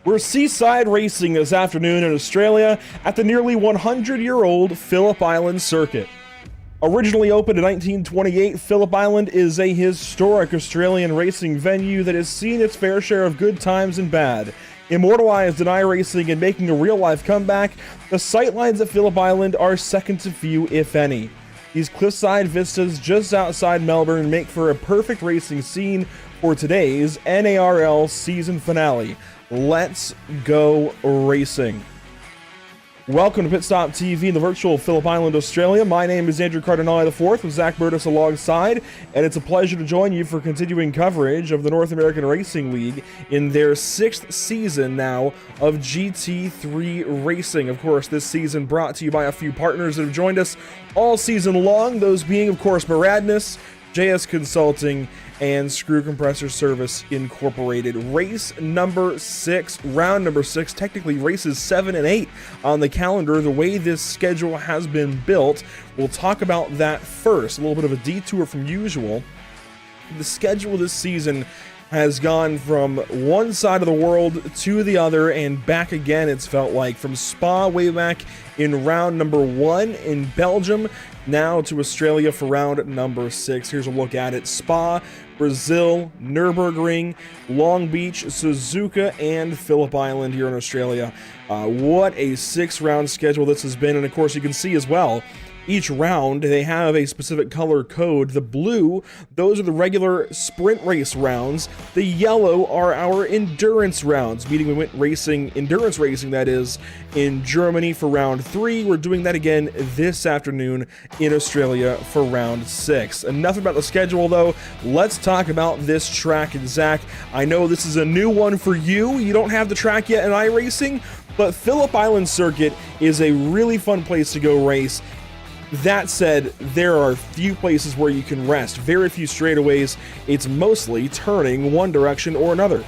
We're seaside racing this afternoon in Australia at the nearly 100-year-old Phillip Island circuit. Originally opened in 1928, Phillip Island is a historic Australian racing venue that has seen its fair share of good times and bad. Immortalized in iRacing and making a real-life comeback, the sightlines at Phillip Island are second to few, if any. These cliffside vistas just outside Melbourne make for a perfect racing scene for today's NARL season finale. Let's go racing. Welcome to Pit Stop TV, the virtual Phillip Island, Australia. My name is Andrew Cardinale IV with Zach Burtis alongside, and it's a pleasure to join you for continuing coverage of the North American Racing League in their 6th season now of GT3 racing. Of course, this season brought to you by a few partners that have joined us all season long, those being, of course, Maradness, JS Consulting, and Screw Compressor Service Incorporated. Race number 6, round number 6, technically races 7 and 8 on the calendar, the way this schedule has been built. We'll talk about that first, a little bit of a detour from usual. The schedule this season has gone from one side of the world to the other and back again, it's felt like, from Spa way back in round number 1 in Belgium, now to Australia for round number 6. Here's a look at it. Spa, Brazil, Nürburgring, Long Beach, Suzuka, and Phillip Island here in Australia. What a 6-round schedule this has been, and of course you can see as well, each round, they have a specific color code. The blue, those are the regular sprint race rounds. The yellow are our endurance rounds, meaning we went racing, endurance racing that is, in Germany for round 3. We're doing that again this afternoon in Australia for round 6. Enough about the schedule though, let's talk about this track. And Zach, I know this is a new one for you. You don't have the track yet in iRacing, but Phillip Island Circuit is a really fun place to go race. That said, there are few places where you can rest, very few straightaways. It's mostly turning one direction or another.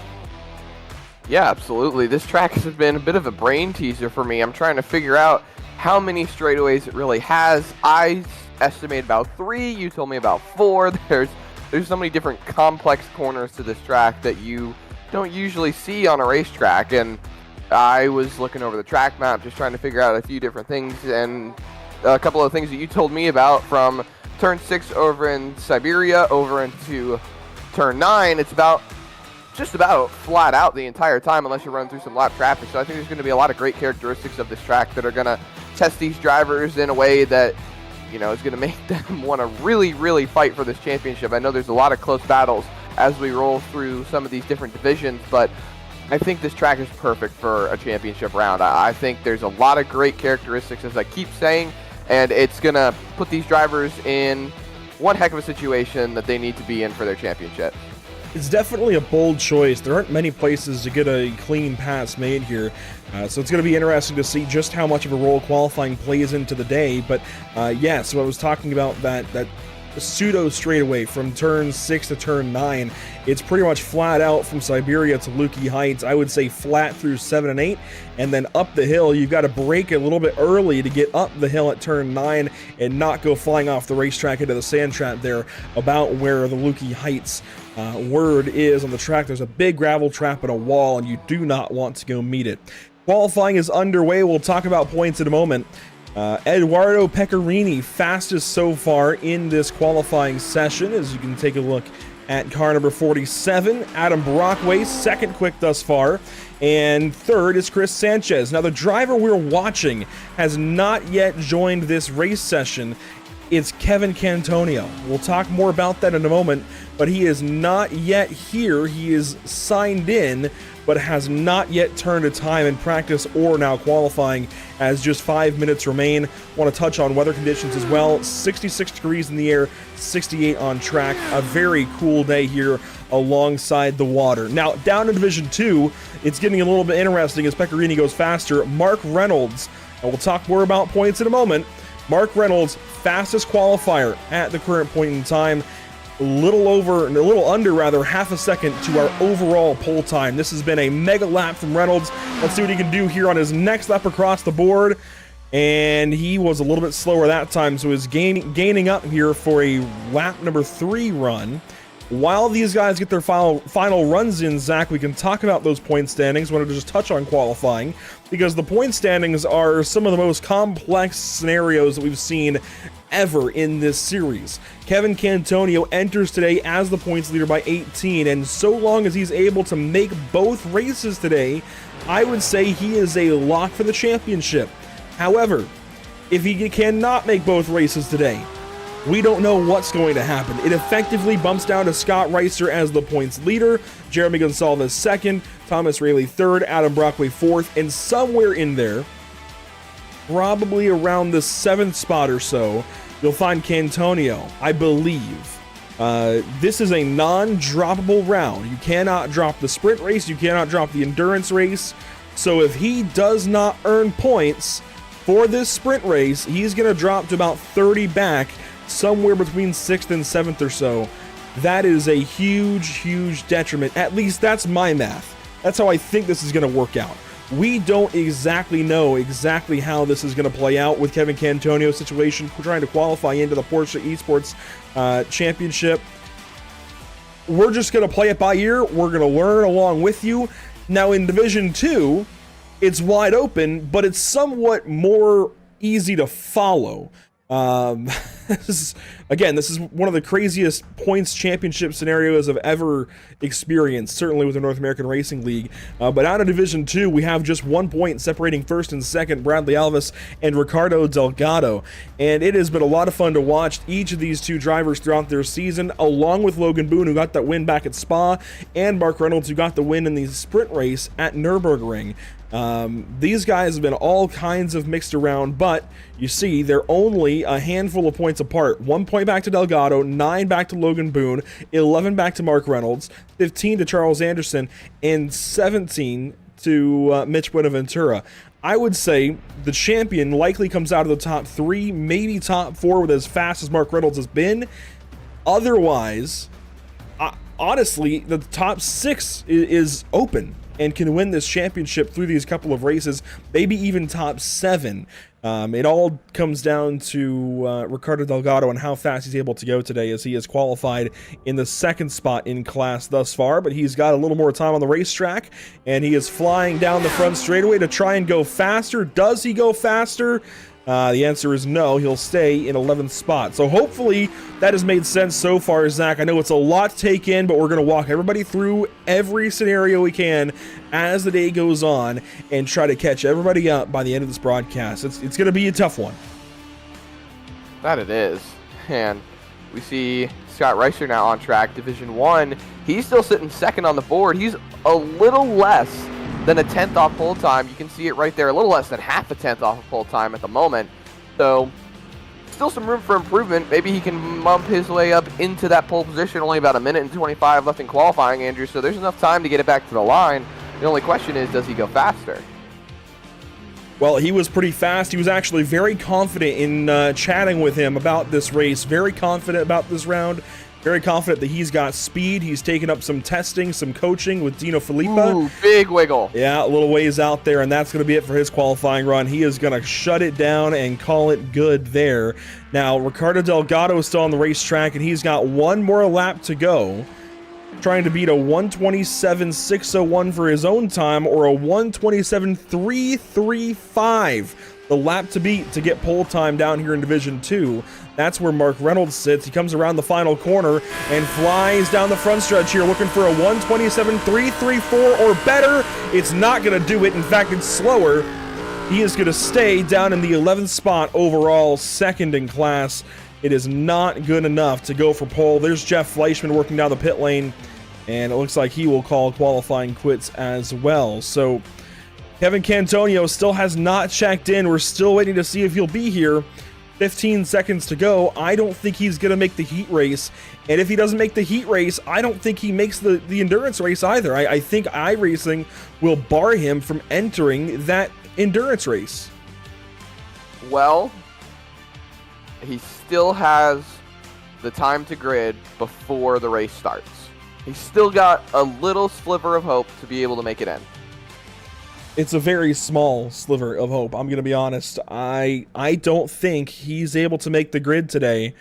Yeah, absolutely. This track has been a bit of a brain teaser for me. I'm trying to figure out how many straightaways it really has. I estimate about 3. You told me about 4. There's so many different complex corners to this track that you don't usually see on a racetrack. And I was looking over the track map, just trying to figure out a few different things, and a couple of things that you told me about, from turn 6 over in Siberia over into turn 9. It's just about flat out the entire time unless you run through some lap traffic. So I think there's going to be a lot of great characteristics of this track that are going to test these drivers in a way that, you know, is going to make them want to really fight for this championship. I know there's a lot of close battles as we roll through some of these different divisions, but I think this track is perfect for a championship round. I think there's a lot of great characteristics, as I keep saying, and it's going to put these drivers in one heck of a situation that they need to be in for their championship. It's definitely a bold choice. There aren't many places to get a clean pass made here, so it's going to be interesting to see just how much of a role qualifying plays into the day. But yeah, so I was talking about that pseudo straightaway from turn 6 to turn 9. It's pretty much flat out from Siberia to Lukey Heights. I would say flat through 7 and 8, and then up the hill you've got to brake a little bit early to get up the hill at turn 9 and not go flying off the racetrack into the sand trap there about where the Lukey Heights word is on the track. There's a big gravel trap and a wall, and you do not want to go meet it. Qualifying is underway. We'll talk about points in a moment. Eduardo Pecorini, fastest so far in this qualifying session, as you can take a look at car number 47. Adam Brockway, second quick thus far, and third is Chris Sanchez. Now, the driver we're watching has not yet joined this race session. It's Kevin Cantonio. We'll talk more about that in a moment, but he is not yet here. He is signed in, but has not yet turned a time in practice or now qualifying, as just 5 minutes remain. Want to touch on weather conditions as well. 66 degrees in the air, 68 on track. A very cool day here alongside the water. Now, down in Division 2, it's getting a little bit interesting as Pecorini goes faster. Mark Reynolds, and we'll talk more about points in a moment. Mark Reynolds, fastest qualifier at the current point in time. A little under half a second to our overall pole time. This has been a mega lap from Reynolds. Let's see what he can do here on his next lap across the board. And he was a little bit slower that time, so he's gaining up here for a lap number 3 run. While these guys get their final runs in, Zach, we can talk about those point standings. I wanted to just touch on qualifying, because the point standings are some of the most complex scenarios that we've seen ever in this series. Kevin Cantonio enters today as the points leader by 18, and so long as he's able to make both races today, I would say he is a lock for the championship. However, if he cannot make both races today, we don't know what's going to happen. It effectively bumps down to Scott Reister as the points leader, Jeremy Gonsalves second, Thomas Rayleigh third, Adam Brockway fourth, and somewhere in there, probably around the 7th spot or so, you'll find Cantonio, I believe. This is a non-droppable round. You cannot drop the sprint race, you cannot drop the endurance race, so if he does not earn points for this sprint race, he's going to drop to about 30 back, somewhere between 6th and 7th or so. That is a huge detriment. At least that's my math. That's how I think this is going to work out. We don't exactly know how this is going to play out with Kevin Cantonio's situation, trying to qualify into the Porsche Esports Championship. We're just going to play it by ear. We're going to learn along with you. Now in Division 2, it's wide open, but it's somewhat more easy to follow. This is one of the craziest points championship scenarios I've ever experienced, certainly with the North American Racing League. But out of Division 2, we have just 1 point separating first and second, Bradley Alves and Ricardo Delgado. And it has been a lot of fun to watch each of these two drivers throughout their season, along with Logan Boone, who got that win back at Spa, and Mark Reynolds, who got the win in the sprint race at Nürburgring. These guys have been all kinds of mixed around, but you see, they're only a handful of points apart. 1 point back to Delgado, 9 back to Logan Boone, 11 back to Mark Reynolds, 15 to Charles Anderson, and 17 to Mitch Buenaventura. I would say the champion likely comes out of the top 3, maybe top 4 with as fast as Mark Reynolds has been. Otherwise, honestly, the top 6 is open and can win this championship through these couple of races, maybe even top 7. It all comes down to Ricardo Delgado and how fast he's able to go today, as he has qualified in the 2nd spot in class thus far, but he's got a little more time on the racetrack, and he is flying down the front straightaway to try and go faster. Does he go faster? The answer is no. He'll stay in 11th spot. So hopefully that has made sense so far, Zach. I know it's a lot to take in, but we're going to walk everybody through every scenario we can as the day goes on and try to catch everybody up by the end of this broadcast. It's going to be a tough one. That it is. And we see Scott Reister now on track, Division 1. He's still sitting second on the board. He's a little less than a 10th off pole time. You can see it right there, a little less than half a 10th off of pole time at the moment. So still some room for improvement. Maybe he can bump his way up into that pole position. Only about 1:25 left in qualifying, Andrew, so there's enough time to get it back to the line. The only question is, does he go faster? Well, he was pretty fast. He was actually very confident in chatting with him about this race, very confident about this round, very confident that he's got speed. He's taken up some testing, some coaching with Dino Filippa. Ooh, big wiggle. Yeah, a little ways out there, and that's going to be it for his qualifying run. He is going to shut it down and call it good there. Now, Ricardo Delgado is still on the racetrack, and he's got 1 more lap to go, trying to beat a 1:27.601 for his own time, or a 1:27.335. The lap to beat to get pole time down here in Division 2. That's where Mark Reynolds sits. He comes around the final corner and flies down the front stretch here, looking for a 1:27.334 or better. It's not going to do it. In fact, it's slower. He is going to stay down in the 11th spot overall, second in class. It is not good enough to go for pole. There's Jeff Fleischman working down the pit lane, and it looks like he will call qualifying quits as well. So Kevin Cantonio still has not checked in. We're still waiting to see if he'll be here. 15 seconds to go. I don't think he's going to make the heat race. And if he doesn't make the heat race, I don't think he makes the endurance race either. I think iRacing will bar him from entering that endurance race. Well, he still has the time to grid before the race starts. He's still got a little sliver of hope to be able to make it in. It's a very small sliver of hope. I'm going to be honest. I don't think he's able to make the grid today.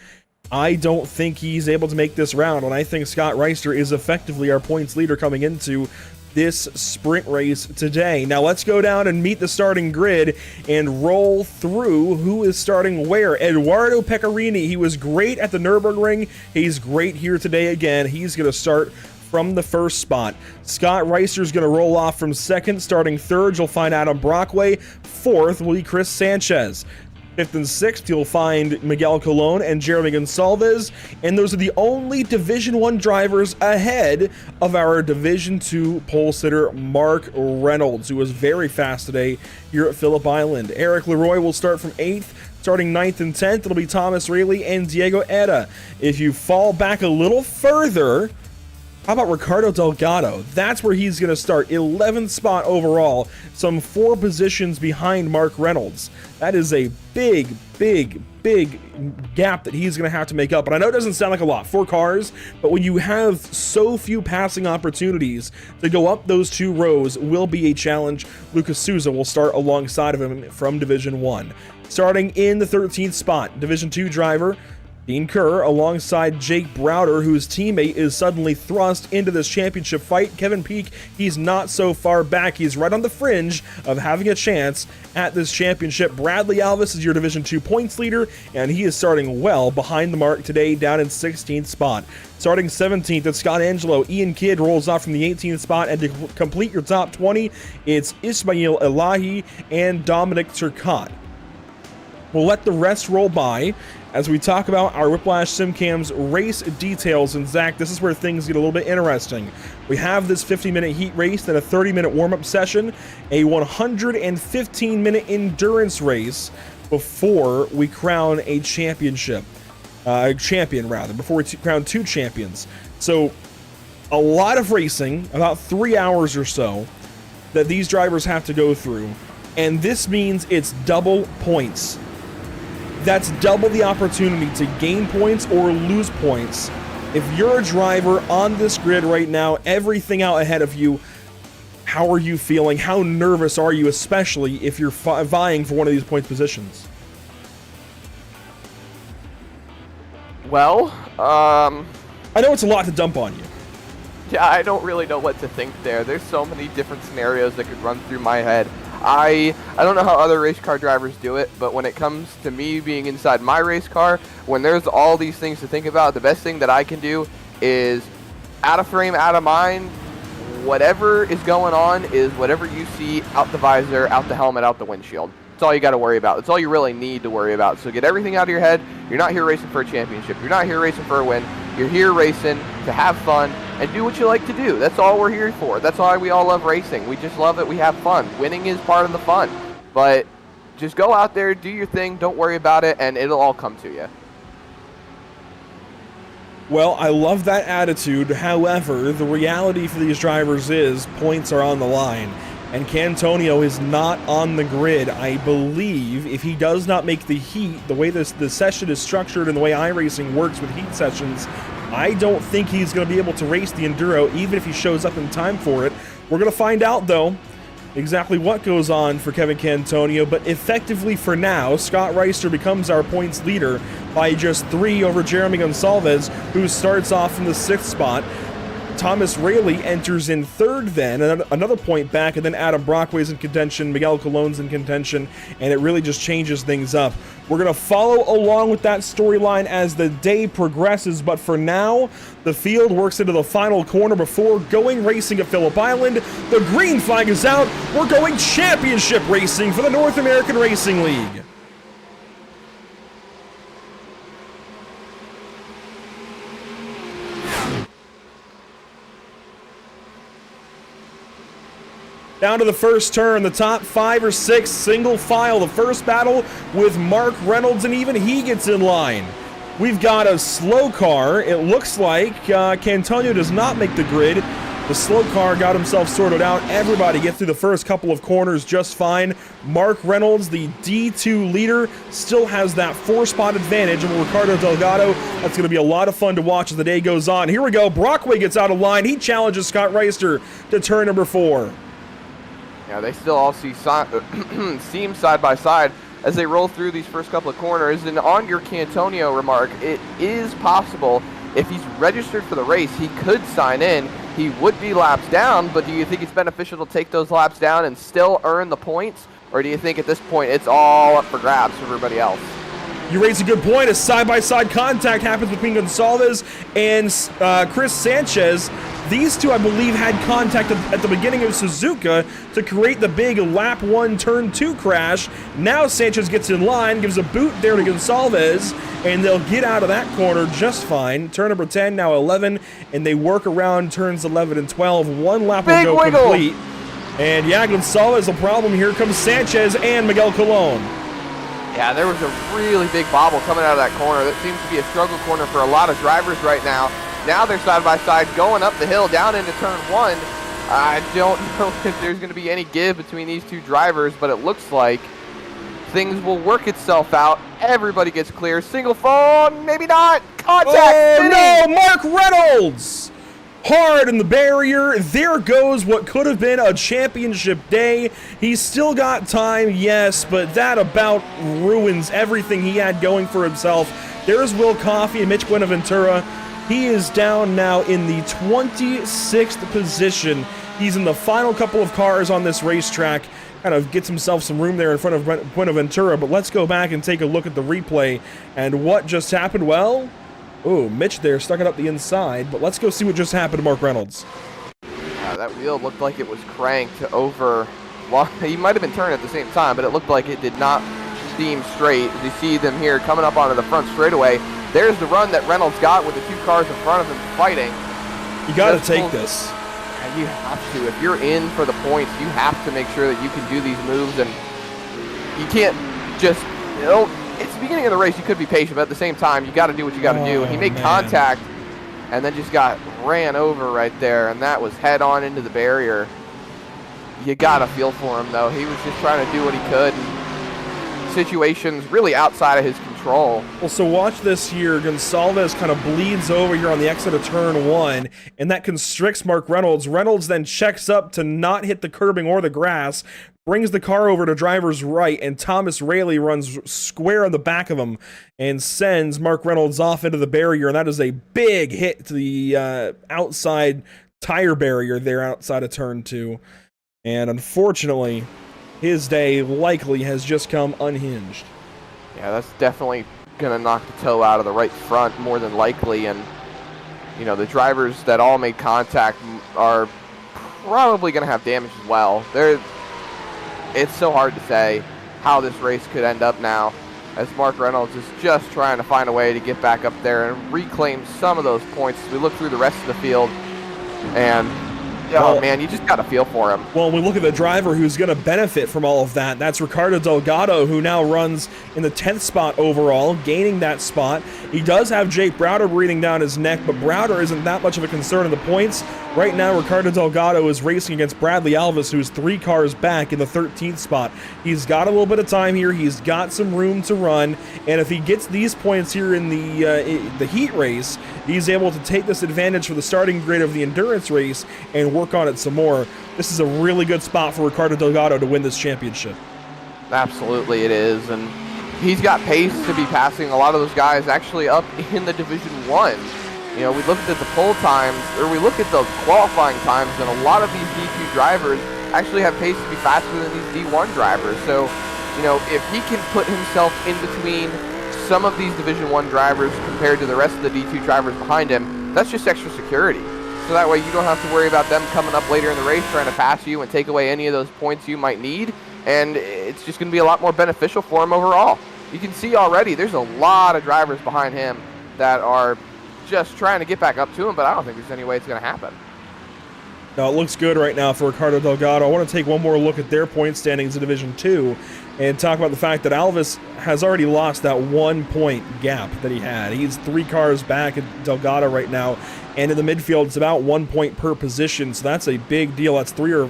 I don't think he's able to make this round, and I think Scott Reister is effectively our points leader coming into this sprint race today. Now let's go down and meet the starting grid and roll through who is starting where. Eduardo Pecorini, he was great at the Nürburgring. He's great here today again. He's going to start from the first spot. Scott Reister's going to roll off from second. Starting third, you'll find Adam Brockway. Fourth will be Chris Sanchez. Fifth and sixth, you'll find Miguel Colon and Jeremy Gonsalves, and those are the only Division 1 drivers ahead of our Division 2 pole sitter, Mark Reynolds, who was very fast today here at Phillip Island. Eric Leroy will start from 8th. Starting 9th and 10th, it'll be Thomas Rayleigh and Diego Eda. If you fall back a little further, how about Ricardo Delgado? That's where he's going to start. 11th spot overall, some 4 positions behind Mark Reynolds. That is a big gap that he's going to have to make up. And I know it doesn't sound like a lot, 4 cars, but when you have so few passing opportunities, to go up those 2 rows will be a challenge. Lucas Souza will start alongside of him from Division 1. Starting in the 13th spot, Division 2 driver Dean Kerr alongside Jake Browder, whose teammate is suddenly thrust into this championship fight. Kevin Peake, he's not so far back. He's right on the fringe of having a chance at this championship. Bradley Alvis is your Division 2 points leader, and he is starting well behind the mark today, down in 16th spot. Starting 17th, it's Scott Angelo. Ian Kidd rolls off from the 18th spot, and to complete your top 20, it's Ismail Elahi and Dominic Turcotte. We'll let the rest roll by as we talk about our Whiplash SimCam's race details. And Zach, this is where things get a little bit interesting. We have this 50-minute heat race, then a 30-minute warm-up session, a 115-minute endurance race before we crown a champion, before we crown 2 champions. So a lot of racing, about 3 hours or so, that these drivers have to go through. And this means it's double points. That's double the opportunity to gain points or lose points. If you're a driver on this grid right now, everything out ahead of you, how are you feeling? How nervous are you, especially if you're vying for one of these points positions? Well, I know it's a lot to dump on you. Yeah, I don't really know what to think there. There's so many different scenarios that could run through my head. I don't know how other race car drivers do it, but when it comes to me being inside my race car, when there's all these things to think about, the best thing that I can do is out of frame, out of mind. Whatever is going on is whatever you see out the visor, out the helmet, out the windshield. That's all you got to worry about. That's all you really need to worry about. So get everything out of your head. You're not here racing for a championship. You're not here racing for a win. You're here racing to have fun and do what you like to do. That's all we're here for. That's why we all love racing. We just love it. We have fun. Winning is part of the fun. But just go out there, do your thing, don't worry about it, and it'll all come to you. Well, I love that attitude. However, the reality for these drivers is points are on the line. And Cantonio is not on the grid. I believe if he does not make the heat, the way the session is structured and the way iRacing works with heat sessions, I don't think he's going to be able to race the Enduro, even if he shows up in time for it. We're going to find out, though, exactly what goes on for Kevin Cantonio. But effectively for now, Scott Reister becomes our points leader by just 3 over Jeremy Gonsalves, who starts off in the 6th spot. Thomas Rayleigh enters in 3rd then, another point back, and then Adam Brockway's in contention, Miguel Colon's in contention, and it really just changes things up. We're going to follow along with that storyline as the day progresses, but for now, the field works into the final corner before going racing at Phillip Island. The green flag is out. We're going championship racing for the North American Racing League. Down to the first turn, the top 5 or 6 single file. The first battle with Mark Reynolds, and even he gets in line. We've got a slow car. It looks like Cantonio does not make the grid. The slow car got himself sorted out. Everybody gets through the first couple of corners just fine. Mark Reynolds, the D2 leader, still has that 4-spot advantage over Ricardo Delgado. That's going to be a lot of fun to watch as the day goes on. Here we go. Brockway gets out of line. He challenges Scott Reister to turn number 4. Yeah, they still all seem side by side. as they roll through these first couple of corners. And on your Cantonio remark, it is possible if he's registered for the race, he could sign in. He would be laps down, but do you think it's beneficial to take those laps down and still earn the points? Or do you think at this point it's all up for grabs for everybody else? You raise a good point. A side-by-side contact happens between Gonçalves and Chris Sanchez. These two, I believe, had contact at the beginning of Suzuka to create the big lap 1, turn 2 crash. Now Sanchez gets in line, gives a boot there to Gonçalves, and they'll get out of that corner just fine. Turn number 10, now 11, and they work around turns 11 and 12. One lap will go complete. And yeah, Gonçalves, a problem. Here comes Sanchez and Miguel Colon. Yeah, there was a really big bobble coming out of that corner. That seems to be a struggle corner for a lot of drivers right now. Now they're side by side going up the hill down into turn 1. I don't know if there's going to be any give between these two drivers, but it looks like things will work itself out. Everybody gets clear. Single phone, maybe not. Contact. Oh no, Mark Reynolds! Hard in the barrier. There goes what could have been a championship day. He's still got time, yes, but that about ruins everything he had going for himself. There's Will Coffey and Mitch Buenaventura. He is down now in the 26th position. He's in the final couple of cars on this racetrack. Kind of gets himself some room there in front of Buenaventura, but let's go back and take a look at the replay. And what just happened? Well, oh, Mitch there stuck it up the inside, but let's go see what just happened to Mark Reynolds. That wheel looked like it was cranked over. Well, he might have been turning at the same time, but it looked like it did not steam straight. As you see them here coming up onto the front straightaway. There's the run that Reynolds got with the two cars in front of him fighting. You got to take this. You have to. If you're in for the points, you have to make sure that you can do these moves, and you can't just, you know, it's the beginning of the race. You could be patient, but at the same time, you got to do what you got to do. He made contact and then just got ran over right there, and that was head on into the barrier. You got to feel for him, though. He was just trying to do what he could. And situations really outside of his control. Well, so watch this here. Gonçalves kind of bleeds over here on the exit of turn 1, and that constricts Mark Reynolds. Reynolds then checks up to not hit the curbing or the grass, brings the car over to driver's right, and Thomas Rayleigh runs square on the back of him and sends Mark Reynolds off into the barrier, and that is a big hit to the outside tire barrier there outside of turn 2. And unfortunately, his day likely has just come unhinged. Yeah, that's definitely going to knock the toe out of the right front more than likely, and you know, the drivers that all made contact are probably going to have damage as well. It's so hard to say how this race could end up now, as Mark Reynolds is just trying to find a way to get back up there and reclaim some of those points as we look through the rest of the field. And oh man, you just got to feel for him. Well, when we look at the driver who's going to benefit from all of that, that's Ricardo Delgado, who now runs in the 10th spot overall, gaining that spot. He does have Jake Browder breathing down his neck, but Browder isn't that much of a concern in the points. Right now, Ricardo Delgado is racing against Bradley Alvis, who's 3 cars back in the 13th spot. He's got a little bit of time here. He's got some room to run, and if he gets these points here in the heat race, he's able to take this advantage for the starting grid of the endurance race and work on it some more. This is a really good spot for Ricardo Delgado to win this championship. Absolutely it is, and he's got pace to be passing a lot of those guys actually up in the Division 1. You know, we looked at the pole times, or we look at the qualifying times, and a lot of these D2 drivers actually have pace to be faster than these D1 drivers. So, you know, if he can put himself in between some of these Division 1 drivers compared to the rest of the D2 drivers behind him, that's just extra security. So that way you don't have to worry about them coming up later in the race trying to pass you and take away any of those points you might need. And it's just going to be a lot more beneficial for him overall. You can see already there's a lot of drivers behind him that are just trying to get back up to him, but I don't think there's any way it's going to happen. No, it looks good right now for Ricardo Delgado. I want to take one more look at their point standings in Division 2 and talk about the fact that Alvis has already lost that 1 point gap that he had. He's 3 cars back at Delgado right now, and in the midfield it's about 1 point per position, so that's a big deal. That's 3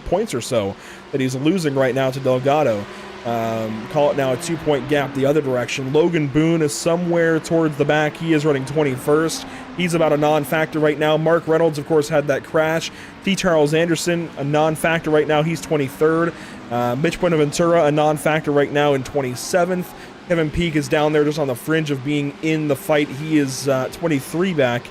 points or so that he's losing right now to Delgado. Call it now a 2 point gap the other direction. Logan Boone is somewhere towards the back. He is running 21st. He's about a non-factor right now. Mark Reynolds, of course, had that crash. T. Charles Anderson, a non-factor right now. He's 23rd. Mitch Buenaventura, a non-factor right now in 27th. Kevin Peake is down there just on the fringe of being in the fight. He is 23 back,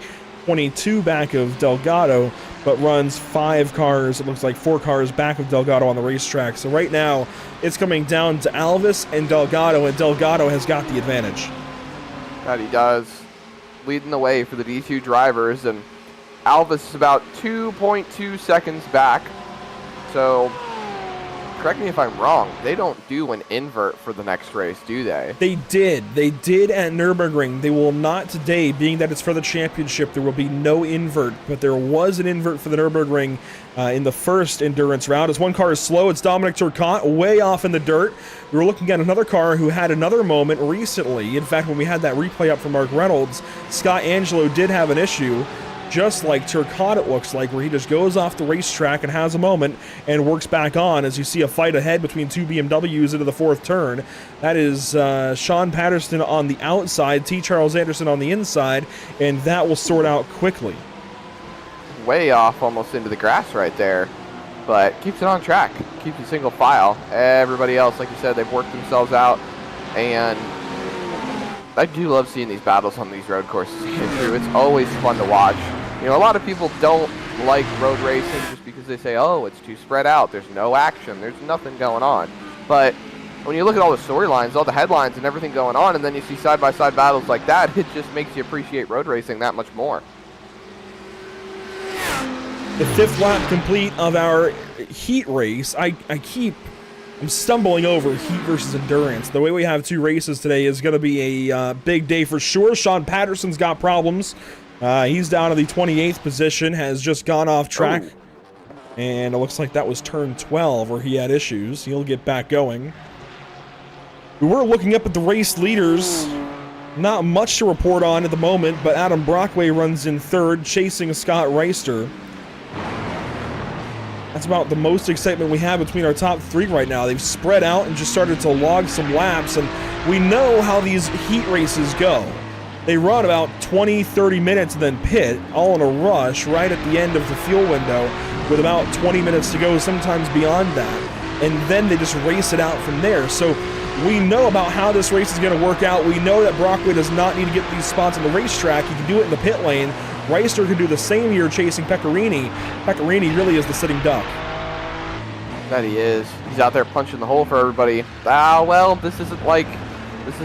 22 back of Delgado, but runs 5 cars, it looks like 4 cars back of Delgado on the racetrack. So right now, it's coming down to Alvis and Delgado has got the advantage. That he does. Leading the way for the D2 drivers, and Alvis is about 2.2 seconds back. So, correct me if I'm wrong, they don't do an invert for the next race, do they? They did at Nürburgring. They will not today, being that it's for the championship. There will be no invert, but there was an invert for the Nürburgring in the first endurance round. As one car is slow, it's Dominic Turcotte way off in the dirt. We were looking at another car who had another moment recently. In fact, when we had that replay up from Mark Reynolds, Scott Angelo did have an issue, just like Turcotte, it looks like, where he just goes off the racetrack and has a moment and works back on as you see a fight ahead between 2 BMWs into the 4th turn. That is Sean Patterson on the outside, T. Charles Anderson on the inside, and that will sort out quickly. Way off almost into the grass right there, but keeps it on track, keeps it single file. Everybody else, like you said, they've worked themselves out, and I do love seeing these battles on these road courses. It's always fun to watch. You know, a lot of people don't like road racing just because they say, oh, it's too spread out, there's no action, there's nothing going on. But when you look at all the storylines, all the headlines and everything going on, and then you see side-by-side battles like that, it just makes you appreciate road racing that much more. The 5th lap complete of our heat race. I'm stumbling over heat versus endurance. The way we have 2 races today is going to be a big day for sure. Sean Patterson's got problems. He's down to the 28th position, has just gone off track. Oh. And it looks like that was turn 12 where he had issues. He'll get back going. We were looking up at the race leaders. Not much to report on at the moment, but Adam Brockway runs in 3rd, chasing Scott Reister. That's about the most excitement we have between our top 3 right now. They've spread out and just started to log some laps, and we know how these heat races go. They run about 20-30 minutes and then pit, all in a rush, right at the end of the fuel window, with about 20 minutes to go, sometimes beyond that. And then they just race it out from there. So we know about how this race is going to work out. We know that Brockway does not need to get these spots on the racetrack. He can do it in the pit lane. Reister could do the same here chasing Pecorini. Pecorini really is the sitting duck. That he is. He's out there punching the hole for everybody. Well, this is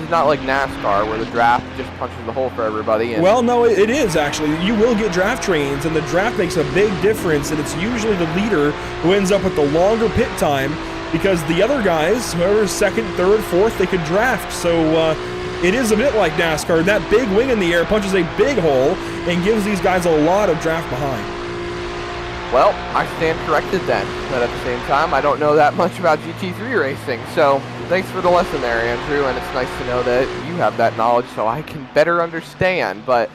not like NASCAR where the draft just punches the hole for everybody. And well, no, it is actually. You will get draft trains, and the draft makes a big difference, and it's usually the leader who ends up with the longer pit time because the other guys, whoever's 2nd, 3rd, 4th, they could draft. So it is a bit like NASCAR. That big wing in the air punches a big hole and gives these guys a lot of draft behind. Well, I stand corrected then, but at the same time, I don't know that much about GT3 racing, so thanks for the lesson there, Andrew, and it's nice to know that you have that knowledge so I can better understand. But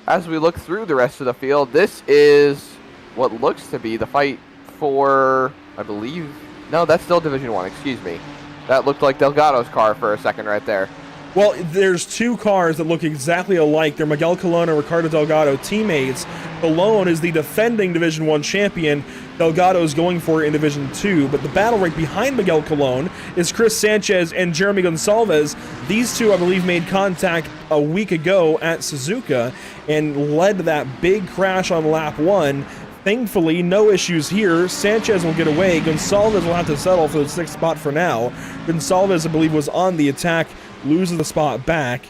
as we look through the rest of the field, this is what looks to be the fight for, I believe, no, that's still Division 1, excuse me. That looked like Delgado's car for a second right there. Well, there's 2 cars that look exactly alike. They're Miguel Colon and Ricardo Delgado teammates. Colon is the defending Division 1 champion. Delgado is going for it in Division 2. But the battle right behind Miguel Colon is Chris Sanchez and Jeremy Gonsalves. These 2, I believe, made contact a week ago at Suzuka and led to that big crash on lap 1. Thankfully, no issues here. Sanchez will get away. Gonsalves will have to settle for the 6th spot for now. Gonsalves, I believe, was on the attack, loses the spot back.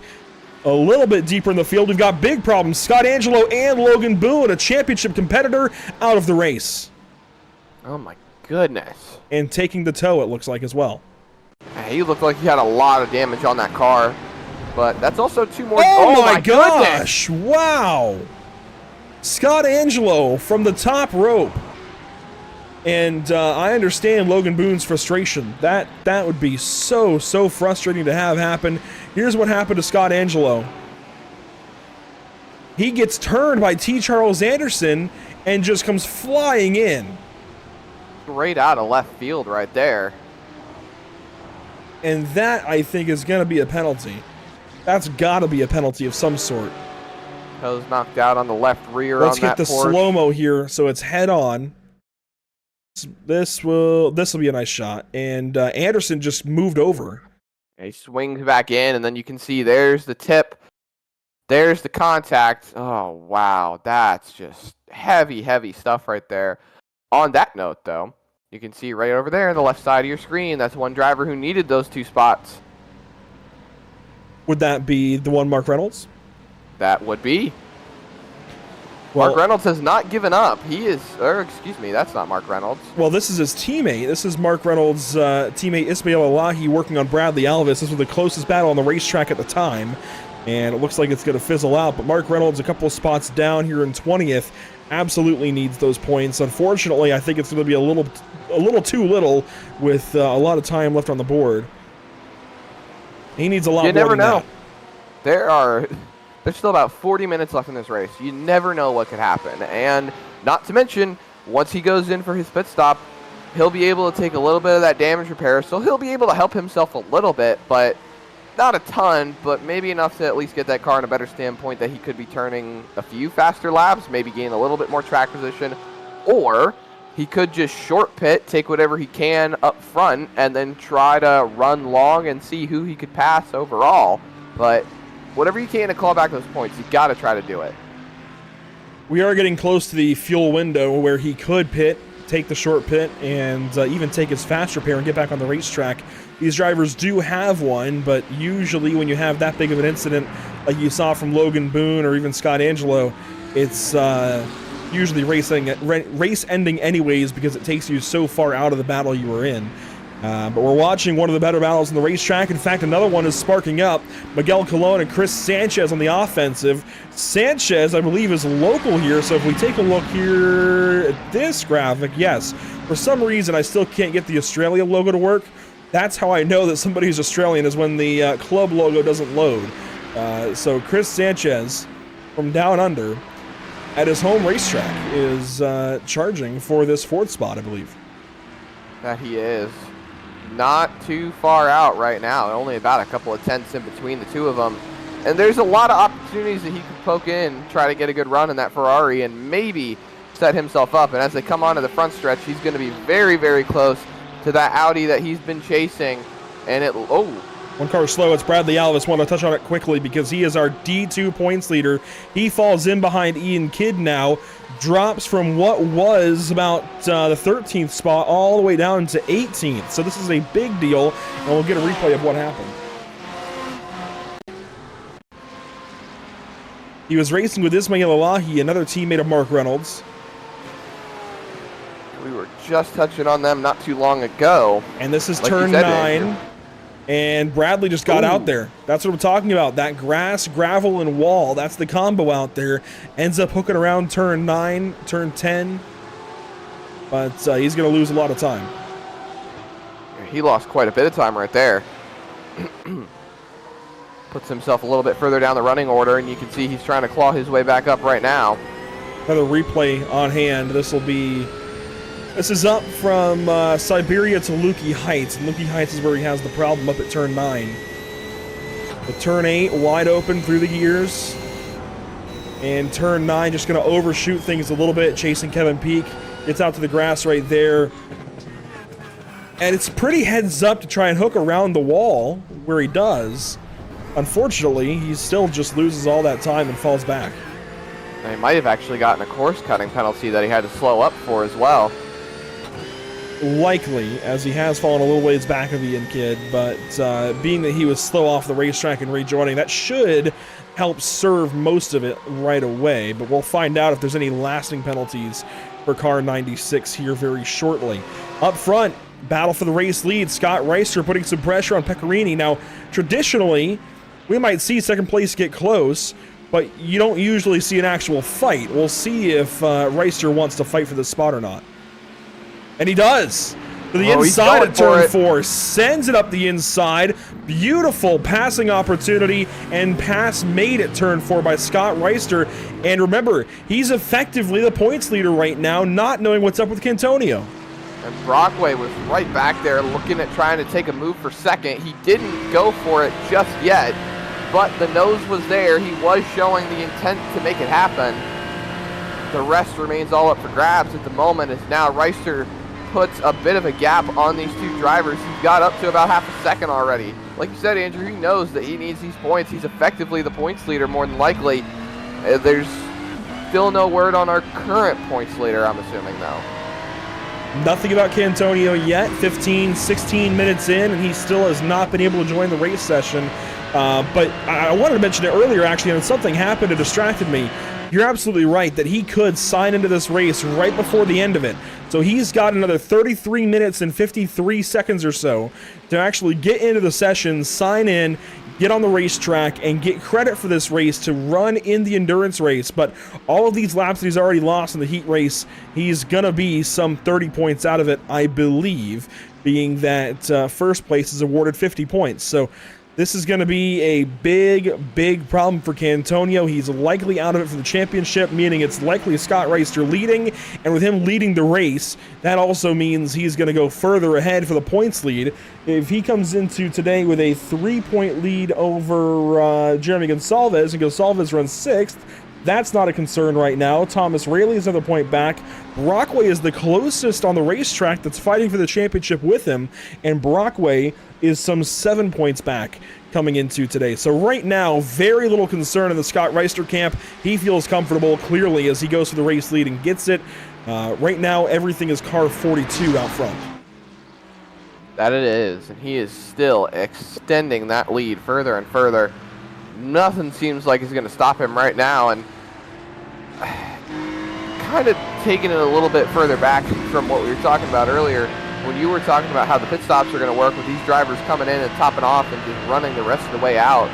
A little bit deeper in the field, we've got big problems. Scott Angelo and Logan Boone, a championship competitor, out of the race. Oh my goodness. And taking the tow, it looks like, as well. He looked like he had a lot of damage on that car, but that's also 2 more. Oh my gosh, wow. Scott Angelo from the top rope. And I understand Logan Boone's frustration. That would be so frustrating to have happen. Here's what happened to Scott Angelo. He gets turned by T. Charles Anderson and just comes flying in. Right out of left field right there. And that, I think, is going to be a penalty. That's got to be a penalty of some sort. Toes knocked out on the left rear. Let's on get that the Porsche. slow-mo here, so it's head-on. This will be a nice shot. And Anderson just moved over. He swings back in, and then you can see there's the tip. There's the contact. Oh, wow. That's just heavy, heavy stuff right there. On that note, though, you can see right over there on the left side of your screen, that's one driver who needed those 2 spots. Would that be the one Mark Reynolds? That would be. Well, Mark Reynolds has not given up. He is, or excuse me, that's not Mark Reynolds. Well, this is his teammate. This is Mark Reynolds' teammate Ismail Elahi working on Bradley Alvis. This was the closest battle on the racetrack at the time, and it looks like it's going to fizzle out. But Mark Reynolds, a couple of spots down here in 20th, absolutely needs those points. Unfortunately, I think it's going to be a little too little with a lot of time left on the board. He needs a lot more than that. You never know. There's still about 40 minutes left in this race. You never know what could happen. And not to mention, once he goes in for his pit stop, he'll be able to take a little bit of that damage repair. So he'll be able to help himself a little bit, but not a ton, but maybe enough to at least get that car in a better standpoint that he could be turning a few faster laps, maybe gain a little bit more track position. Or he could just short pit, take whatever he can up front, and then try to run long and see who he could pass overall. But whatever you can to claw back those points, you got to try to do it. We are getting close to the fuel window where he could pit, take the short pit, and even take his fast repair and get back on the racetrack. These drivers do have one, but usually when you have that big of an incident like you saw from Logan Boone or even Scott Angelo, it's usually race ending anyways because it takes you so far out of the battle you were in. But we're watching one of the better battles on the racetrack. In fact, another one is sparking up. Miguel Colon and Chris Sanchez on the offensive. Sanchez, I believe, is local here, so if we take a look here at this graphic, yes. For some reason, I still can't get the Australia logo to work. That's how I know that somebody's Australian, is when the club logo doesn't load. So Chris Sanchez from down under at his home racetrack is charging for this 4th spot, I believe. That he is. Not too far out right now. Only about a couple of tenths in between the two of them. And there's a lot of opportunities that he could poke in, try to get a good run in that Ferrari, and maybe set himself up. And as they come onto the front stretch, he's going to be very, very close to that Audi that he's been chasing. And one car slow. It's Bradley Alvis. Want to touch on it quickly because he is our D2 points leader. He falls in behind Ian Kidd now. Drops from what was about the 13th spot all the way down to 18th. So this is a big deal, and we'll get a replay of what happened. He was racing with Ismail Elahi, another teammate of Mark Reynolds. We were just touching on them not too long ago. And this is turn 9. And Bradley just got out there. That's what I'm talking about. That grass, gravel, and wall. That's the combo out there. Ends up hooking around turn 9, turn 10. But he's going to lose a lot of time. He lost quite a bit of time right there. Puts himself a little bit further down the running order, and you can see he's trying to claw his way back up right now. Another replay on hand. This is up from Siberia to Lukey Heights. And Lukey Heights is where he has the problem up at turn 9. The turn 8 wide open through the gears. And turn 9 just going to overshoot things a little bit, chasing Kevin Peak. Gets out to the grass right there. And it's pretty heads up to try and hook around the wall where he does. Unfortunately, he still just loses all that time and falls back. And he might have actually gotten a course cutting penalty that he had to slow up for as well. Likely, as he has fallen a little ways back of Ian Kidd, but being that he was slow off the racetrack and rejoining, that should help serve most of it right away, but we'll find out if there's any lasting penalties for car 96 here very shortly. Up front, battle for the race lead, Scott Reister putting some pressure on Pecorini. Now, traditionally, we might see second place get close, but you don't usually see an actual fight. We'll see if Reister wants to fight for this spot or not. And he does. To the inside of turn 4. Sends it up the inside. Beautiful passing opportunity and pass made at turn 4 by Scott Reister. And remember, he's effectively the points leader right now, not knowing what's up with Cantonio. And Brockway was right back there looking at trying to take a move for second. He didn't go for it just yet, but the nose was there. He was showing the intent to make it happen. The rest remains all up for grabs at the moment, as now Reister puts a bit of a gap on these two drivers. He's got up to about half a second already. Like you said, Andrew, he knows that he needs these points. He's effectively the points leader more than likely. There's still no word on our current points leader, I'm assuming, though. Nothing about Cantonio yet. 15, 16 minutes in, and he still has not been able to join the race session. But I wanted to mention it earlier, actually, and something happened and distracted me. You're absolutely right that he could sign into this race right before the end of it. So he's got another 33 minutes and 53 seconds or so to actually get into the session, sign in, get on the racetrack, and get credit for this race to run in the endurance race. But all of these laps that he's already lost in the heat race, he's going to be some 30 points out of it, I believe, being that first place is awarded 50 points. So this is going to be a big problem for Cantonio. He's likely out of it for the championship, meaning it's likely Scott Reister leading, and with him leading the race, that also means he's going to go further ahead for the points lead. If he comes into today with a 3-point lead over Jeremy Gonsalves, and Gonsalves runs 6th, that's not a concern right now. Thomas Rayleigh is another point back. Brockway is the closest on the racetrack that's fighting for the championship with him, and Brockway is some 7 points back coming into today. So right now, very little concern in the Scott Reister camp. He feels comfortable, clearly, as he goes for the race lead and gets it. Right now, everything is car 42 out front. That it is, and he is still extending that lead further and further. Nothing seems like is going to stop him right now, and kind of taking it a little bit further back from what we were talking about earlier, when you were talking about how the pit stops are going to work with these drivers coming in and topping off and just running the rest of the way out.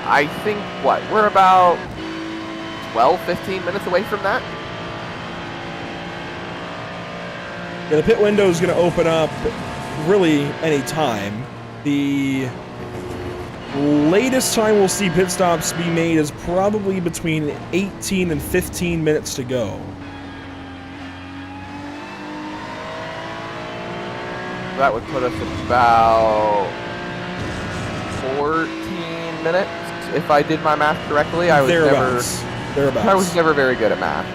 I think, we're about 12, 15 minutes away from that? Yeah, the pit window is going to open up really any time. The latest time we'll see pit stops be made is probably between 18 and 15 minutes to go. That would put us at about 14 minutes, if I did my math correctly. I was never very good at math.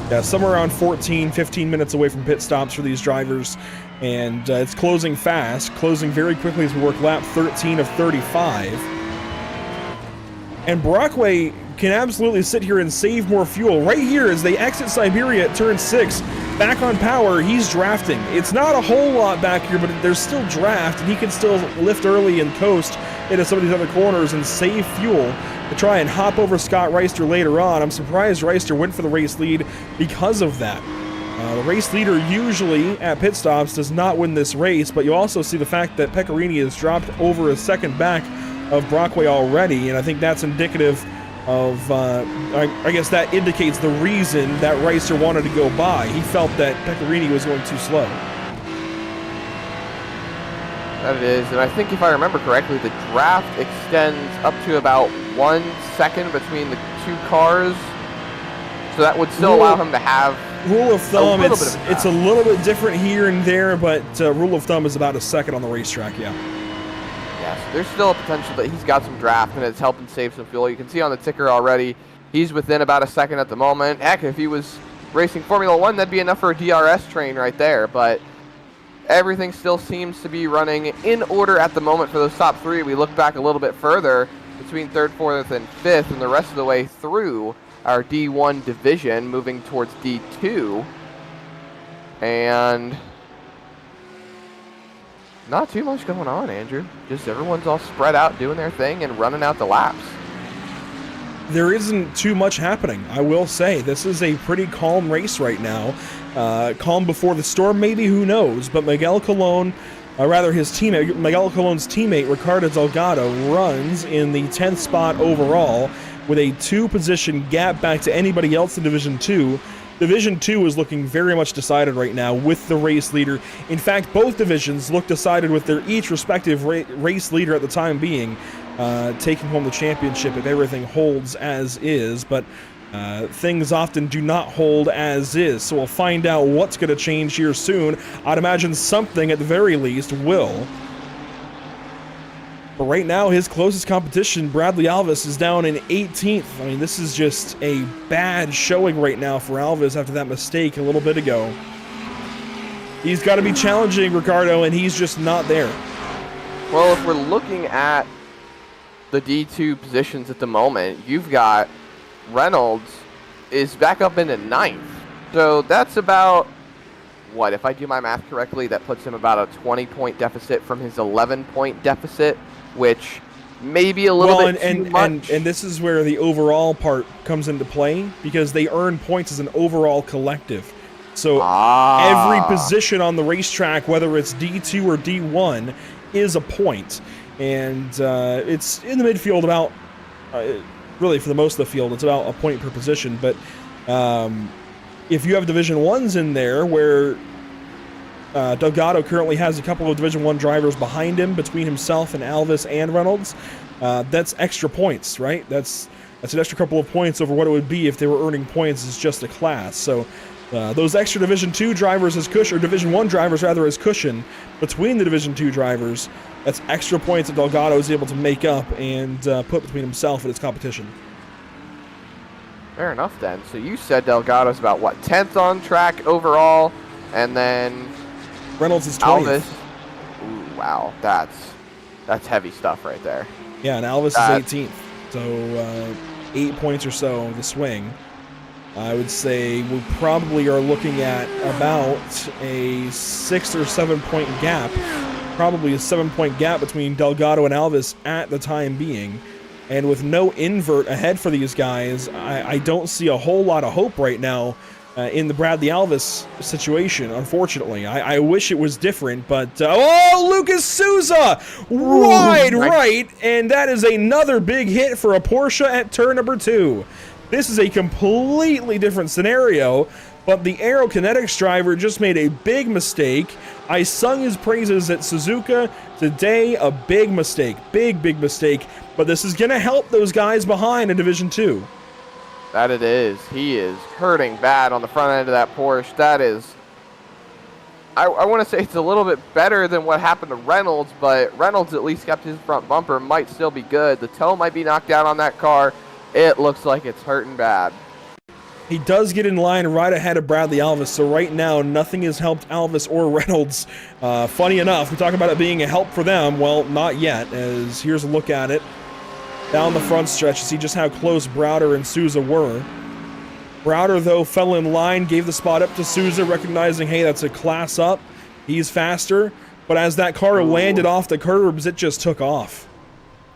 Yeah, somewhere around 14, 15 minutes away from pit stops for these drivers. And it's closing fast, closing very quickly as we work lap 13 of 35. And Brockway can absolutely sit here and save more fuel. Right here, as they exit Siberia at turn 6, back on power, he's drafting. It's not a whole lot back here, but there's still draft, and he can still lift early and coast into some of these other corners and save fuel to try and hop over Scott Reister later on. I'm surprised Reister went for the race lead because of that. The race leader usually at pit stops does not win this race, but you also see the fact that Pecorini has dropped over a second back of Brockway already, and I think that's indicative of, I guess that indicates the reason that Reister wanted to go by. He felt that Pecorini was going too slow. That it is, and I think if I remember correctly, the draft extends up to about 1 second between the two cars, so that would still allow him to have rule of thumb. It's a little bit different here and there, but rule of thumb is about a second on the racetrack, yeah. Yes, there's still a potential that he's got some draft and it's helping save some fuel. You can see on the ticker already, he's within about a second at the moment. Heck, if he was racing Formula 1, that'd be enough for a DRS train right there, but everything still seems to be running in order at the moment for those top three. We look back a little bit further between 3rd, 4th, and 5th, and the rest of the way through our D1 division, moving towards D2. And not too much going on, Andrew. Just everyone's all spread out doing their thing and running out the laps. There isn't too much happening, I will say. This is a pretty calm race right now. Calm before the storm, maybe, who knows? But Miguel Colon, his teammate, Miguel Colon's teammate, Ricardo Delgado, runs in the 10th spot overall with a 2-position gap back to anybody else in Division 2. Division 2 is looking very much decided right now with the race leader. In fact, both divisions look decided with their each respective race leader at the time being taking home the championship if everything holds as is. But things often do not hold as is, so we'll find out what's going to change here soon. I'd imagine something at the very least will. But right now, his closest competition, Bradley Alvis, is down in 18th. I mean, this is just a bad showing right now for Alvis after that mistake a little bit ago. He's got to be challenging Ricardo, and he's just not there. Well, if we're looking at the D2 positions at the moment, you've got Reynolds is back up into 9th. So that's about, what, if I do my math correctly, that puts him about a 20-point deficit from his 11-point deficit, which may be a little bit too much. And this is where the overall part comes into play, because they earn points as an overall collective. So every position on the racetrack, whether it's D2 or D1, is a point. And it's in the midfield about, really for the most of the field, it's about a point per position. But if you have Division 1s in there, where Delgado currently has a couple of Division 1 drivers behind him, between himself and Alvis and Reynolds, that's extra points, right? That's an extra couple of points over what it would be if they were earning points as just a class. So those extra Division 2 drivers as cushion, or Division 1 drivers rather, as cushion between the Division 2 drivers, that's extra points that Delgado is able to make up and put between himself and his competition. Fair enough then. So you said Delgado's about, what, 10th on track overall, and then Reynolds is 20th. Alvis. Ooh, wow, that's heavy stuff right there. Yeah, and Alvis is 18th. So 8 points or so the swing. I would say we probably are looking at about a 6 or 7 point gap. Probably a 7-point gap between Delgado and Alvis at the time being. And with no invert ahead for these guys, I don't see a whole lot of hope right now in the Bradley Alvis situation, unfortunately. I wish it was different, but... oh, Lucas Souza! Wide right, and that is another big hit for a Porsche at turn number 2. This is a completely different scenario, but the Aerokinetics driver just made a big mistake. I sung his praises at Suzuka today. A big mistake. Big mistake. But this is going to help those guys behind in Division 2. That it is. He is hurting bad on the front end of that Porsche. That is... I want to say it's a little bit better than what happened to Reynolds, but Reynolds at least kept his front bumper. Might still be good. The toe might be knocked out on that car. It looks like it's hurting bad. He does get in line right ahead of Bradley Alvis, so right now nothing has helped Alvis or Reynolds. Funny enough, we talk about it being a help for them. Well, not yet, as here's a look at it. Down the front stretch, you see just how close Browder and Souza were. Browder, though, fell in line, gave the spot up to Souza, recognizing, hey, that's a class up. He's faster. But as that car landed off the curbs, it just took off.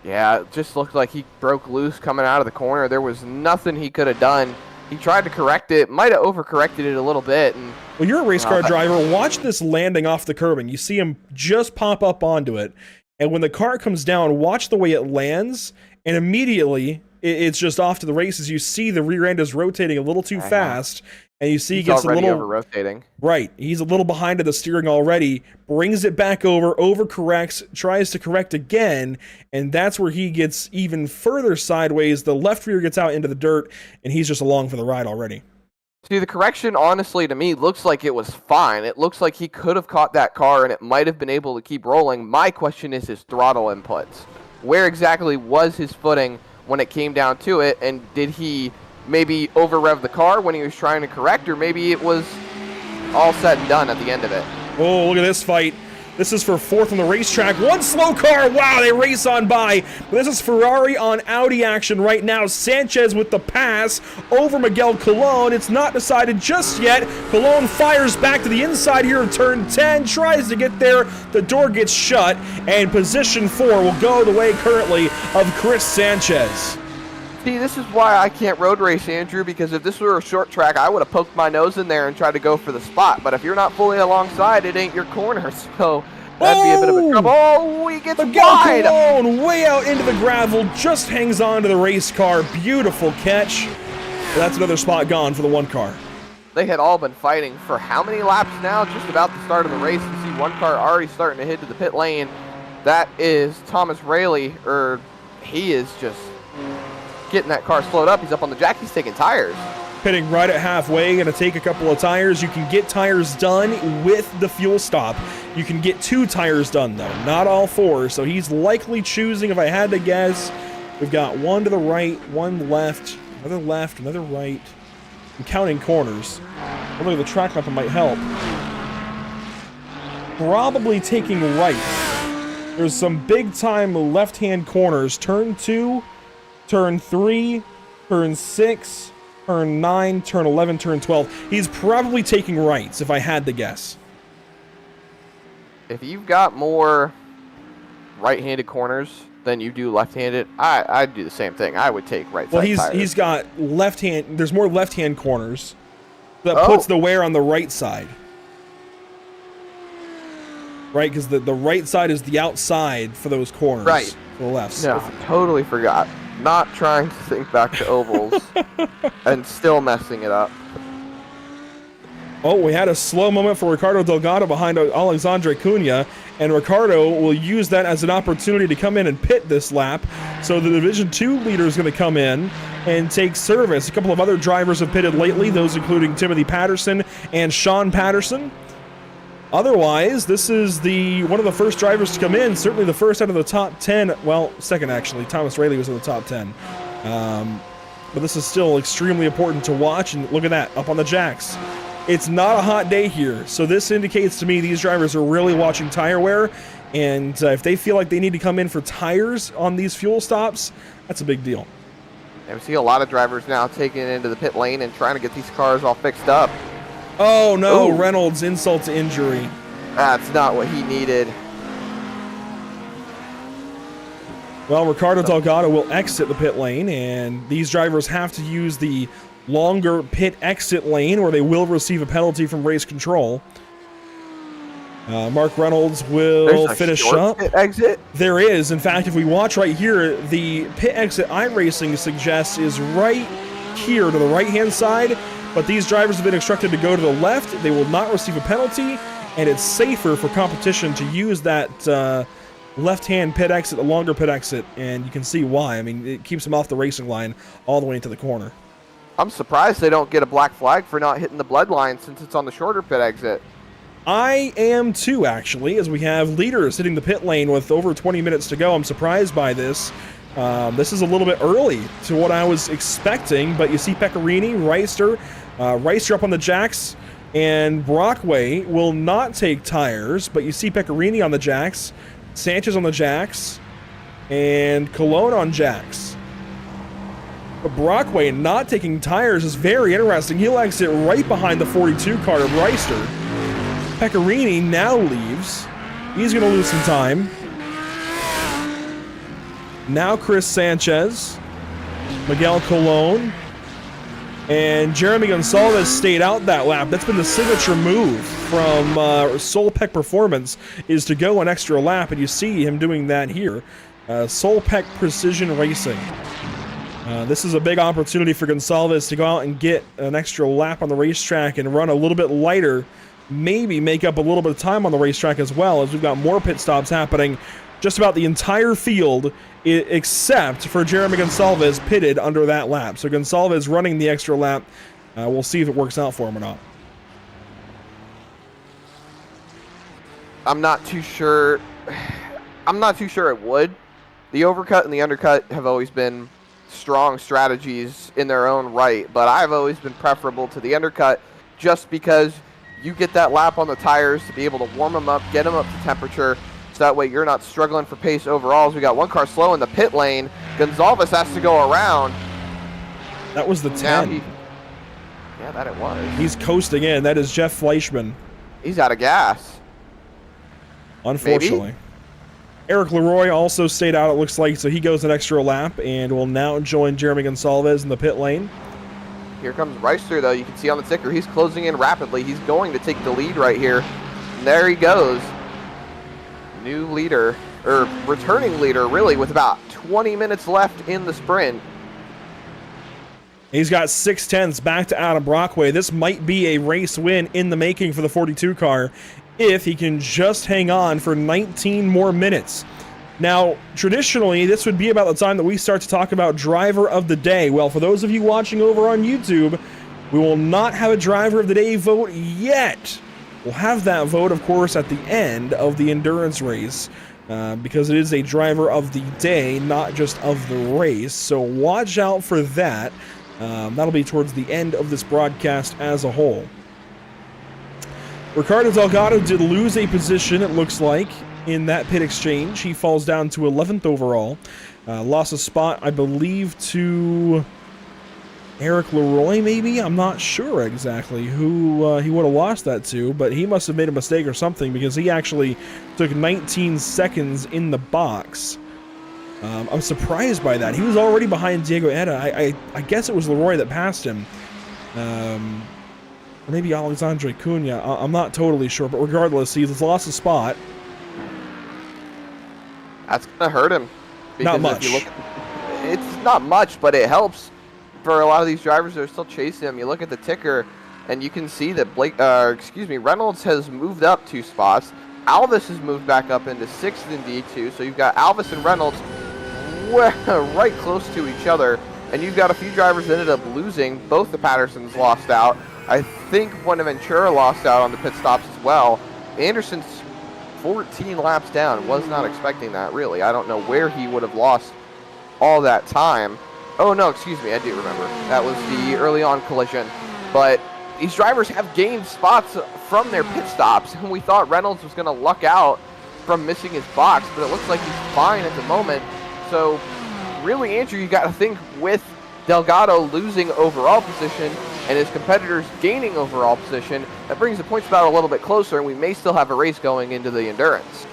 Yeah, it just looked like he broke loose coming out of the corner. There was nothing he could have done. He tried to correct it, might have overcorrected it a little bit. And well, you're a race car driver. Watch this landing off the curbing. You see him just pop up onto it. And when the car comes down, watch the way it lands. And immediately, it's just off to the races. You see the rear end is rotating a little too fast. And you see he gets a little over-rotating. Right. He's a little behind at the steering already. Brings it back over, overcorrects, tries to correct again, and that's where he gets even further sideways. The left rear gets out into the dirt, and he's just along for the ride already. See, the correction, honestly, to me, looks like it was fine. It looks like he could have caught that car, and it might have been able to keep rolling. My question is his throttle inputs. Where exactly was his footing when it came down to it, and did he maybe over-rev the car when he was trying to correct, or maybe it was all said and done at the end of it? Oh, look at this fight. This is for 4th on the racetrack. One slow car. Wow, they race on by. But this is Ferrari on Audi action right now. Sanchez with the pass over Miguel Colon. It's not decided just yet. Colon fires back to the inside here of turn 10. Tries to get there. The door gets shut. And position 4 will go the way currently of Chris Sanchez. See, this is why I can't road race, Andrew, because if this were a short track, I would have poked my nose in there and tried to go for the spot. But if you're not fully alongside, it ain't your corner, so that'd be a bit of a trouble. Oh, he gets wide! Colon way out into the gravel, just hangs on to the race car. Beautiful catch. That's another spot gone for the one car. They had all been fighting for how many laps now? Just about the start of the race. You see one car already starting to head to the pit lane. That is Thomas Rayleigh, he is just getting that car slowed up. He's up on the jack. He's taking tires. pitting right at halfway, gonna take a couple of tires. You can get tires done with the fuel stop. You can get 2 tires done though, not all 4. So he's likely choosing, if I had to guess, we've got 1 to the right, 1 left, another right. I'm counting corners. Oh, look at the track map, it might help. Probably taking right. There's some big time left-hand corners. Turn 2, turn 3, turn 6, turn 9, turn 11, turn 12. He's probably taking rights, if I had to guess. If you've got more right-handed corners than you do left-handed, I'd do the same thing. I would take right side tires. He's got left-hand. There's more left-hand corners. That puts the wear on the right side. Right, because the right side is the outside for those corners. Right. For the left. No, totally forgot. Not trying to think back to ovals and still messing it up. Oh, we had a slow moment for Ricardo Delgado behind Alexandre Cunha, and Ricardo will use that as an opportunity to come in and pit this lap. So the Division 2 leader is going to come in and take service. A couple of other drivers have pitted lately, those including Timothy Patterson and Sean Patterson. Otherwise, this is one of the first drivers to come in, certainly the first out of the top 10. Well, second actually. Thomas Rayleigh was in the top 10. But this is still extremely important to watch, and look at that, up on the jacks. It's not a hot day here, so this indicates to me these drivers are really watching tire wear, and if they feel like they need to come in for tires on these fuel stops, that's a big deal. And we see a lot of drivers now taking it into the pit lane and trying to get these cars all fixed up. Oh no, Ooh. Reynolds, insult to injury. That's not what he needed. Well, Ricardo Delgado will exit the pit lane, and these drivers have to use the longer pit exit lane, or they will receive a penalty from race control. Mark Reynolds will finish up. Pit exit? There is. In fact, if we watch right here, the pit exit iRacing suggests is right here to the right-hand side, but these drivers have been instructed to go to the left. They will not receive a penalty, and it's safer for competition to use that left-hand pit exit, the longer pit exit, and you can see why. I mean, it keeps them off the racing line all the way into the corner. I'm surprised they don't get a black flag for not hitting the bloodline since it's on the shorter pit exit. I am too, actually, as we have leaders hitting the pit lane with over 20 minutes to go. I'm surprised by this. This is a little bit early to what I was expecting, but you see Pecorini, Reister up on the jacks, and Brockway will not take tires, but you see Pecorini on the jacks, Sanchez on the jacks, and Colon on jacks. But Brockway not taking tires is very interesting. He'll exit right behind the 42 car of Reister. Pecorini now leaves. He's going to lose some time. Now Chris Sanchez, Miguel Colon, and Jeremy Gonsalves stayed out that lap. That's been the signature move from Solpec Performance, is to go an extra lap, and you see him doing that here. Solpec Precision Racing. This is a big opportunity for Gonsalves to go out and get an extra lap on the racetrack and run a little bit lighter, maybe make up a little bit of time on the racetrack as well, as we've got more pit stops happening just about the entire field, except for Jeremy Gonsalves pitted under that lap. So Gonsalves running the extra lap. We'll see if it works out for him or not. I'm not too sure it would. The overcut and the undercut have always been strong strategies in their own right, but I've always been preferable to the undercut just because you get that lap on the tires to be able to warm them up, get them up to temperature, so that way you're not struggling for pace overall. We got one car slow in the pit lane. Gonsalves has to go around. That was the 10. Yeah, that it was. He's coasting in. That is Jeff Fleischman. He's out of gas. Unfortunately. Maybe? Eric Leroy also stayed out, it looks like, so he goes an extra lap and will now join Jeremy Gonsalves in the pit lane. Here comes Reister, though. You can see on the ticker, he's closing in rapidly. He's going to take the lead right here. And there he goes. New leader, or returning leader, really, with about 20 minutes left in the sprint. He's got 6/10 back to Adam Brockway. This might be a race win in the making for the 42 car if he can just hang on for 19 more minutes. Now, traditionally, this would be about the time that we start to talk about driver of the day. Well, for those of you watching over on YouTube, We will not have a driver of the day vote yet. We'll have that vote, of course, at the end of the endurance race, because it is a driver of the day, not just of the race. So watch out for that. That'll be towards the end of this broadcast as a whole. Ricardo Delgado did lose a position, it looks like, in that pit exchange. He falls down to 11th overall. Lost a spot, I believe, to Eric Leroy, maybe? I'm not sure exactly who he would have lost that to, but he must have made a mistake or something, because he actually took 19 seconds in the box. I'm surprised by that. He was already behind Diego Eda. I guess it was Leroy that passed him. Or maybe Alexandre Cunha. I'm not totally sure, but regardless, he's lost a spot. That's going to hurt him. Not much. If you look, it's not much, but it helps for a lot of these drivers that are still chasing him. You look at the ticker, and you can see that Reynolds has moved up 2 spots. Alvis has moved back up into 6th in D2, so you've got Alvis and Reynolds right close to each other, and you've got a few drivers that ended up losing. Both the Pattersons lost out. I think Buenaventura lost out on the pit stops as well. Anderson's 14 laps down. Was not expecting that, really. I don't know where he would have lost all that time. Oh, no, excuse me. I do remember. That was the early on collision. But these drivers have gained spots from their pit stops, and we thought Reynolds was going to luck out from missing his box, but it looks like he's fine at the moment. So, really, Andrew, you got to think with Delgado losing overall position and his competitors gaining overall position, that brings the points battle a little bit closer, and we may still have a race going into the endurance.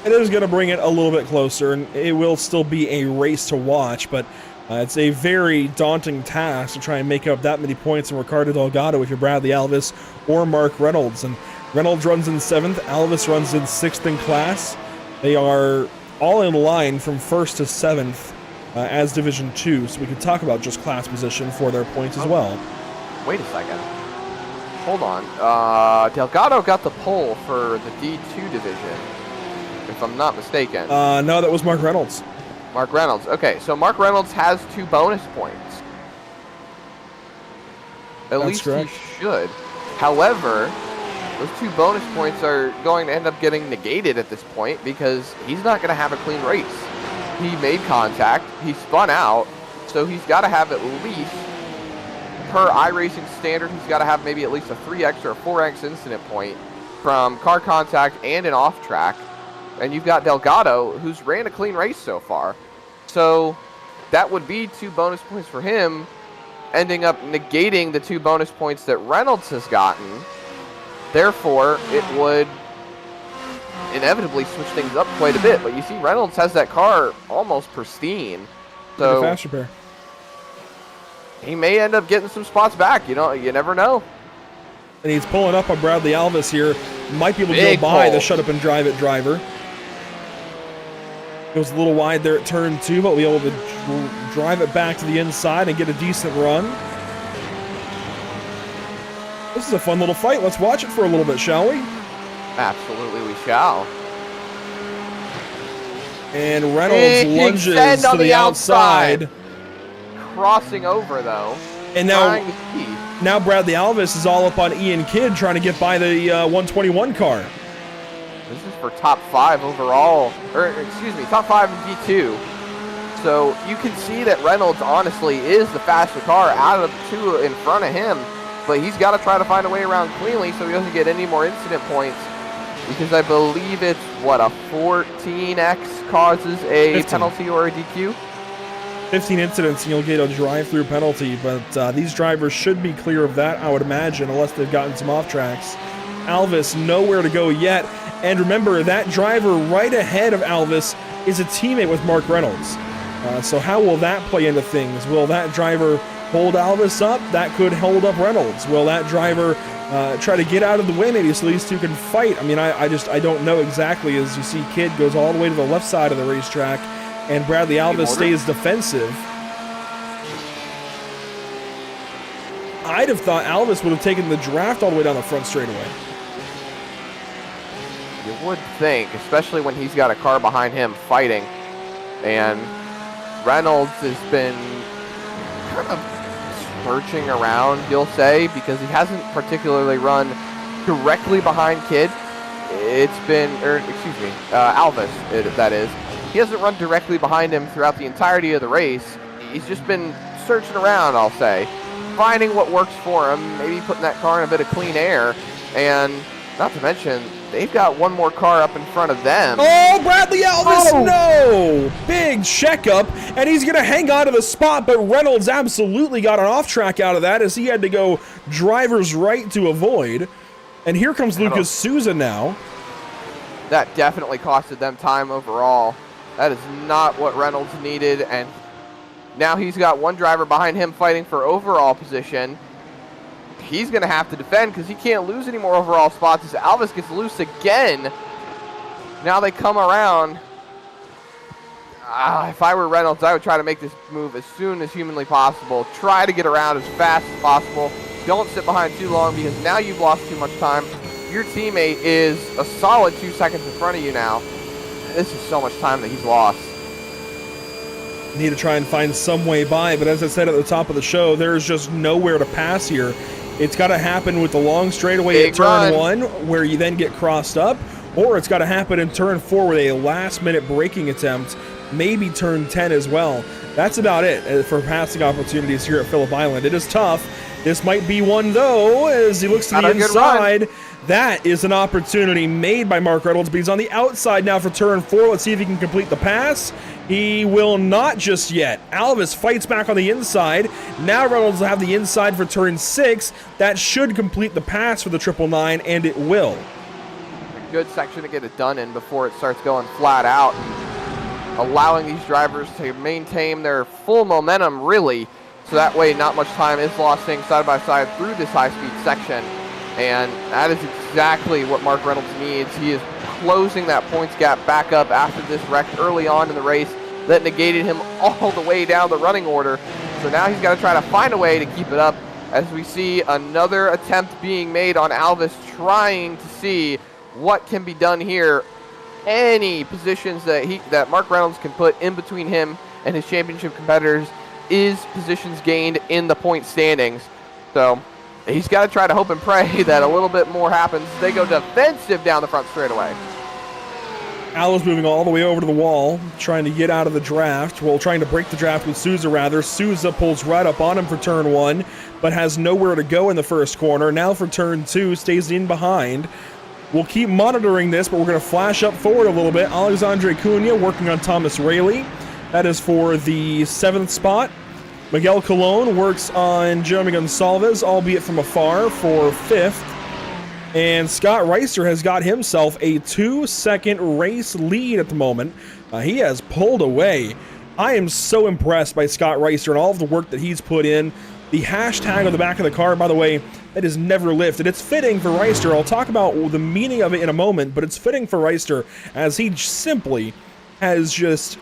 It is going to bring it a little bit closer, and it will still be a race to watch, but it's a very daunting task to try and make up that many points in Ricardo Delgado if you're Bradley Alvis or Mark Reynolds. And Reynolds runs in 7th, Alvis runs in 6th in class. They are all in line from 1st to 7th as Division 2, so we can talk about just class position for their points as well. Wait a second. Hold on. Delgado got the pole for the D2 division, if I'm not mistaken. No, that was Mark Reynolds. Mark Reynolds. Okay, so Mark Reynolds has 2 bonus points. At least correct. He should. However, those 2 bonus points are going to end up getting negated at this point because he's not going to have a clean race. He made contact, he spun out, so he's got to have at least, per iRacing standard, he's got to have maybe at least a 3x or a 4x incident point from car contact and an off track. And you've got Delgado, who's ran a clean race so far. So that would be 2 bonus points for him, ending up negating the 2 bonus points that Reynolds has gotten. Therefore, it would inevitably switch things up quite a bit. But you see, Reynolds has that car almost pristine. So faster pair. He may end up getting some spots back. You never know. And he's pulling up on Bradley Alvis here. Might be able to Big go by pull. the shut up and drive it driver. It was a little wide there at turn 2, but we'll be able to drive it back to the inside and get a decent run. This is a fun little fight. Let's watch it for a little bit, shall we? Absolutely, we shall. And Reynolds lunges to the outside. Crossing over, though. And now Bradley Alvis is all up on Ian Kidd trying to get by the 121 car. This is for top 5 overall, or excuse me, top 5 in G2. So you can see that Reynolds honestly is the faster car out of the 2 in front of him, but he's got to try to find a way around cleanly so he doesn't get any more incident points, because I believe it's, what, a 14x causes a 15 penalty or a DQ? 15 incidents and you'll get a drive-through penalty, but these drivers should be clear of that, I would imagine, unless they've gotten some off tracks. Alvis nowhere to go yet, and remember, that driver right ahead of Alvis is a teammate with Mark Reynolds. So how will that play into things? Will that driver hold Alvis up? That could hold up Reynolds. Will that driver try to get out of the way maybe so these two can fight? I mean, I don't know exactly. As you see, Kidd goes all the way to the left side of the racetrack, and Bradley Alvis stays defensive. I'd have thought Alvis would have taken the draft all the way down the front straightaway. You would think, especially when he's got a car behind him fighting. And Reynolds has been kind of lurching around, you'll say, because he hasn't particularly run directly behind Kid. It's been, Alvis, that is. He hasn't run directly behind him throughout the entirety of the race. He's just been searching around, I'll say, finding what works for him, maybe putting that car in a bit of clean air, and not to mention, they've got one more car up in front of them. Oh, Bradley Alvis, no! Big checkup, and he's going to hang on to the spot, but Reynolds absolutely got an off-track out of that as he had to go driver's right to avoid. And here comes Lucas Souza now. That definitely costed them time overall. That is not what Reynolds needed, and now he's got one driver behind him fighting for overall position. He's going to have to defend because he can't lose any more overall spots as Alvis gets loose again. Now they come around. If I were Reynolds, I would try to make this move as soon as humanly possible. Try to get around as fast as possible. Don't sit behind too long because now you've lost too much time. Your teammate is a solid 2 seconds in front of you now. This is so much time that he's lost. Need to try and find some way by, but as I said at the top of the show, there's just nowhere to pass here. It's got to happen with the long straightaway at turn 1, where you then get crossed up, or it's got to happen in turn 4 with a last-minute braking attempt, maybe turn 10 as well. That's about it for passing opportunities here at Phillip Island. It is tough. This might be one, though, as he looks to the inside. That is an opportunity made by Mark Reynolds, but he's on the outside now for turn 4. Let's see if he can complete the pass. He will not just yet. Alvis fights back on the inside. Now Reynolds will have the inside for turn 6. That should complete the pass for the 999, and it will. A good section to get it done in before it starts going flat out, and allowing these drivers to maintain their full momentum, really, so that way not much time is lost staying side by side through this high-speed section. And that is exactly what Mark Reynolds needs. He is closing that points gap back up after this wreck early on in the race that negated him all the way down the running order. So now he's got to try to find a way to keep it up as we see another attempt being made on Alvis, trying to see what can be done here. Any positions that Mark Reynolds can put in between him and his championship competitors is positions gained in the point standings. So he's got to try to hope and pray that a little bit more happens. They go defensive down the front straightaway. Al's moving all the way over to the wall, trying to get out of the draft. Well, trying to break the draft with Souza, rather. Souza pulls right up on him for turn 1, but has nowhere to go in the first corner. Now for turn 2, stays in behind. We'll keep monitoring this, but we're going to flash up forward a little bit. Alexandre Cunha working on Thomas Rayleigh. That is for the 7th spot. Miguel Colon works on Jeremy Gonsalves, albeit from afar, for 5th. And Scott Reister has got himself a 2-second race lead at the moment. He has pulled away. I am so impressed by Scott Reister and all of the work that he's put in. The hashtag on the back of the car, by the way, that is never lifted. It's fitting for Reister. I'll talk about the meaning of it in a moment, but it's fitting for Reister as he simply has just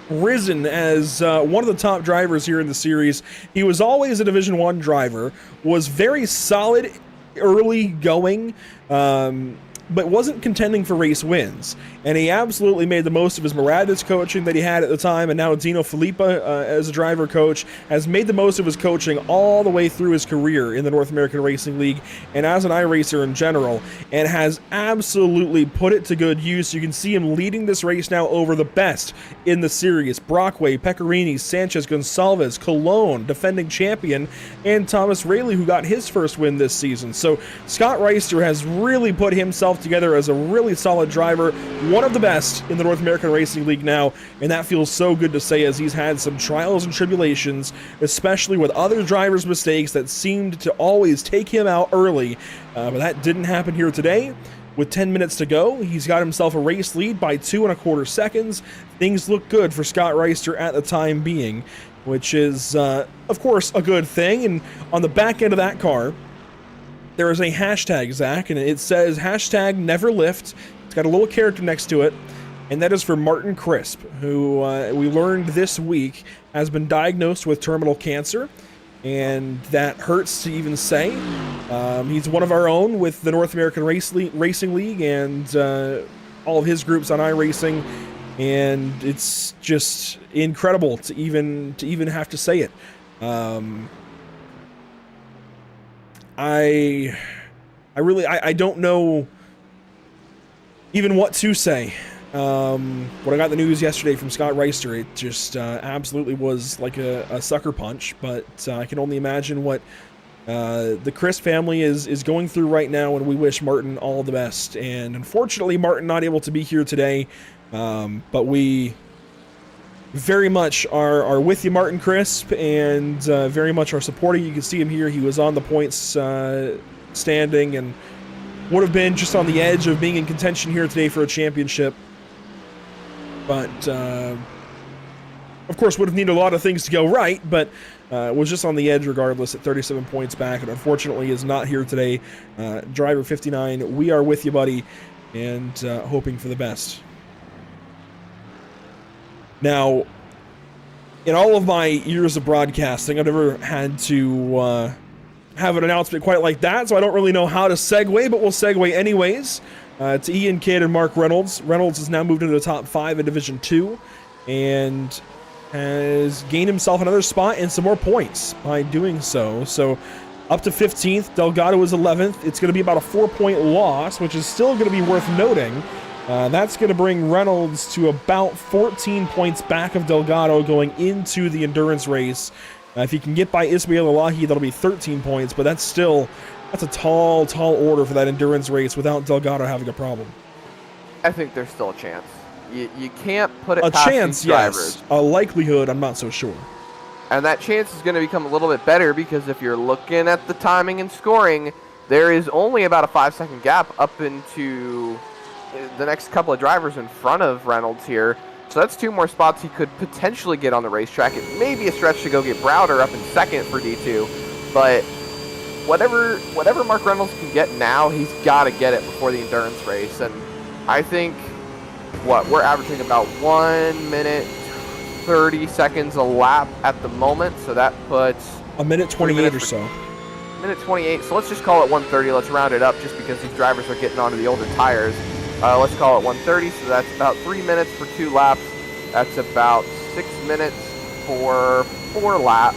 risen as one of the top drivers here in the series. He was always a Division I driver, was very solid early going, but wasn't contending for race wins. And he absolutely made the most of his Moradis coaching that he had at the time, and now Dino Filippa as a driver coach has made the most of his coaching all the way through his career in the North American Racing League and as an iRacer in general, and has absolutely put it to good use. You can see him leading this race now over the best in the series: Brockway, Pecorini, Sanchez, Gonsalves, Colon, defending champion, and Thomas Rayleigh, who got his first win this season. So Scott Reister has really put himself together as a really solid driver, one of the best in the North American Racing League now, and that feels so good to say as he's had some trials and tribulations, especially with other drivers' mistakes that seemed to always take him out early, but that didn't happen here today. With 10 minutes to go, he's got himself a race lead by 2.25 seconds. Things look good for Scott Reister at the time being, which is, of course, a good thing. And on the back end of that car, there is a hashtag, Zach, and it says hashtag never lift. It's got a little character next to it, and that is for Martin Crisp, who we learned this week has been diagnosed with terminal cancer, and that hurts to even say. He's one of our own with the North American Racing League and all of his groups on iRacing, and it's just incredible to even have to say it. I don't know even what to say. When I got the news yesterday from Scott Reister, it just absolutely was like a sucker punch. But I can only imagine what the Chris family is going through right now, and we wish Martin all the best. And unfortunately, Martin not able to be here today, but we very much are with you, Martin Crisp, and very much are supporting. You can see him here. He was on the points standing and would have been just on the edge of being in contention here today for a championship. But, of course, would have needed a lot of things to go right, but was just on the edge regardless at 37 points back, and unfortunately is not here today. Driver 59, we are with you, buddy, and hoping for the best. Now, in all of my years of broadcasting, I've never had to have an announcement quite like that, so I don't really know how to segue, but we'll segue anyways. To Ian Kidd and Mark Reynolds. Reynolds has now moved into the top 5 in Division 2 and has gained himself another spot and some more points by doing so. So up to 15th, Delgado is 11th. It's going to be about a 4-point loss, which is still going to be worth noting. That's going to bring Reynolds to about 14 points back of Delgado going into the endurance race. If he can get by Ismail Elahi, that'll be 13 points, but that's a tall order for that endurance race without Delgado having a problem. I think there's still a chance. You can't put it a past chance, these drivers. Yes. A likelihood, I'm not so sure. And that chance is going to become a little bit better because if you're looking at the timing and scoring, there is only about a 5-second gap up into the next couple of drivers in front of Reynolds here. So that's 2 more spots he could potentially get on the racetrack. It may be a stretch to go get Browder up in second for D2, but whatever Mark Reynolds can get now, he's got to get it before the endurance race. And I think, we're averaging about 1 minute 30 seconds a lap at the moment, so that puts a minute 28 or so. Minute 28, so let's just call it 130. Let's round it up just because these drivers are getting onto the older tires. Let's call it 130, so that's about 3 minutes for 2 laps. That's about 6 minutes for 4 laps.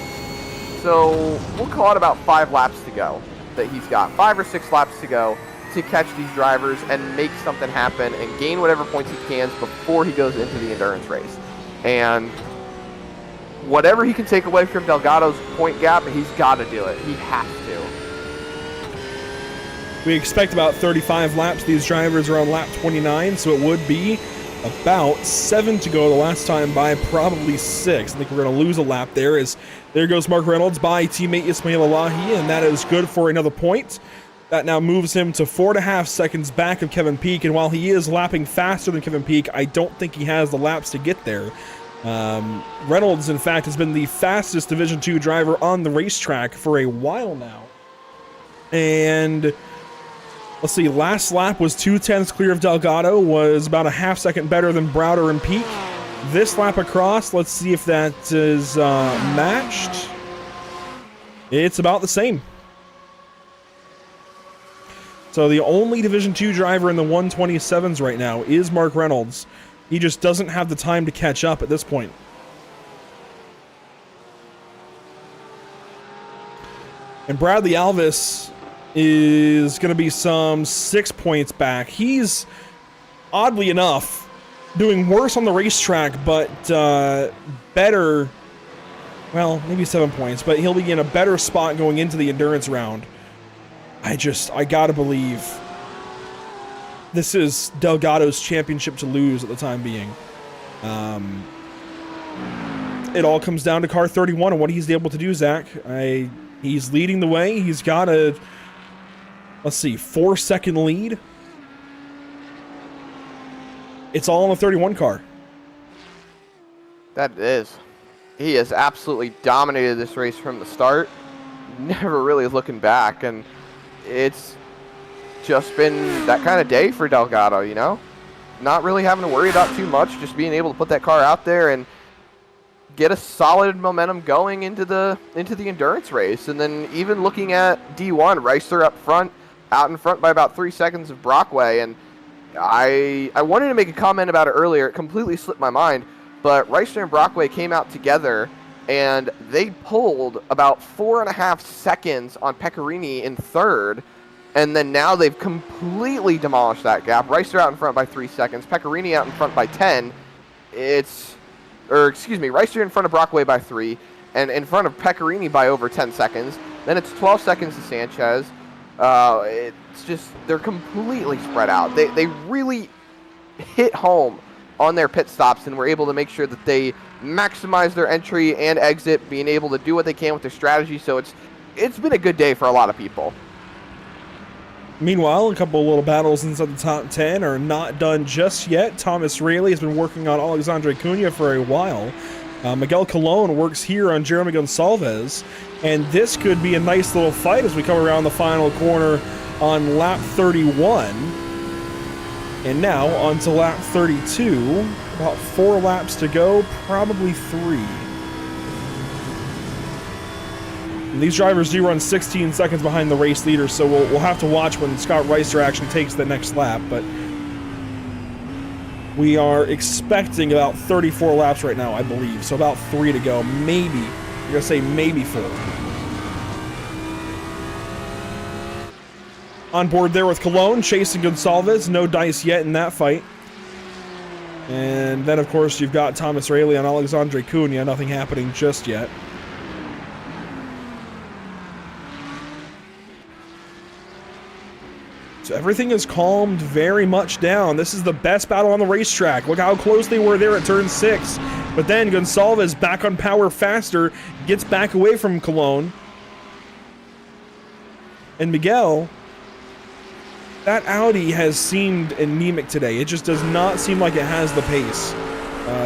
So we'll call it about 5 laps to go that he's got. 5 or 6 laps to go to catch these drivers and make something happen and gain whatever points he can before he goes into the endurance race. And whatever he can take away from Delgado's point gap, he's got to do it. He has to. We expect about 35 laps. These drivers are on lap 29, so it would be about 7 to go the last time by probably 6. I think we're going to lose a lap there. There goes Mark Reynolds by teammate Ismail Elahi, and that is good for another point. That now moves him to 4.5 seconds back of Kevin Peak, and while he is lapping faster than Kevin Peak, I don't think he has the laps to get there. Reynolds, in fact, has been the fastest Division 2 driver on the racetrack for a while now. And let's see, last lap was 2/10 clear of Delgado, was about a half second better than Browder and Peak. This lap across, let's see if that is matched. It's about the same. So the only Division 2 driver in the 127s right now is Mark Reynolds. He just doesn't have the time to catch up at this point. And Bradley Alvis is going to be some 6 points back. He's, oddly enough, doing worse on the racetrack, but better, well, maybe 7 points, but he'll be in a better spot going into the endurance round. I gotta believe this is Delgado's championship to lose at the time being. It all comes down to car 31 and what he's able to do, Zach. He's leading the way. He's got a, let's see, 4-second lead. It's all on the 31 car. That is. He has absolutely dominated this race from the start. Never really looking back, and it's just been that kind of day for Delgado, you know? Not really having to worry about too much, just being able to put that car out there and get a solid momentum going into the endurance race. And then even looking at D1, Reister up front, out in front by about 3 seconds of Brockway. And I wanted to make a comment about it earlier. It completely slipped my mind. But Reister and Brockway came out together and they pulled about 4.5 seconds on Pecorini in third, and then now they've completely demolished that gap. Reister out in front by 3 seconds, Pecorini out in front by 10. Reister in front of Brockway by 3, and in front of Pecorini by over 10 seconds. Then it's 12 seconds to Sanchez. It's just, they're completely spread out. They really hit home on their pit stops and were able to make sure that they maximize their entry and exit, being able to do what they can with their strategy. So it's been a good day for a lot of people. Meanwhile, a couple of little battles inside the top 10 are not done just yet. Thomas Raley has been working on Alexandre Cunha for a while. Miguel Colon works here on Jeremy Gonçalves, and this could be a nice little fight as we come around the final corner on lap 31. And now on to lap 32. About 4 laps to go, probably 3. And these drivers do run 16 seconds behind the race leader, so we'll have to watch when Scott Reister actually takes the next lap, but we are expecting about 34 laps right now, I believe. So about 3 to go. Maybe. I'm going to say maybe 4. On board there with Colon, chasing Gonçalves. No dice yet in that fight. And then, of course, you've got Thomas Raley on Alexandre Cunha. Nothing happening just yet. So everything is calmed very much down. This is the best battle on the racetrack. Look how close they were there at turn 6. But then Gonçalves back on power faster, gets back away from Colon. And Miguel, that Audi has seemed anemic today. It just does not seem like it has the pace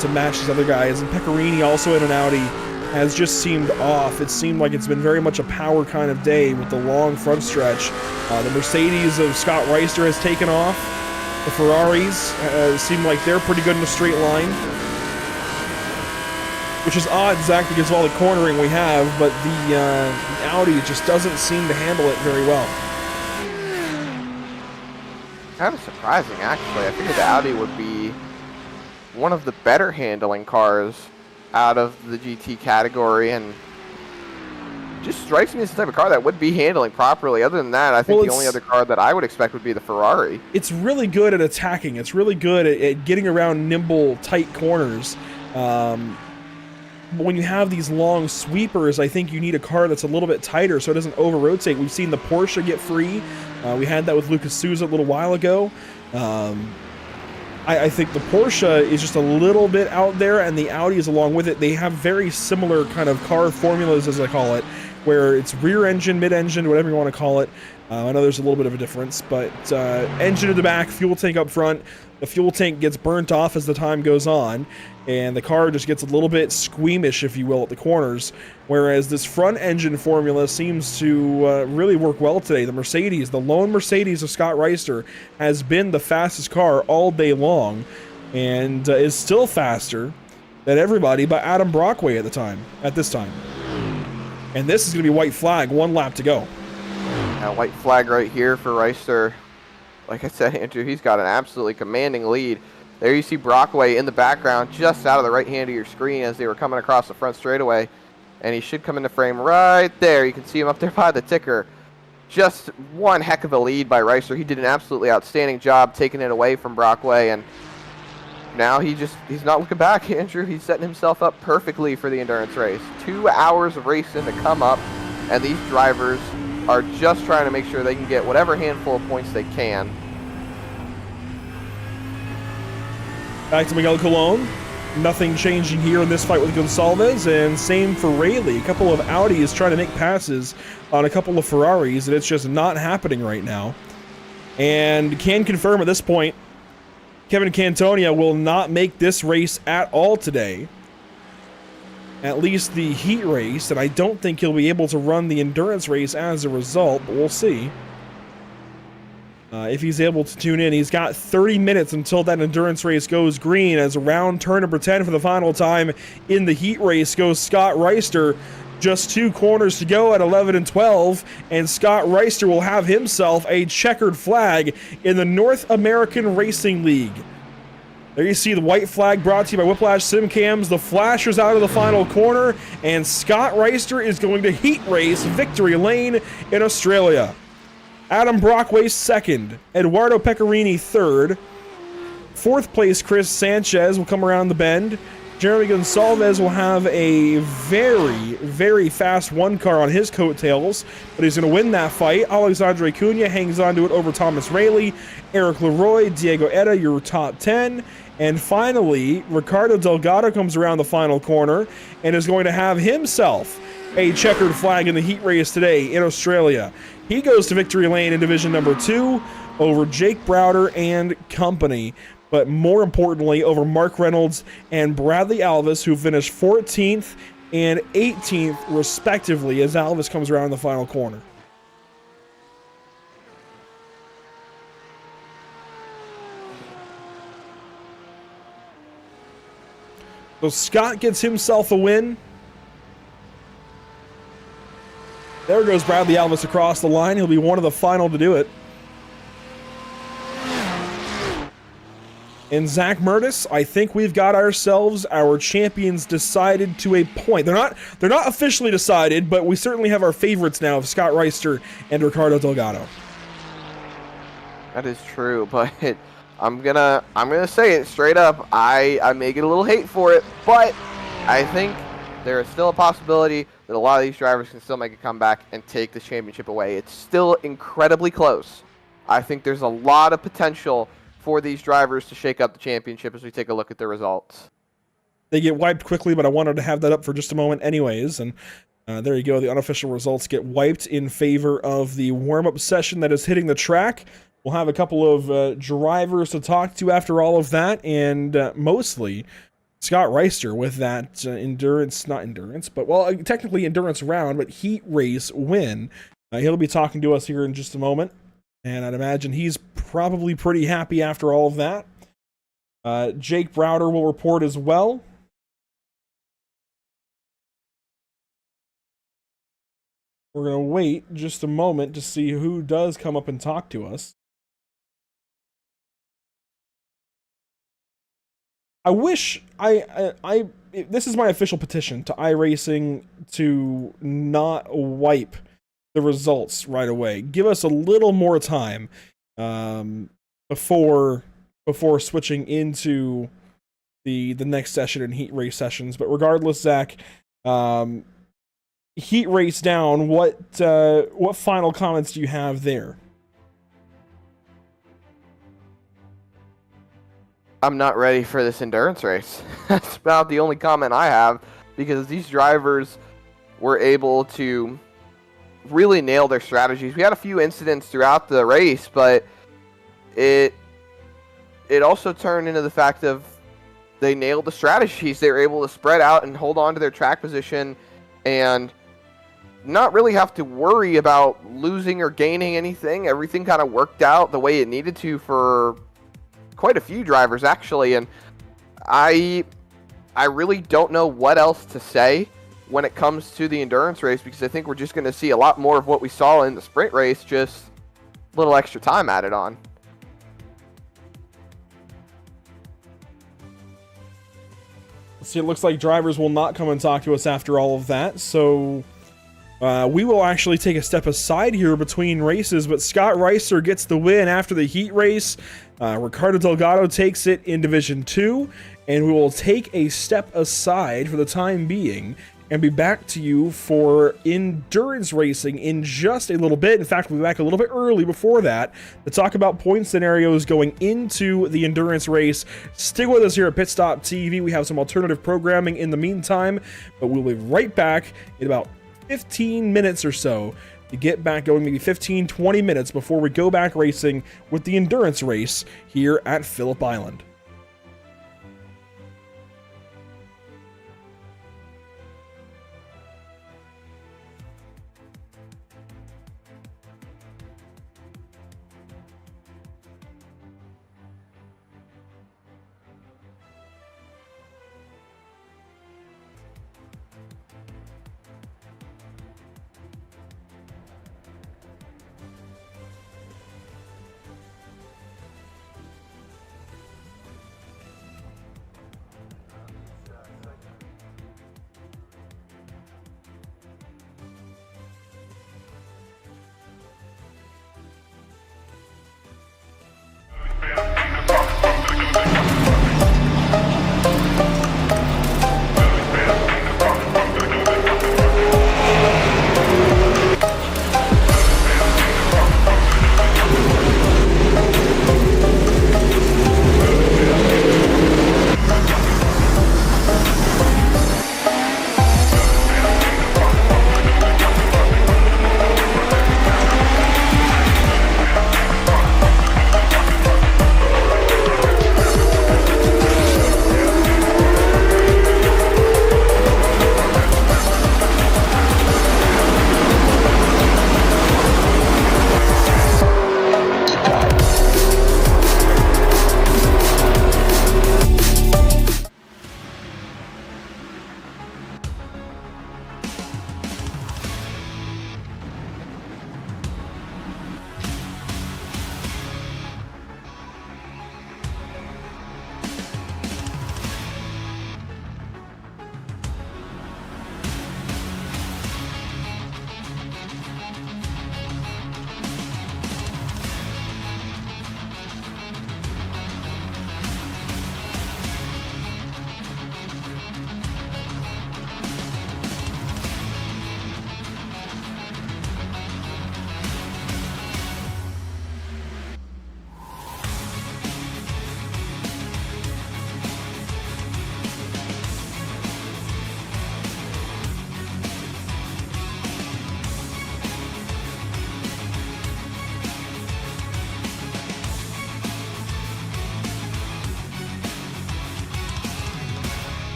to match these other guys. And Pecorini also in an Audi has just seemed off. It seemed like it's been very much a power kind of day with the long front stretch. The Mercedes of Scott Reister has taken off. The Ferraris seem like they're pretty good in a straight line. Which is odd, Zach, because of all the cornering we have, but the Audi just doesn't seem to handle it very well. Kind of surprising, actually. I figured the Audi would be one of the better handling cars out of the GT category, and just strikes me as the type of car that would be handling properly. Other than that, I think the only other car that I would expect would be the Ferrari. It's really good at attacking. It's really good at getting around nimble, tight corners. But when you have these long sweepers, I think you need a car that's a little bit tighter so it doesn't over-rotate. We've seen the Porsche get free. We had that with Lucas Souza a little while ago. I think the Porsche is just a little bit out there, and the Audi is along with it. They have very similar kind of car formulas, as I call it, where it's rear engine, mid-engine, whatever you want to call it. I know there's a little bit of a difference, but engine in the back, fuel tank up front. The fuel tank gets burnt off as the time goes on, and the car just gets a little bit squeamish, if you will, at the corners, whereas this front engine formula seems to really work well today. The Mercedes, the lone Mercedes of Scott Reister, has been the fastest car all day long, and is still faster than everybody but Adam Brockway at this time. And this is going to be white flag, 1 lap to go. Now, white flag right here for Reister. Like I said, Andrew, he's got an absolutely commanding lead. There you see Brockway in the background, just out of the right hand of your screen as they were coming across the front straightaway. And he should come into frame right there. You can see him up there by the ticker. Just one heck of a lead by Reister. He did an absolutely outstanding job taking it away from Brockway. And now he's not looking back, Andrew. He's setting himself up perfectly for the endurance race. 2 hours of racing to come up, and these drivers are just trying to make sure they can get whatever handful of points they can. Back to Miguel Colon. Nothing changing here in this fight with Gonçalves, and same for Raley. A couple of Audis trying to make passes on a couple of Ferraris, and it's just not happening right now. And can confirm at this point, Kevin Cantonia will not make this race at all today. At least the heat race, and I don't think he'll be able to run the endurance race as a result, but we'll see. If he's able to tune in. He's got 30 minutes until that endurance race goes green, as around turn number 10 for the final time in the heat race goes Scott Reister. Just 2 corners to go at 11 and 12, and Scott Reister will have himself a checkered flag in the North American Racing League. There you see the white flag brought to you by Whiplash Sim Cams. The flashers out of the final corner, and Scott Reister is going to heat race victory lane in Australia. Adam Brockway second, Eduardo Pecorini third. Fourth place, Chris Sanchez will come around the bend. Jeremy Gonsalves will have a very, very fast one car on his coattails, but he's going to win that fight. Alexandre Cunha hangs on to it over Thomas Rayleigh. Eric Leroy, Diego Etta, your top 10. And finally, Ricardo Delgado comes around the final corner and is going to have himself a checkered flag in the heat race today in Australia. He goes to victory lane in division number 2 over Jake Browder and company. But more importantly, over Mark Reynolds and Bradley Alvis, who finished 14th and 18th, respectively, as Alvis comes around the final corner. So Scott gets himself a win. There goes Bradley Alvis across the line. He'll be one of the final to do it. And Zach Murtis, I think we've got ourselves our champions decided to a point. They're not officially decided, but we certainly have our favorites now of Scott Reister and Ricardo Delgado. That is true, but I'm gonna say it straight up. I may get a little hate for it, but I think there is still a possibility that a lot of these drivers can still make a comeback and take the championship away. It's still incredibly close. I think there's a lot of potential for these drivers to shake up the championship as we take a look at the results. They get wiped quickly, but I wanted to have that up for just a moment anyways. And there you go. The unofficial results get wiped in favor of the warm-up session that is hitting the track. We'll have a couple of drivers to talk to after all of that, and mostly Scott Reister with that technically endurance round, but heat race win. He'll be talking to us here in just a moment. And I'd imagine he's probably pretty happy after all of that. Jake Browder will report as well. We're going to wait just a moment to see who does come up and talk to us. I wish this is my official petition to iRacing to not wipe the results right away. Give us a little more time before switching into the next session and heat race sessions. But regardless, Zach, heat race down. What final comments do you have there? I'm not ready for this endurance race. That's about the only comment I have, because these drivers were able to really nail their strategies. We had a few incidents throughout the race, but it also turned into the fact of they nailed the strategies. They were able to spread out and hold on to their track position and not really have to worry about losing or gaining anything. Everything kind of worked out the way it needed to for quite a few drivers, actually, and I really don't know what else to say when it comes to the endurance race, because I think we're just going to see a lot more of what we saw in the sprint race, just a little extra time added on. See, it looks like drivers will not come and talk to us after all of that, so we will actually take a step aside here between races, but Scott Reister gets the win after the heat race. Ricardo Delgado takes it in Division 2, and we will take a step aside for the time being and be back to you for endurance racing in just a little bit. In fact, we'll be back a little bit early before that to talk about point scenarios going into the endurance race. Stick with us here at Pit Stop TV. We have some alternative programming in the meantime, but we'll be right back in about 15 minutes or so to get back going, maybe 15-20 minutes before we go back racing with the endurance race here at Phillip Island.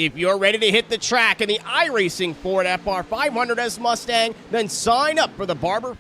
If you're ready to hit the track in the iRacing Ford FR500S Mustang, then sign up for the Barber.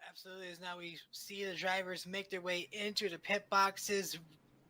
Absolutely, as now we see the drivers make their way into the pit boxes.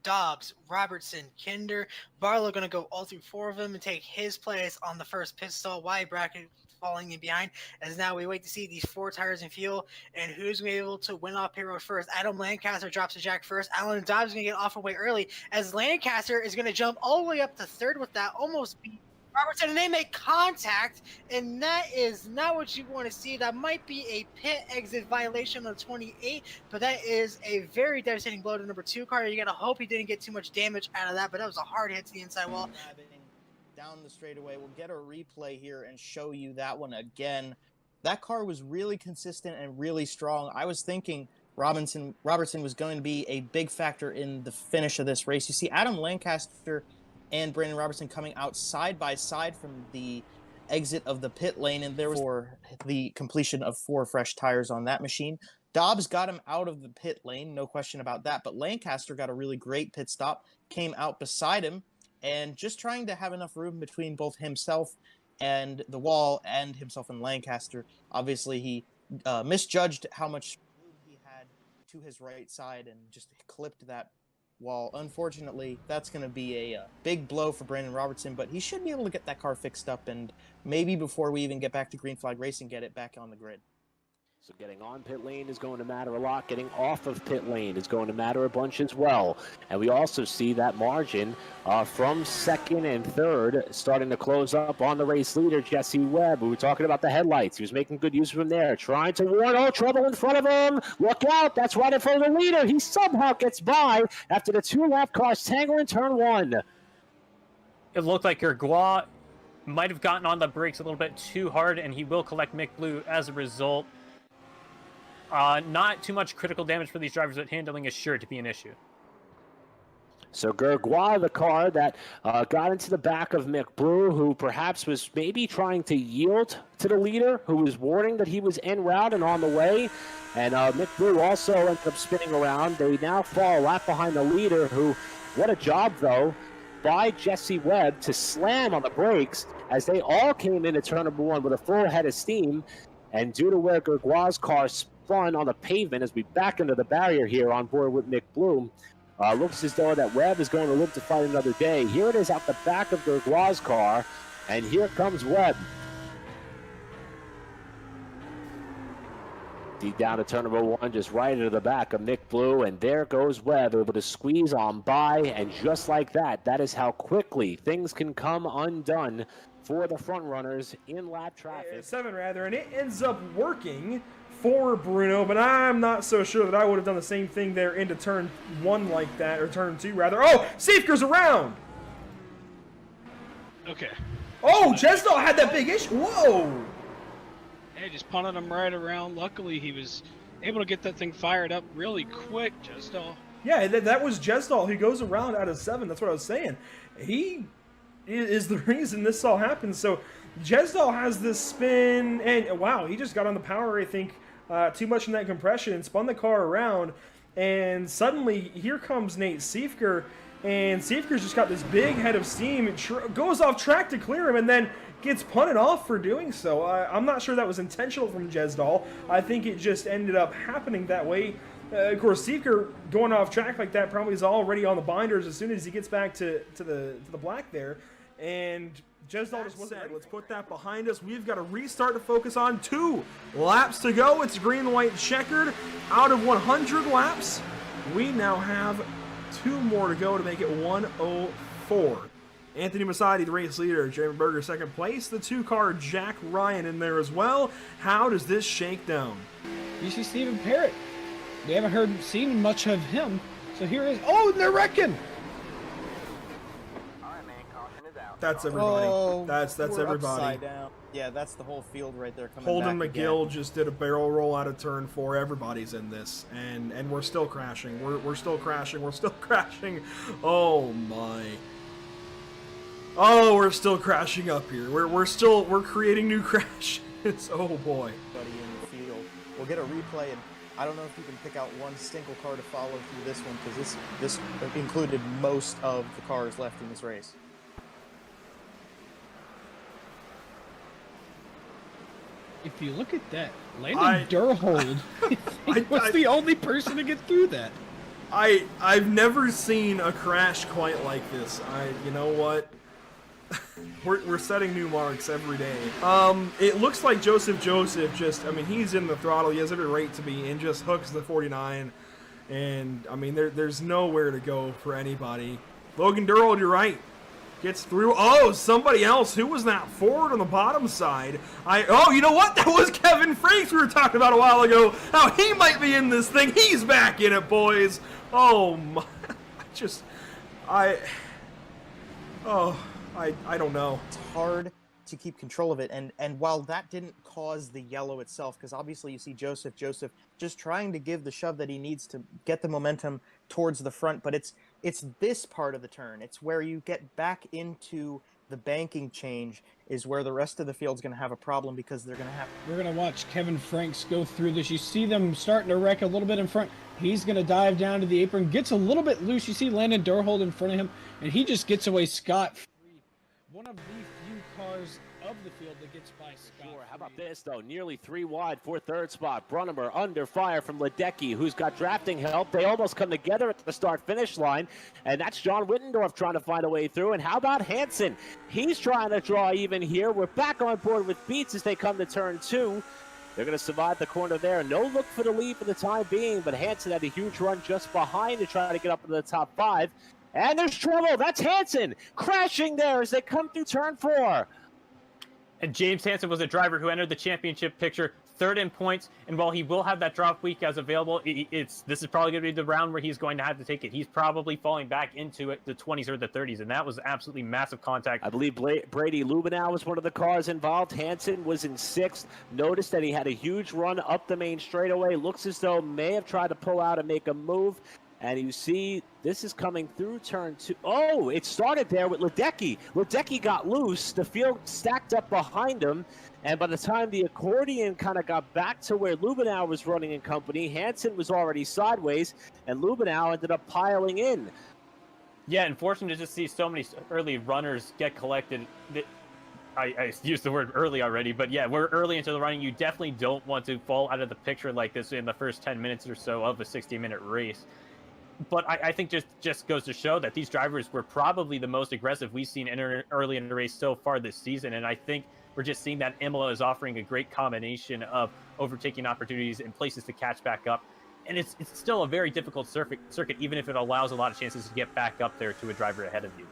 Dobbs, Robertson, Kinder, Barlow going to go all through 4 of them and take his place on the first pit stall. Wide bracket falling in behind, as now we wait to see these 4 tires and fuel and who's going to be able to win off payroll first. Adam Lancaster drops a jack first. Alan Dobbs is going to get off away early, as Lancaster is going to jump all the way up to 3rd with that, almost beat Robertson, and they make contact, and that is not what you want to see. That might be a pit exit violation on 28, but that is a very devastating blow to number 2 car. You gotta hope he didn't get too much damage out of that, but that was a hard hit to the inside wall. Down the straightaway, we'll get a replay here and show you that one again. That car was really consistent and really strong. I was thinking Robertson was going to be a big factor in the finish of this race. You see Adam Lancaster and Brandon Robertson coming out side by side from the exit of the pit lane, and there was for the completion of 4 fresh tires on that machine. Dobbs got him out of the pit lane, no question about that, but Lancaster got a really great pit stop, came out beside him, and just trying to have enough room between both himself and the wall and himself and Lancaster. Obviously, he misjudged how much room he had to his right side and just clipped that wall. Unfortunately, that's going to be a big blow for Brandon Robertson, but he should be able to get that car fixed up, and maybe before we even get back to Green Flag Racing, get it back on the grid. So getting on pit lane is going to matter a lot. Getting off of pit lane is going to matter a bunch as well. And we also see that margin from 2nd and 3rd starting to close up on the race leader, Jesse Webb. We were talking about the headlights. He was making good use of them there, trying to warn, oh, trouble in front of him. Look out, that's right in front of the leader. He somehow gets by after the 2 lap cars tangle in turn 1. It looked like Gergois might have gotten on the brakes a little bit too hard, and he will collect Mick Blue as a result. Not too much critical damage for these drivers, but handling is sure to be an issue. So Gergois, the car that got into the back of Mick Blue, who perhaps was maybe trying to yield to the leader, who was warning that he was en route and on the way. And Mick Blue also ended up spinning around. They now fall a lap behind the leader, who, what a job, though, by Jesse Webb to slam on the brakes as they all came into turn number 1 with a full head of steam. And due to where Gergois' car spun on the pavement as we back into the barrier here on board with Mick Bloom, looks as though that Webb is going to live to fight another day. Here it is out the back of Gergois' car, and here comes Webb. Deep down to turn number 1, just right into the back of Mick Blue, and there goes Webb, able to squeeze on by, and just like that, that is how quickly things can come undone for the front runners in lap traffic. 7 rather, and it ends up working for Bruno, but I'm not so sure that I would have done the same thing there into turn 1 like that, or turn 2 rather. Oh, Safeker's around! Okay. Oh, Jesdal had that big issue. Whoa! Hey, just punted him right around. Luckily, he was able to get that thing fired up really quick, Jesdal. Yeah, that was Jesdal. He goes around out of 7. That's what I was saying. He is the reason this all happened. So Jesdal has this spin, and wow, he just got on the power, I think, too much in that compression and spun the car around, and suddenly here comes Nate Siefker, and Siefker's just got this big head of steam, goes off track to clear him, and then gets punted off for doing so. I'm not sure that was intentional from Jesdal. I think it just ended up happening that way. Of course, Siefker going off track like that probably is already on the binders as soon as he gets back to the black there, and Jesdal just wasn't ready. Let's put that behind us. We've got to restart to focus on 2 laps to go. It's green-white checkered. Out of 100 laps, we now have 2 more to go to make it 104. Anthony Masadi, the race leader. Jeremy Berger, 2nd place. The 2-car Jack Ryan in there as well. How does this shake down? You see Stephen Parrott We haven't seen much of him. So here is. Oh, they're wrecking. That's everybody. Oh, That's we're everybody. upside down. Yeah, that's the whole field right there coming Holden back McGill again. just did a barrel roll out of turn 4. Everybody's in this, and we're still crashing. We're still crashing. We're still crashing. Oh my. Oh, we're still crashing up here. We're creating new crashes. Oh boy. Buddy in the field. We'll get a replay, and I don't know if you can pick out one single car to follow through this one, because this included most of the cars left in this race. If you look at that, Landon Durhold was the only person to get through that. I've never seen a crash quite like this. You know what? We're setting new marks every day. It looks like Joseph just, I mean, he's in the throttle. He has every right to be, and just hooks the 49. And I mean, there's nowhere to go for anybody. Logan Durhold, you're right. Gets through. Oh, somebody else. Who was that? Ford on the bottom side. Oh, you know what? That was Kevin Franks we were talking about a while ago. How he might be in this thing. He's back in it, boys. Oh my. I don't know. It's hard to keep control of it, and while that didn't cause the yellow itself, because obviously you see Joseph just trying to give the shove that he needs to get the momentum towards the front, but it's this part of the turn. It's where you get back into the banking change is where the rest of the field's going to have a problem, because they're going to have... We're going to watch Kevin Franks go through this. You see them starting to wreck a little bit in front. He's going to dive down to the apron, gets a little bit loose. You see Landon Durhold in front of him, and he just gets away scot-free. One of the few cars of the field that gets by scot-free. Sure. How about this, though? Nearly 3 wide for third spot. Brunnemer under fire from Ledecky, who's got drafting help. They almost come together at the start-finish line, and that's John Wittendorf trying to find a way through. And how about Hansen? He's trying to draw even here. We're back on board with Beats as they come to turn 2. They're going to survive the corner there. No look for the lead for the time being, but Hansen had a huge run just behind to try to get up into the top 5. And there's trouble. That's Hansen crashing there as they come through turn 4. And James Hansen was a driver who entered the championship picture third in points. And while he will have that drop week as available, this is probably going to be the round where he's going to have to take it. He's probably falling back into it, the 20s or the 30s. And that was absolutely massive contact. I believe Brady Lubenow was one of the cars involved. Hansen was in 6th. Notice that he had a huge run up the main straightaway. Looks as though may have tried to pull out and make a move. And you see, this is coming through turn 2. Oh, it started there with Ledecky. Ledecky got loose. The field stacked up behind him. And by the time the accordion kind of got back to where Lubenow was running in company, Hansen was already sideways, and Lubenow ended up piling in. Yeah, unfortunate to just see so many early runners get collected. I used the word early already, but yeah, we're early into the running. You definitely don't want to fall out of the picture like this in the first 10 minutes or so of a 60-minute race. But I think just goes to show that these drivers were probably the most aggressive we've seen early in the race so far this season. And I think we're just seeing that Imola is offering a great combination of overtaking opportunities and places to catch back up. And it's still a very difficult circuit, even if it allows a lot of chances to get back up there to a driver ahead of you.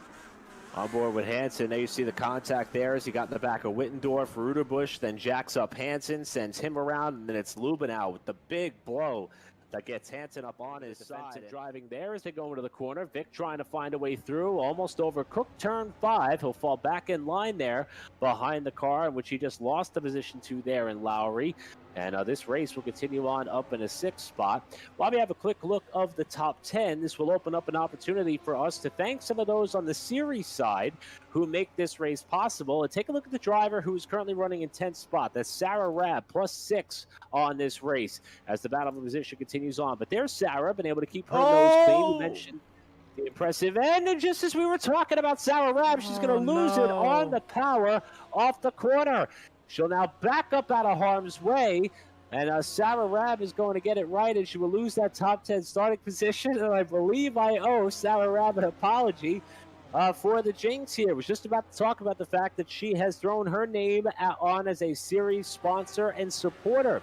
On board with Hansen. Now you see the contact there as he got in the back of Wittendorf. Ruderbusch then jacks up Hansen, sends him around, and then it's Lubenow with the big blow that gets Hansen up on his side. Driving there as they go into the corner. Vic trying to find a way through, almost over Cook turn 5. He'll fall back in line there behind the car, in which he just lost the position to there in Lowry. And this race will continue on up in a 6th spot. While we have a quick look of the top 10, this will open up an opportunity for us to thank some of those on the series side who make this race possible. And take a look at the driver who is currently running in 10th spot. That's Sarah Rabb, +6 on this race as the battle for position continues on. But there's Sarah, been able to keep her nose clean. We mentioned the impressive end. And just as we were talking about Sarah Rabb, she's going to lose it on the power off the corner. She'll now back up out of harm's way, and Sarah Rabb is going to get it right, and she will lose that top 10 starting position. And I believe I owe Sarah Rabb an apology for the jinx here. Was just about to talk about the fact that she has thrown her name on as a series sponsor and supporter.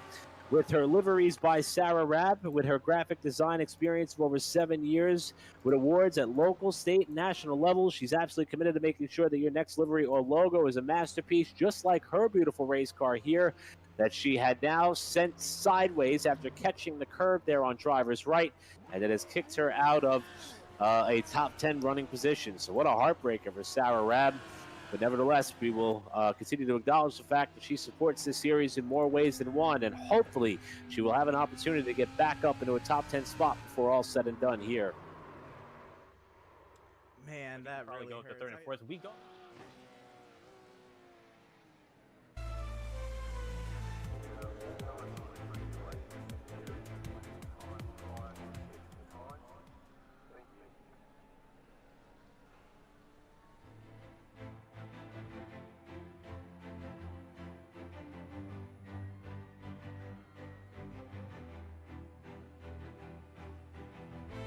with her liveries by Sarah Rabb, with her graphic design experience of over 7 years, with awards at local, state, and national levels. She's absolutely committed to making sure that your next livery or logo is a masterpiece, just like her beautiful race car here that she had now sent sideways after catching the curve there on driver's right, and that has kicked her out of a top 10 running position. So what a heartbreaker for Sarah Rabb. But nevertheless, we will continue to acknowledge the fact that she supports this series in more ways than one, and hopefully she will have an opportunity to get back up into a top 10 spot before all said and done here. Man, that Probably really go to hurts. third and fourth. We go.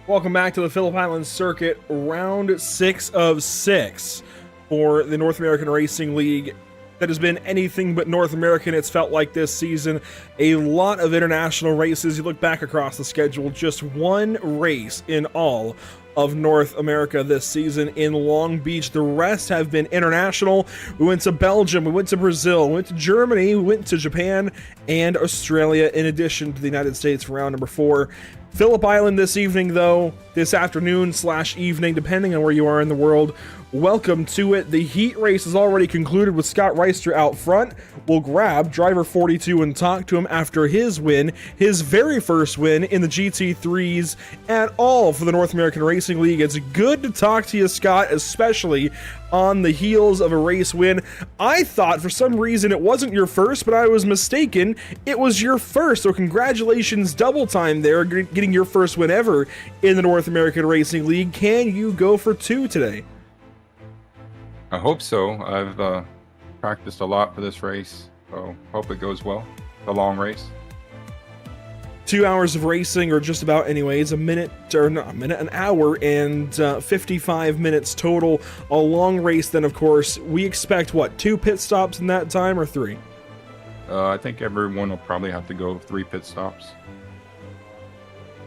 Welcome back to the Phillip Island Circuit, round 6 of 6 for the North American Racing League. That has been anything but North American, it's felt like this season. A lot of international races. You look back across the schedule, just one race in all of North America this season in Long Beach. The rest have been international. We went to Belgium, we went to Brazil, we went to Germany, we went to Japan and Australia, in addition to the United States for round number 4. Phillip Island this evening, though, this afternoon / evening, depending on where you are in the world. Welcome to it. The heat race is already concluded with Scott Reister out front. We'll grab driver 42 and talk to him after his win, his very first win in the GT3s at all for the North American Racing League. It's good to talk to you, Scott, especially on the heels of a race win. I thought for some reason it wasn't your first, but I was mistaken. It was your first, so congratulations, double time there, getting your first win ever in the North American Racing League. Can you go for 2 today? I hope so. I've practiced a lot for this race, so hope it goes well. The long race. 2 hours of racing, or just about anyways, an hour and 55 minutes total. A long race then, of course. We expect, what, 2 pit stops in that time, or 3? I think everyone will probably have to go 3 pit stops.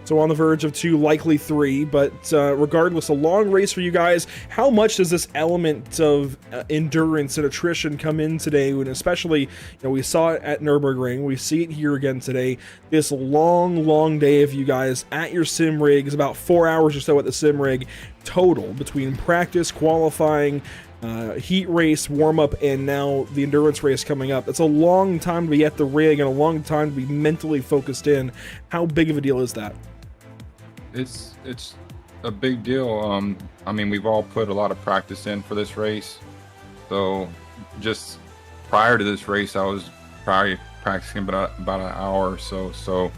So on the verge of 2, likely 3, but regardless, a long race for you guys. How much does this element of endurance and attrition come in today? And especially, we saw it at Nürburgring, we see it here again today. This long day of you guys at your sim rigs, about 4 hours or so at the sim rig total between practice, qualifying, heat race, warm-up, and now the endurance race coming up. It's a long time to be at the rig and a long time to be mentally focused in. How big of a deal is that? It's a big deal. I mean, we've all put a lot of practice in for this race. So just prior to this race, I was probably practicing about an hour or so. So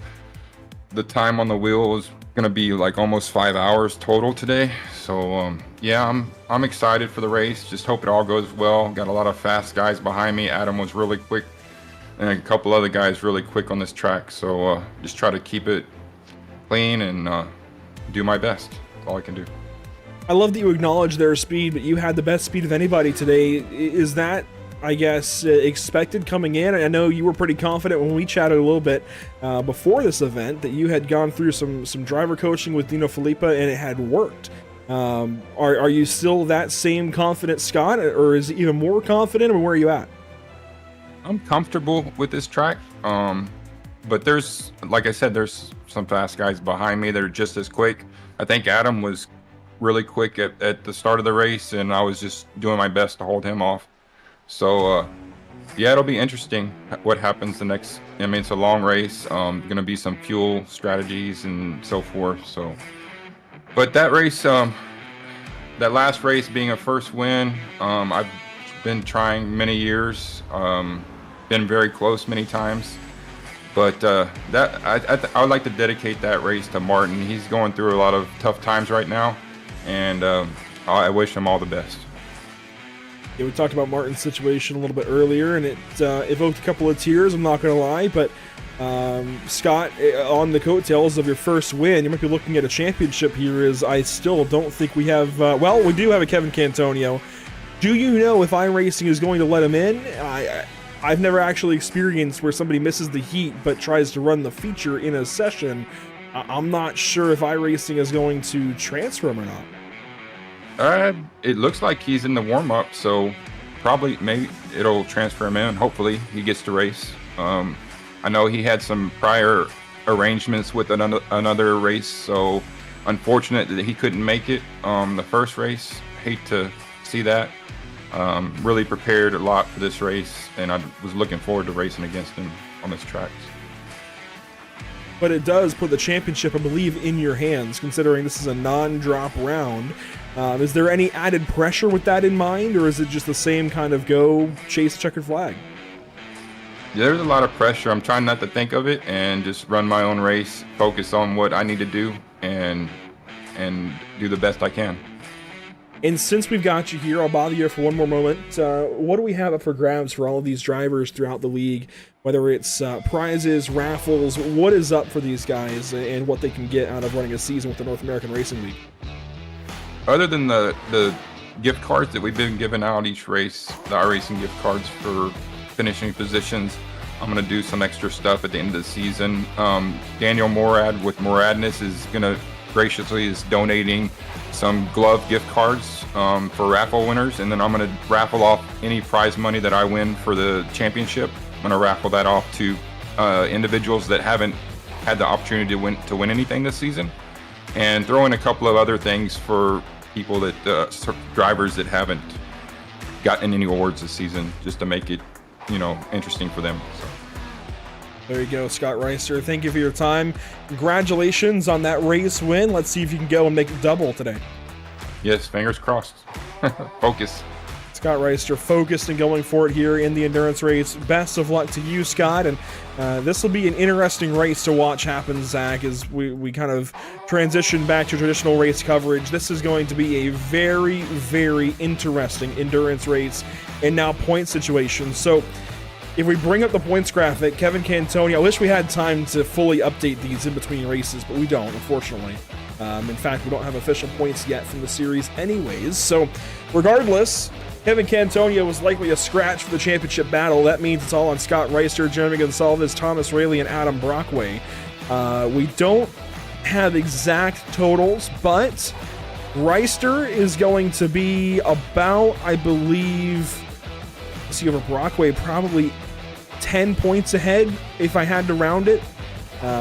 the time on the wheel was going to be like almost 5 hours total today. So yeah, I'm excited for the race. Just hope it all goes well. Got a lot of fast guys behind me. Adam was really quick, and a couple other guys really quick on this track. So just try to keep it clean and do my best. That's all I can do. I love that you acknowledge their speed, but you had the best speed of anybody today. Is that, I guess, expected coming in? I know you were pretty confident when we chatted a little bit before this event that you had gone through some driver coaching with Dino Filippa and it had worked. Are you still that same confident, Scott, or is it even more confident, or where are you at? I'm comfortable with this track, but there's, like I said, there's some fast guys behind me that are just as quick. I think Adam was really quick at the start of the race, and I was just doing my best to hold him off. So yeah, it'll be interesting what happens the next. I mean, it's a long race. Gonna be some fuel strategies and so forth. So, but that race, that last race being a first win, I've been trying many years, been very close many times. But I would like to dedicate that race to Martin. He's going through a lot of tough times right now, and I wish him all the best. Yeah, we talked about Martin's situation a little bit earlier, and it evoked a couple of tears, I'm not going to lie. But Scott, on the coattails of your first win, you might be looking at a championship here, as I still don't think we have... well, we do have a Kevin Cantonio. Do you know if iRacing is going to let him in? I've never actually experienced where somebody misses the heat but tries to run the feature in a session. I'm not sure if iRacing is going to transfer him or not. It looks like he's in the warm-up, so probably maybe it'll transfer him in. Hopefully he gets to race. I know he had some prior arrangements with another race, so unfortunate that he couldn't make it the first race. Hate to see that. Really prepared a lot for this race, and I was looking forward to racing against him on this track. But it does put the championship, I believe, in your hands, considering this is a non-drop round. Is there any added pressure with that in mind, or is it just the same kind of go chase the checkered flag? Yeah, there's a lot of pressure. I'm trying not to think of it and just run my own race, focus on what I need to do, and do the best I can. And since we've got you here, I'll bother you for one more moment. What do we have up for grabs for all of these drivers throughout the league? Whether it's prizes, raffles, what is up for these guys and what they can get out of running a season with the North American Racing League? Other than the gift cards that we've been giving out each race, the iRacing gift cards for finishing positions, I'm going to do some extra stuff at the end of the season. Daniel Morad with Moradness is going to graciously is donating some glove gift cards for raffle winners, and then I'm going to raffle off any prize money that I win for the championship. I'm going to raffle that off to individuals that haven't had the opportunity to win anything this season, and throw in a couple of other things for people that drivers that haven't gotten any awards this season, just to make it, interesting for them. So. There you go, Scott Reister. Thank you for your time. Congratulations on that race win. Let's see if you can go and make it double today. Yes, fingers crossed. Focus. Scott Reister focused and going for it here in the endurance race. Best of luck to you, Scott. And this will be an interesting race to watch happen, Zach, as we kind of transition back to traditional race coverage. This is going to be a very, very interesting endurance race and now point situation. So if we bring up the points graphic, Kevin Cantoni, I wish we had time to fully update these in between races, but we don't, unfortunately. In fact, we don't have official points yet from the series anyways. So regardless, Kevin Cantonio was likely a scratch for the championship battle. That means it's all on Scott Reister, Jeremy Gonsalves, Thomas Rayleigh, and Adam Brockway. We don't have exact totals, but Reister is going to be about, I believe, see over Brockway, probably 10 points ahead if I had to round it.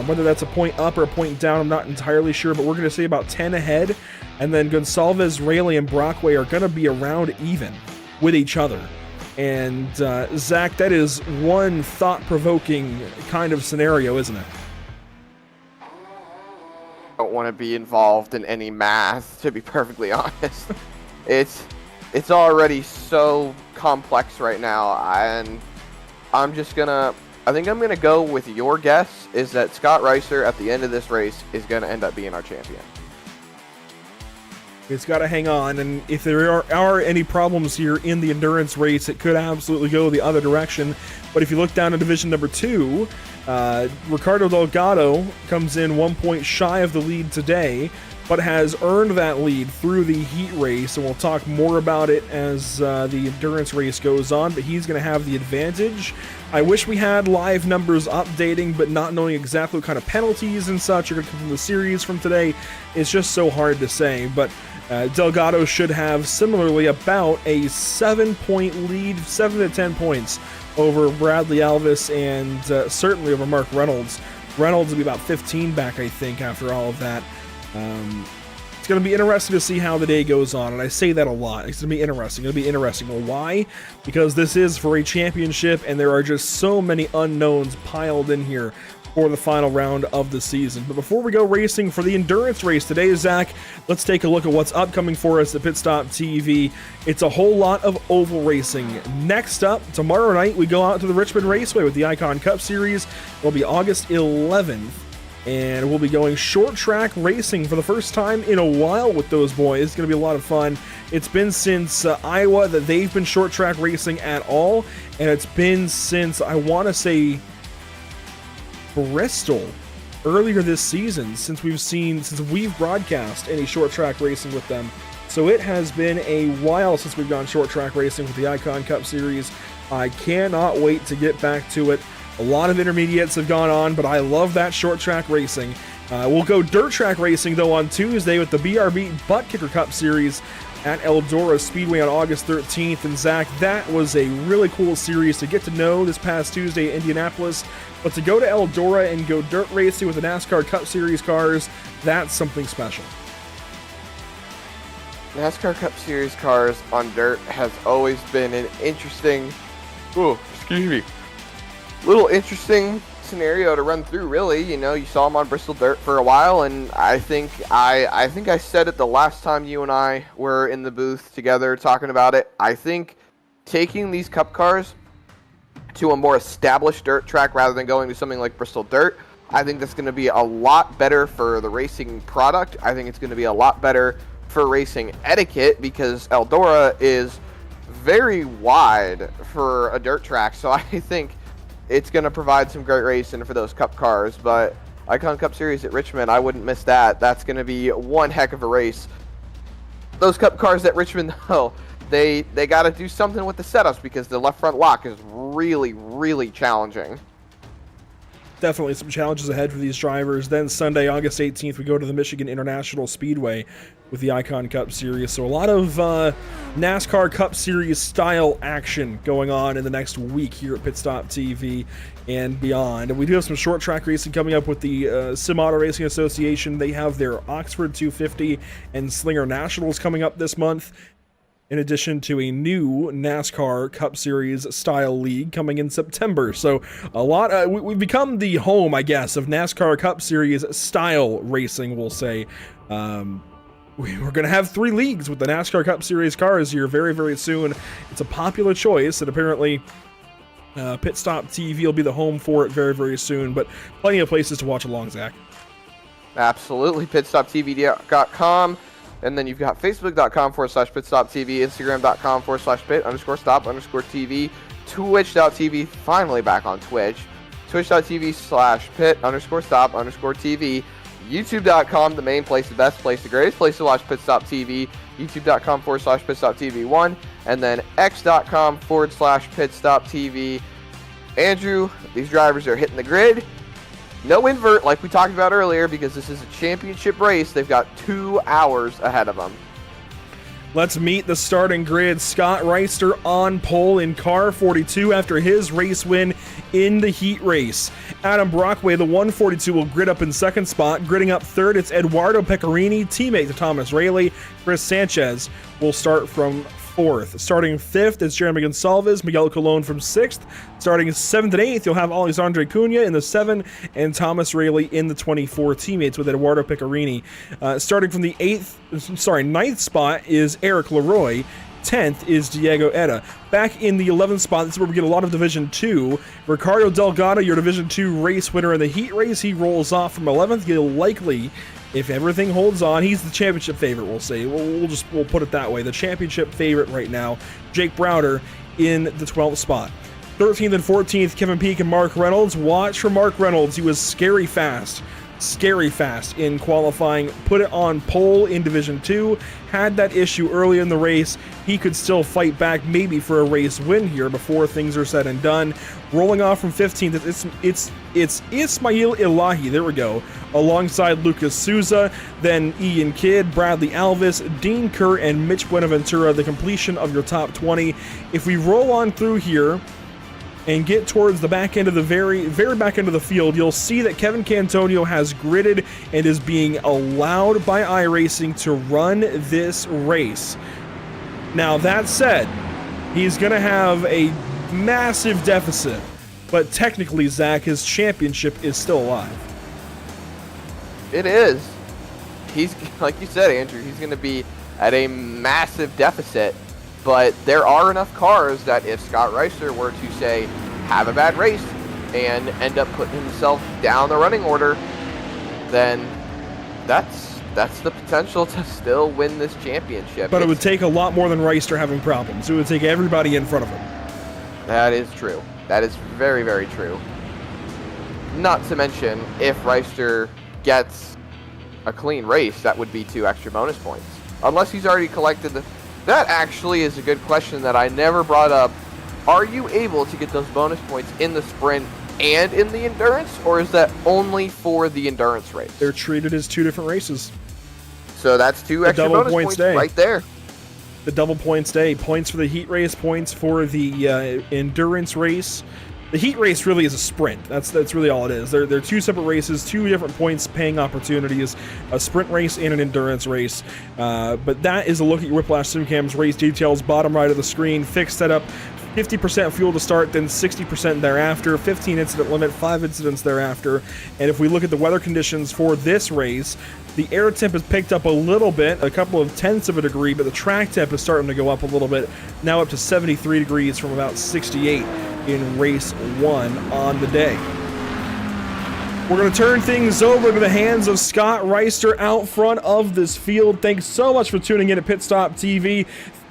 Whether that's a point up or a point down, I'm not entirely sure, but we're going to say about 10 ahead. And then Gonsalves, Rayleigh, and Brockway are going to be around even with each other. And Zach, that is one thought-provoking kind of scenario, isn't it? I don't want to be involved in any math, to be perfectly honest. It's already so complex right now, and I think I'm gonna go with your guess, is that Scott Reister at the end of this race is gonna end up being our champion. It's got to hang on, and if there are any problems here in the endurance race, it could absolutely go the other direction. But if you look down in division number 2, Ricardo Delgado comes in 1 point shy of the lead today, but has earned that lead through the heat race, and we'll talk more about it as the endurance race goes on, but he's going to have the advantage. I wish we had live numbers updating, but not knowing exactly what kind of penalties and such are going to come from the series from today, it's just so hard to say. But Delgado should have similarly about a 7-point lead, 7 to 10 points over Bradley Alvis, and certainly over Mark Reynolds. Reynolds will be about 15 back, I think, after all of that. It's going to be interesting to see how the day goes on, and I say that a lot. It's going to be interesting. It'll be interesting. Well, why? Because this is for a championship, and there are just so many unknowns piled in here for the final round of the season. But before we go racing for the endurance race today, Zach, let's take a look at what's upcoming for us at Pit Stop TV. It's a whole lot of oval racing. Next up, tomorrow night, we go out to the Richmond Raceway with the Icon Cup Series. It'll be August 11th. And we'll be going short track racing for the first time in a while with those boys. It's going to be a lot of fun. It's been since Iowa that they've been short track racing at all. And it's been since, I want to say, Bristol earlier this season since we've broadcast any short track racing with them So it has been a while since we've gone short track racing with the Icon Cup Series. I cannot wait to get back to it. A lot of intermediates have gone on, but I love that short track racing. We'll go dirt track racing, though, on Tuesday with the BRB Butt Kicker Cup Series at Eldora Speedway on August 13th. And Zach, that was a really cool series to get to know this past Tuesday at Indianapolis. But to go to Eldora and go dirt racing with the NASCAR Cup Series cars, that's something special. NASCAR Cup Series cars on dirt has always been an interesting, little interesting scenario to run through, really. You know, you saw them on Bristol dirt for a while, and I think I said it the last time you and I were in the booth together talking about it. I think taking these cup cars to a more established dirt track rather than going to something like Bristol dirt, I think that's going to be a lot better for the racing product. I think it's going to be a lot better for racing etiquette, because Eldora is very wide for a dirt track, so I think it's going to provide some great racing for those cup cars. But Icon Cup Series at Richmond, I wouldn't miss that. That's going to be one heck of a race. Those cup cars at Richmond, though, they got to do something with the setups, because the left front lock is really, really challenging. Definitely some challenges ahead for these drivers. Then Sunday, August 18th, we go to the Michigan International Speedway with the Icon Cup Series. So a lot of NASCAR Cup Series style action going on in the next week here at Pit Stop TV and beyond. And we do have some short track racing coming up with the Sim Auto Racing Association. They have their Oxford 250 and Slinger Nationals coming up this month, in addition to a new NASCAR Cup Series style league coming in September. So a lot, we've become the home, I guess, of NASCAR Cup Series style racing, we'll say. We're going to have 3 leagues with the NASCAR Cup Series cars here very, very soon. It's a popular choice, and apparently Pit Stop TV will be the home for it very, very soon, but plenty of places to watch along, Zach. Absolutely, pitstoptv.com. And then you've got facebook.com/pitstoptv, instagram.com/pit_stop_TV, twitch.tv, finally back on Twitch, twitch.tv/pit_stop_TV, youtube.com, the main place, the best place, the greatest place to watch Pit Stop TV, youtube.com/pitstoptv1, and then x.com/pitstoptv. Andrew, these drivers are hitting the grid. No invert like we talked about earlier, because this is a championship race. They've got 2 hours ahead of them. Let's meet the starting grid. Scott Reister on pole in car 42 after his race win in the heat race. Adam Brockway, the 142, will grid up in second spot. Gridding up third, it's Eduardo Pecorini, teammate to Thomas Raley. Chris Sanchez will start from fourth. Starting fifth is Jeremy Gonsalves, Miguel Colon from sixth. Starting seventh and eighth, you'll have Alexandre Cunha in the 7 and Thomas Raley in the 24, teammates with Eduardo Pecorini. Starting from the ninth spot is Eric Leroy. 10th is Diego Etta. Back in the 11th spot, this is where we get a lot of Division 2. Ricardo Delgado, your Division 2 race winner in the heat race. He rolls off from 11th. He'll likely, if everything holds on, he's the championship favorite, we'll say. We'll put it that way. The championship favorite right now, Jake Browder in the 12th spot. 13th and 14th, Kevin Peake and Mark Reynolds. Watch for Mark Reynolds. He was scary fast in qualifying. Put it on pole in Division 2. Had that issue early in the race. He could still fight back maybe for a race win here before things are said and done. Rolling off from 15th, it's Ismail Ilahi, there we go, alongside Lucas Souza, then Ian Kidd, Bradley Alvis, Dean Kerr, and Mitch Buenaventura, the completion of your top 20. If we roll on through here and get towards the back end of the very back end of the field, you'll see that Kevin Cantonio has gridded and is being allowed by iRacing to run this race. Now, that said, he's going to have a massive deficit, but technically, Zach, his championship is still alive. It is. He's, like you said, Andrew, he's going to be at a massive deficit. But there are enough cars that if Scott Reister were to, say, have a bad race and end up putting himself down the running order, then that's the potential to still win this championship. But it would take a lot more than Reister having problems. It would take everybody in front of him. That is true. That is very, very true. Not to mention, if Reister gets a clean race, that would be 2 extra bonus points. unless he's already collected the... That actually is a good question that I never brought up. Are you able to get those bonus points in the sprint and in the endurance, or is that only for the endurance race? They're treated as two different races. So that's two extra double bonus points day. right there. The double points day. Points for the heat race, points for the endurance race. The heat race really is a sprint. That's really all it is. They're two separate races, two different points paying opportunities, a sprint race and an endurance race. But that is a look at your Whiplash SimCam's race details, bottom right of the screen. Fixed setup, 50% fuel to start, then 60% thereafter, 15 incident limit, 5 incidents thereafter. And if we look at the weather conditions for this race, the air temp has picked up a little bit, a couple of tenths of a degree, but the track temp is starting to go up a little bit, now up to 73 degrees from about 68 in race 1 on the day. We're going to turn things over to the hands of Scott Reister out front of this field. Thanks so much for tuning in at Pit Stop TV.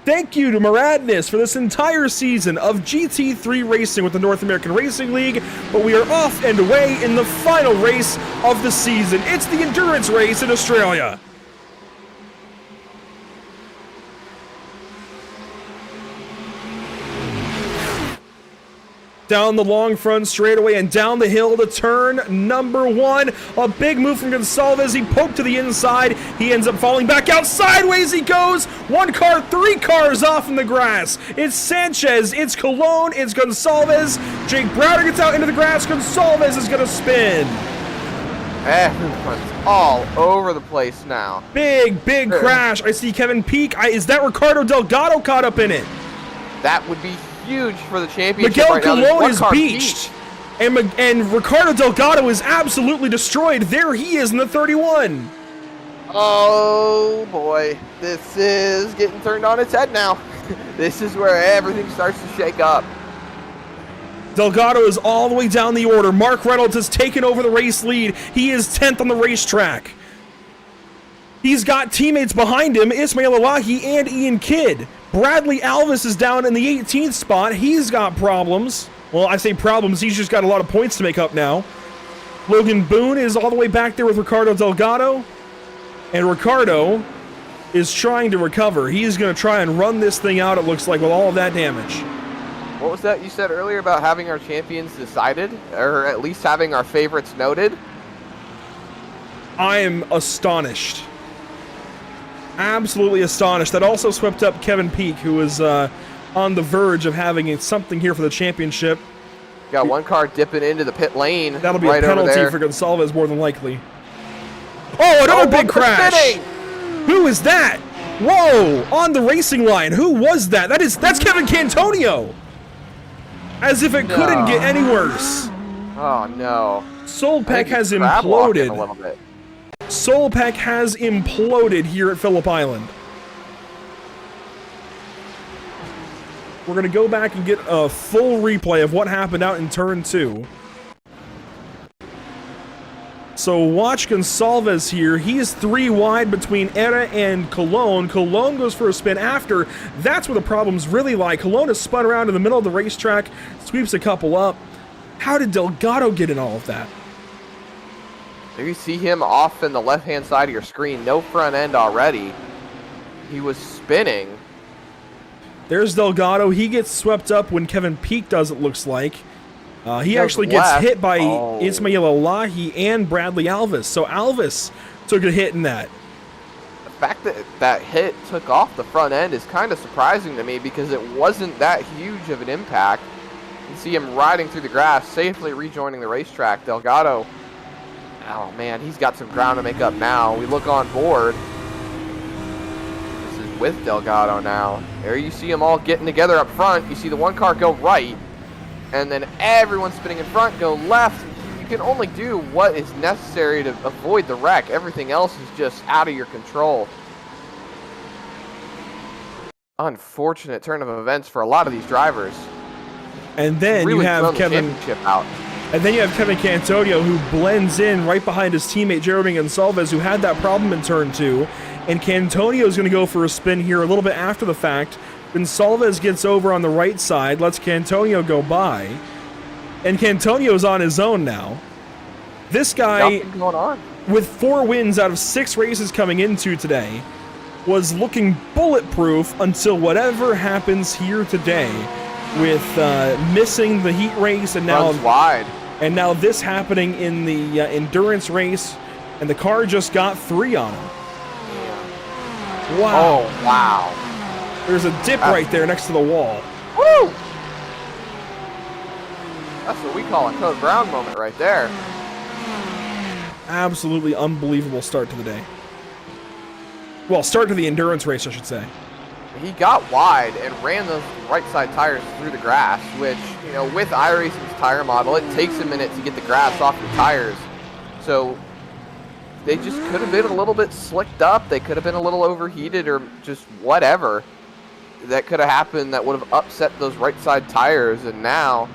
Thank you to Maradness for this entire season of GT3 racing with the North American Racing League, but we are off and away in the final race of the season. It's the endurance race in Australia. Down the long front straightaway and down the hill to turn number 1. A big move from Gonçalves. He poked to the inside. He ends up falling back out. Sideways he goes. 1 car, 3 cars off in the grass. It's Sanchez. It's Colon. It's Gonçalves. Jake Browder gets out into the grass. Gonçalves is going to spin. Everyone's all over the place now. Big crash. I see Kevin Peak. Is that Ricardo Delgado caught up in it? That would be huge for the championship. Miguel right now. Colon is beached. And Ricardo Delgado is absolutely destroyed. There he is in the 31. Oh boy, this is getting turned on its head now. This is where everything starts to shake up. Delgado is all the way down the order. Mark Reynolds has taken over the race lead. He is 10th on the racetrack. He's got teammates behind him, Ismail Alahi and Ian Kidd. Bradley Alvis is down in the 18th spot. He's got problems. Well, I say problems. He's just got a lot of points to make up now. Logan Boone is all the way back there with Ricardo Delgado. And Ricardo is trying to recover. He's going to try and run this thing out, it looks like, with all of that damage. What was that you said earlier about having our champions decided? Or at least having our favorites noted? I am astonished. Absolutely astonished. That also swept up Kevin Peak, who is on the verge of having something here for the championship. Got 1 car dipping into the pit lane. That'll be right a penalty over there for Gonçalves, more than likely. Oh, another big crash! Spinning. Who is that? Whoa! On the racing line. Who was that? That's Kevin Cantonio. As if it couldn't get any worse. Oh no. Solpec has crab walking imploded. a little bit. Solpec has imploded here at Phillip Island. We're going to go back and get a full replay of what happened out in turn 2. So watch Gonçalves here. He is 3 wide between Era and Colon. Colon goes for a spin after. That's where the problems really lie. Colon is spun around in the middle of the racetrack, sweeps a couple up. How did Delgado get in all of that? There you see him off in the left-hand side of your screen. No front end already. He was spinning. There's Delgado. He gets swept up when Kevin Peak does, it looks like. He actually gets left. hit by Ismail Alahi and Bradley Alvis. So Alvis took a hit in that. The fact that that hit took off the front end is kind of surprising to me because it wasn't that huge of an impact. You can see him riding through the grass, safely rejoining the racetrack. Delgado, oh man, he's got some ground to make up now. We look on board. This is with Delgado now. There you see them all getting together up front. You see the 1 car go right, and then everyone spinning in front go left. You can only do what is necessary to avoid the wreck. Everything else is just out of your control. Unfortunate turn of events for a lot of these drivers. And then really you have Kevin out. And then you have Kevin Cantonio, who blends in right behind his teammate Jeremy Gonçalves, who had that problem in turn 2. And Cantonio is going to go for a spin here a little bit after the fact. Gonçalves gets over on the right side, lets Cantonio go by. And Cantonio's on his own now. This guy, Nothing going on. with 4 wins out of 6 races coming into today, was looking bulletproof until whatever happens here today with missing the heat race and now Runs wide. And now this happening in the endurance race, and the car just got 3 on him. Wow. Oh, wow. There's a dip right there next to the wall. Woo! That's what we call a Code Brown moment right there. Absolutely unbelievable start to the day. Well, start to the endurance race, I should say. He got wide and ran those right side tires through the grass, which, you know, with iRacing's tire model, it takes a minute to get the grass off the tires. So they just could have been a little bit slicked up. They could have been a little overheated or just whatever that could have happened that would have upset those right side tires. And now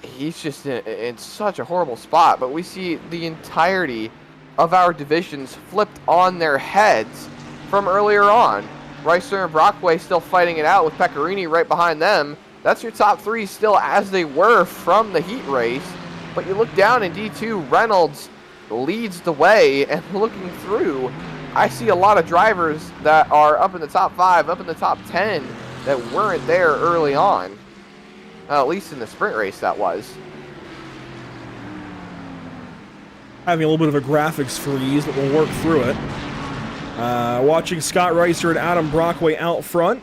he's just in such a horrible spot. But we see the entirety of our divisions flipped on their heads from earlier on. Reister and Brockway still fighting it out with Pecorini right behind them. That's your top 3 still as they were from the heat race. But you look down in D2, Reynolds leads the way, and looking through, I see a lot of drivers that are up in the top 5, up in the top 10 that weren't there early on. At least in the sprint race that was. Having a little bit of a graphics freeze, but we'll work through it. Watching Scott Reister and Adam Brockway out front.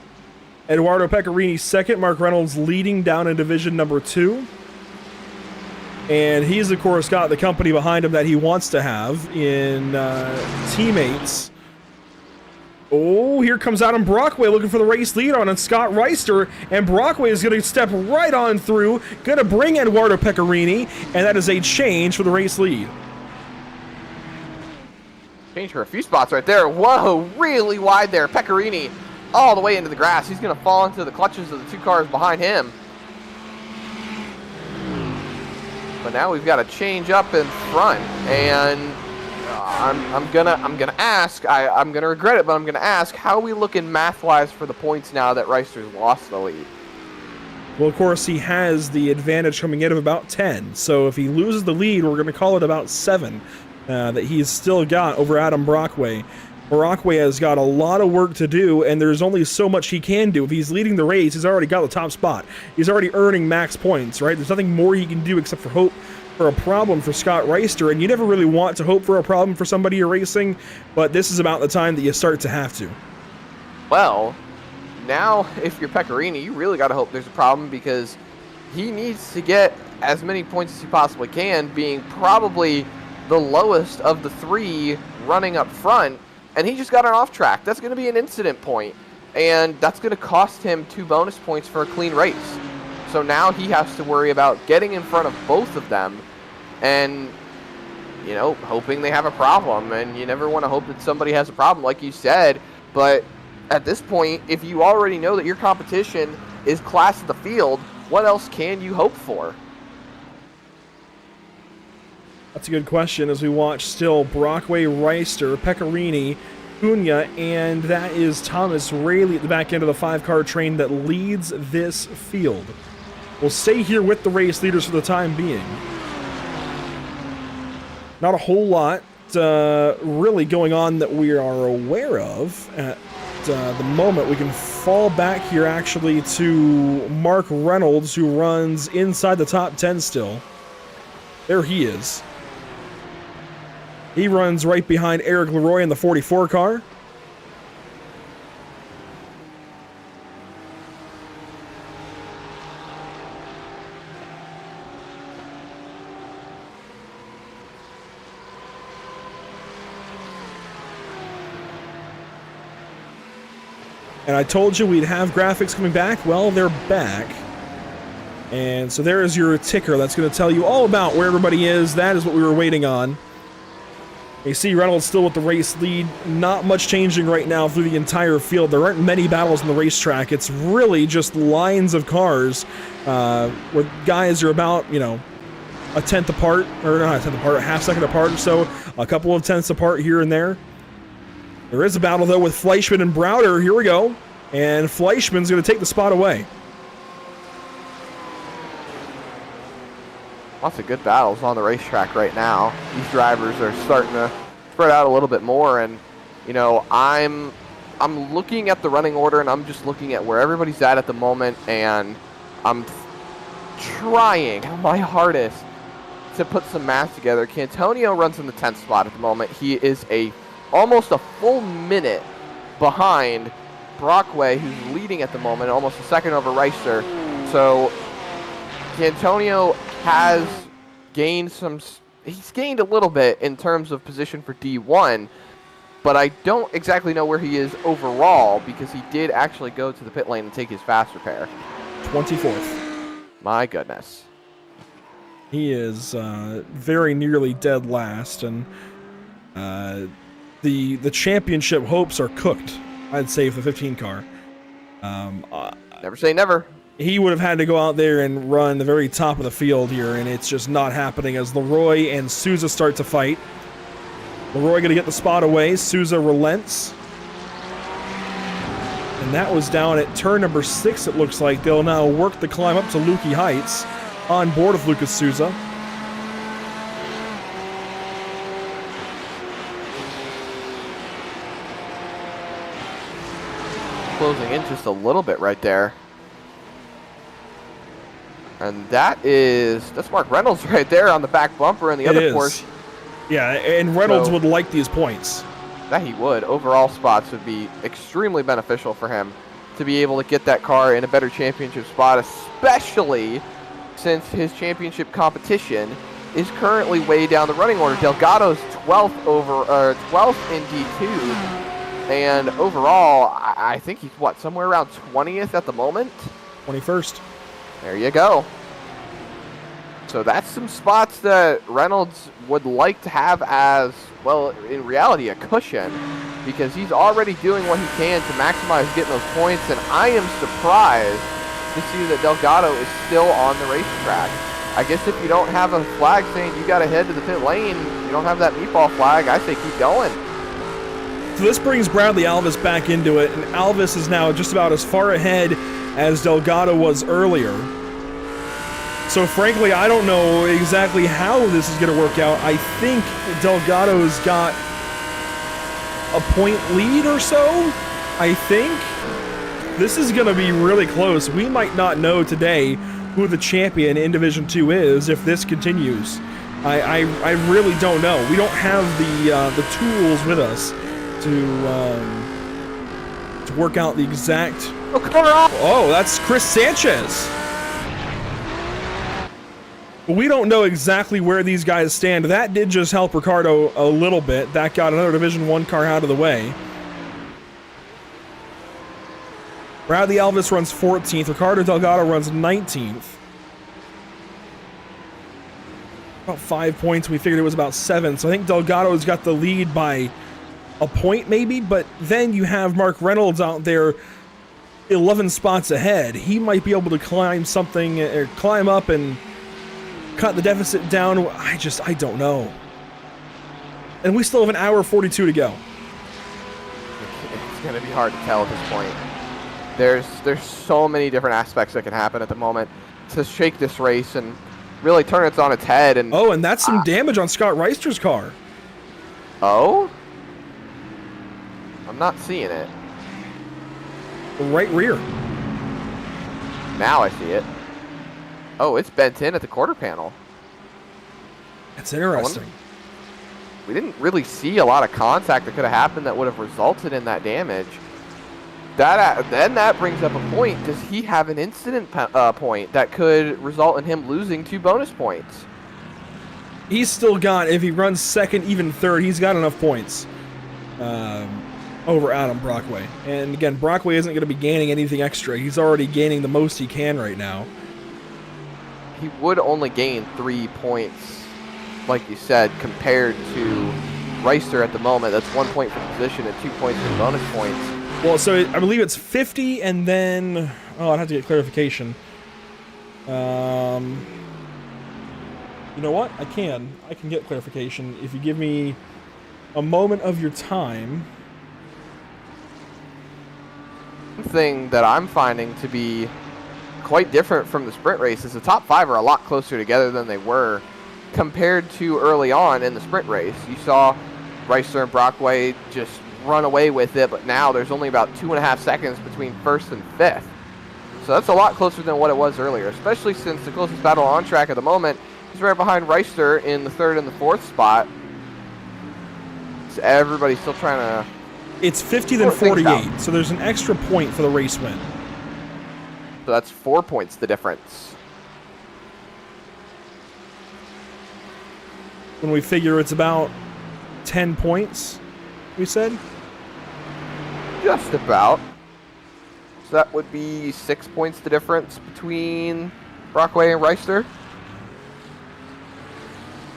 Eduardo Pecorini second. Mark Reynolds leading down in division number 2. And he's, of course, got the company behind him that he wants to have in teammates. Oh, here comes Adam Brockway looking for the race lead on Scott Reister. And Brockway is going to step right on through. Going to bring Eduardo Pecorini. And that is a change for the race lead. Change for a few spots right there. Whoa, really wide there. Pecorini all the way into the grass. He's going to fall into the clutches of the 2 cars behind him. But now we've got a change up in front, and I'm gonna ask. I'm gonna regret it, but I'm gonna ask: how are we looking math-wise for the points now that Reister's lost the lead? Well, of course, he has the advantage coming in of about 10. So if he loses the lead, we're going to call it about 7. That he's still got over Adam Brockway. Brockway has got a lot of work to do, and there's only so much he can do. If he's leading the race, he's already got the top spot. He's already earning max points, right? There's nothing more he can do except for hope for a problem for Scott Reister, and you never really want to hope for a problem for somebody you're racing, but this is about the time that you start to have to. Well, now if you're Pecorini, you really got to hope there's a problem, because he needs to get as many points as he possibly can, being probably the lowest of the 3 running up front, and he just got an off track. That's going to be an incident point, and that's going to cost him 2 bonus points for a clean race. So now he has to worry about getting in front of both of them and, you know, hoping they have a problem. And you never want to hope that somebody has a problem, like you said, but at this point, if you already know that your competition is class of the field, what else can you hope for? That's a good question as we watch still Brockway, Reister, Pecorini, Cunha, and that is Thomas Rayleigh at the back end of the 5-car train that leads this field. We'll stay here with the race leaders for the time being. Not a whole lot really going on that we are aware of at the moment. We can fall back here actually to Mark Reynolds, who runs inside the top 10 still. There he is. He runs right behind Eric Leroy in the 44 car. And I told you we'd have graphics coming back. Well, they're back. And so there is your ticker. That's going to tell you all about where everybody is. That is what we were waiting on. You see Reynolds still with the race lead. Not much changing right now through the entire field. There aren't many battles on the racetrack. It's really just lines of cars where guys are about, you know, a tenth apart, or not a tenth apart, a half second apart or so. A couple of tenths apart here and there. There is a battle, though, with Fleischman and Browder. Here we go. And Fleischman's going to take the spot away. Lots of good battles on the racetrack right now. These drivers are starting to spread out a little bit more, and you know, I'm I'm looking at the running order, and I'm just looking at where everybody's at the moment, and I'm trying my hardest to put some math together. Cantonio runs in the 10th spot at the moment. He is almost a full minute behind Brockway, who's leading at the moment, almost a second over Reister. So Cantonio has gained he's gained a little bit in terms of position for D1, but I don't exactly know where he is overall, because he did actually go to the pit lane and take his fast repair. 24th. My goodness. He is very nearly dead last, and the championship hopes are cooked, I'd say, for the 15 car. Never say never. He would have had to go out there and run the very top of the field here, and it's just not happening as Leroy and Souza start to fight. Leroy going to get the spot away. Souza relents. And that was down at turn number 6, it looks like. They'll now work the climb up to Lukey Heights on board with Lucas Souza. Closing in just a little bit right there. And that's Mark Reynolds right there on the back bumper in the other portion. Yeah, and Reynolds would like these points. That he would. Overall spots would be extremely beneficial for him to be able to get that car in a better championship spot, especially since his championship competition is currently way down the running order. Delgado's 12th in D2, and overall, I think he's somewhere around 20th at the moment. 21st. There you go. So that's some spots that Reynolds would like to have as, well, in reality, a cushion, because he's already doing what he can to maximize getting those points, and I am surprised to see that Delgado is still on the racetrack. I guess if you don't have a flag saying you got to head to the pit lane, you don't have that meatball flag, I say keep going. So this brings Bradley Alvis back into it, and Alvis is now just about as far ahead as Delgado was earlier. So frankly, I don't know exactly how this is going to work out. I think Delgado's got a point lead or so, I think. This is going to be really close. We might not know today who the champion in Division 2 is if this continues. I really don't know. We don't have the tools with us to work out the exact... Oh, that's Chris Sanchez. But we don't know exactly where these guys stand. That did just help Ricardo a little bit. That got another Division 1 car out of the way. Bradley Alvis runs 14th. Ricardo Delgado runs 19th. About 5 points. We figured it was about 7. So I think Delgado's got the lead by a point maybe. But then you have Mark Reynolds out there 11 spots ahead. He might be able to climb something, or climb up and cut the deficit down. I don't know. And we still have an hour 42 to go. It's going to be hard to tell at this point. There's so many different aspects that can happen at the moment to shake this race and really turn it on its head. And oh, and that's some damage on Scott Reister's car. Oh? I'm not seeing it. The right rear. Now I see it. Oh, it's bent in at the quarter panel. That's interesting. We didn't really see a lot of contact that could have happened that would have resulted in that damage. Then that brings up a point. Does he have an incident point that could result in him losing 2 bonus points? He's still got, if he runs second, even third, he's got enough points over Adam Brockway. And again, Brockway isn't going to be gaining anything extra. He's already gaining the most he can right now. He would only gain 3 points, like you said, compared to Reister at the moment. That's 1 point for position and 2 points for bonus points. Well, so I believe it's 50 and then... Oh, I'd have to get clarification. You know what? I can get clarification if you give me a moment of your time. One thing that I'm finding to be quite different from the sprint race is the top 5 are a lot closer together than they were compared to early on in the sprint race. You saw Reister and Brockway just run away with it, but now there's only about 2.5 seconds between first and fifth. So that's a lot closer than what it was earlier, especially since the closest battle on track at the moment is right behind Reister in the third and the fourth spot. So everybody's still trying to... It's 50 then 48, so there's an extra point for the race win. So that's 4 points the difference. When we figure it's about 10 points, we said? Just about. So that would be 6 points the difference between Brockway and Reister.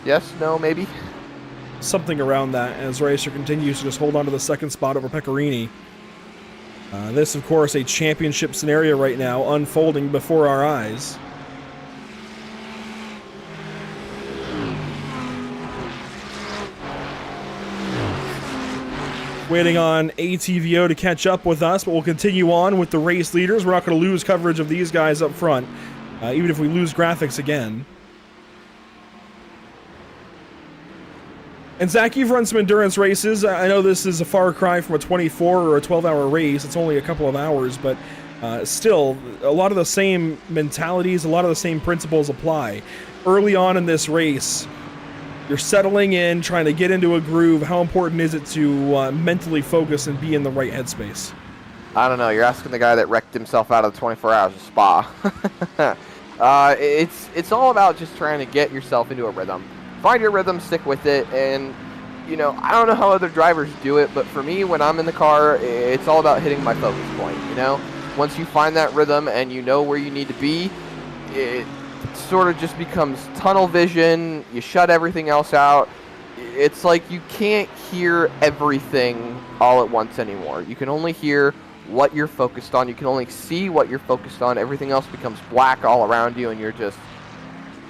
Yes, no, maybe? Something around that as Reister continues to just hold on to the second spot over Pecorini. This, of course, a championship scenario right now unfolding before our eyes. Waiting on ATVO to catch up with us, but we'll continue on with the race leaders. We're not going to lose coverage of these guys up front, even if we lose graphics again. And Zach, you've run some endurance races. I know this is a far cry from a 24 or a 12-hour race. It's only a couple of hours, but still, a lot of the same mentalities, a lot of the same principles apply. Early on in this race, you're settling in, trying to get into a groove. How important is it to mentally focus and be in the right headspace? I don't know. You're asking the guy that wrecked himself out of the 24 hours of Spa. It's all about just trying to get yourself into a rhythm. Find your rhythm, stick with it, and, you know, I don't know how other drivers do it, but for me, when I'm in the car, it's all about hitting my focus point, you know? Once you find that rhythm and you know where you need to be, it sort of just becomes tunnel vision. You shut everything else out. It's like you can't hear everything all at once anymore. You can only hear what you're focused on. You can only see what you're focused on. Everything else becomes black all around you, and you're just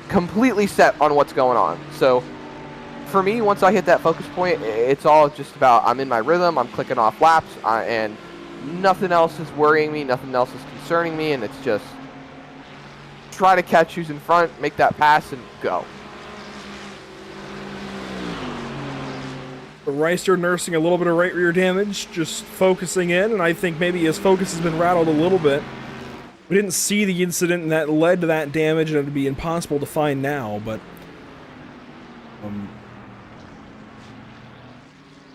completely set on what's going on. So for me, once I hit that focus point, it's all just about I'm in my rhythm, I'm clicking off laps, and nothing else is worrying me, nothing else is concerning me, and it's just try to catch who's in front, make that pass, and go. Reister nursing a little bit of right rear damage, just focusing in, and I think maybe his focus has been rattled a little bit. We didn't see the incident that led to that damage, and it'd be impossible to find now, but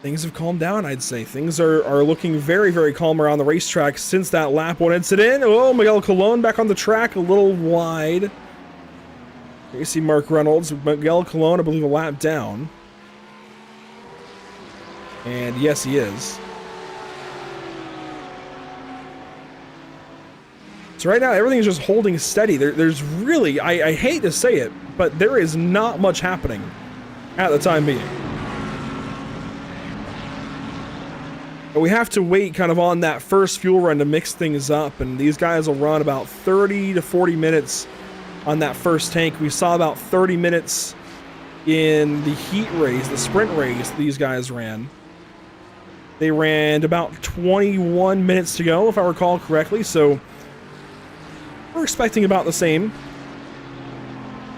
things have calmed down, I'd say. Things are looking very, very calm around the racetrack since that lap 1 incident. Oh, Miguel Colon back on the track, a little wide. Here you see Mark Reynolds. Miguel Colon, I believe, a lap down. And yes, he is. So right now, everything is just holding steady. There's really, I hate to say it, but there is not much happening at the time being. But we have to wait kind of on that first fuel run to mix things up, and these guys will run about 30 to 40 minutes on that first tank. We saw about 30 minutes in the heat race, the sprint race these guys ran. They ran about 21 minutes to go, if I recall correctly, so we're expecting about the same.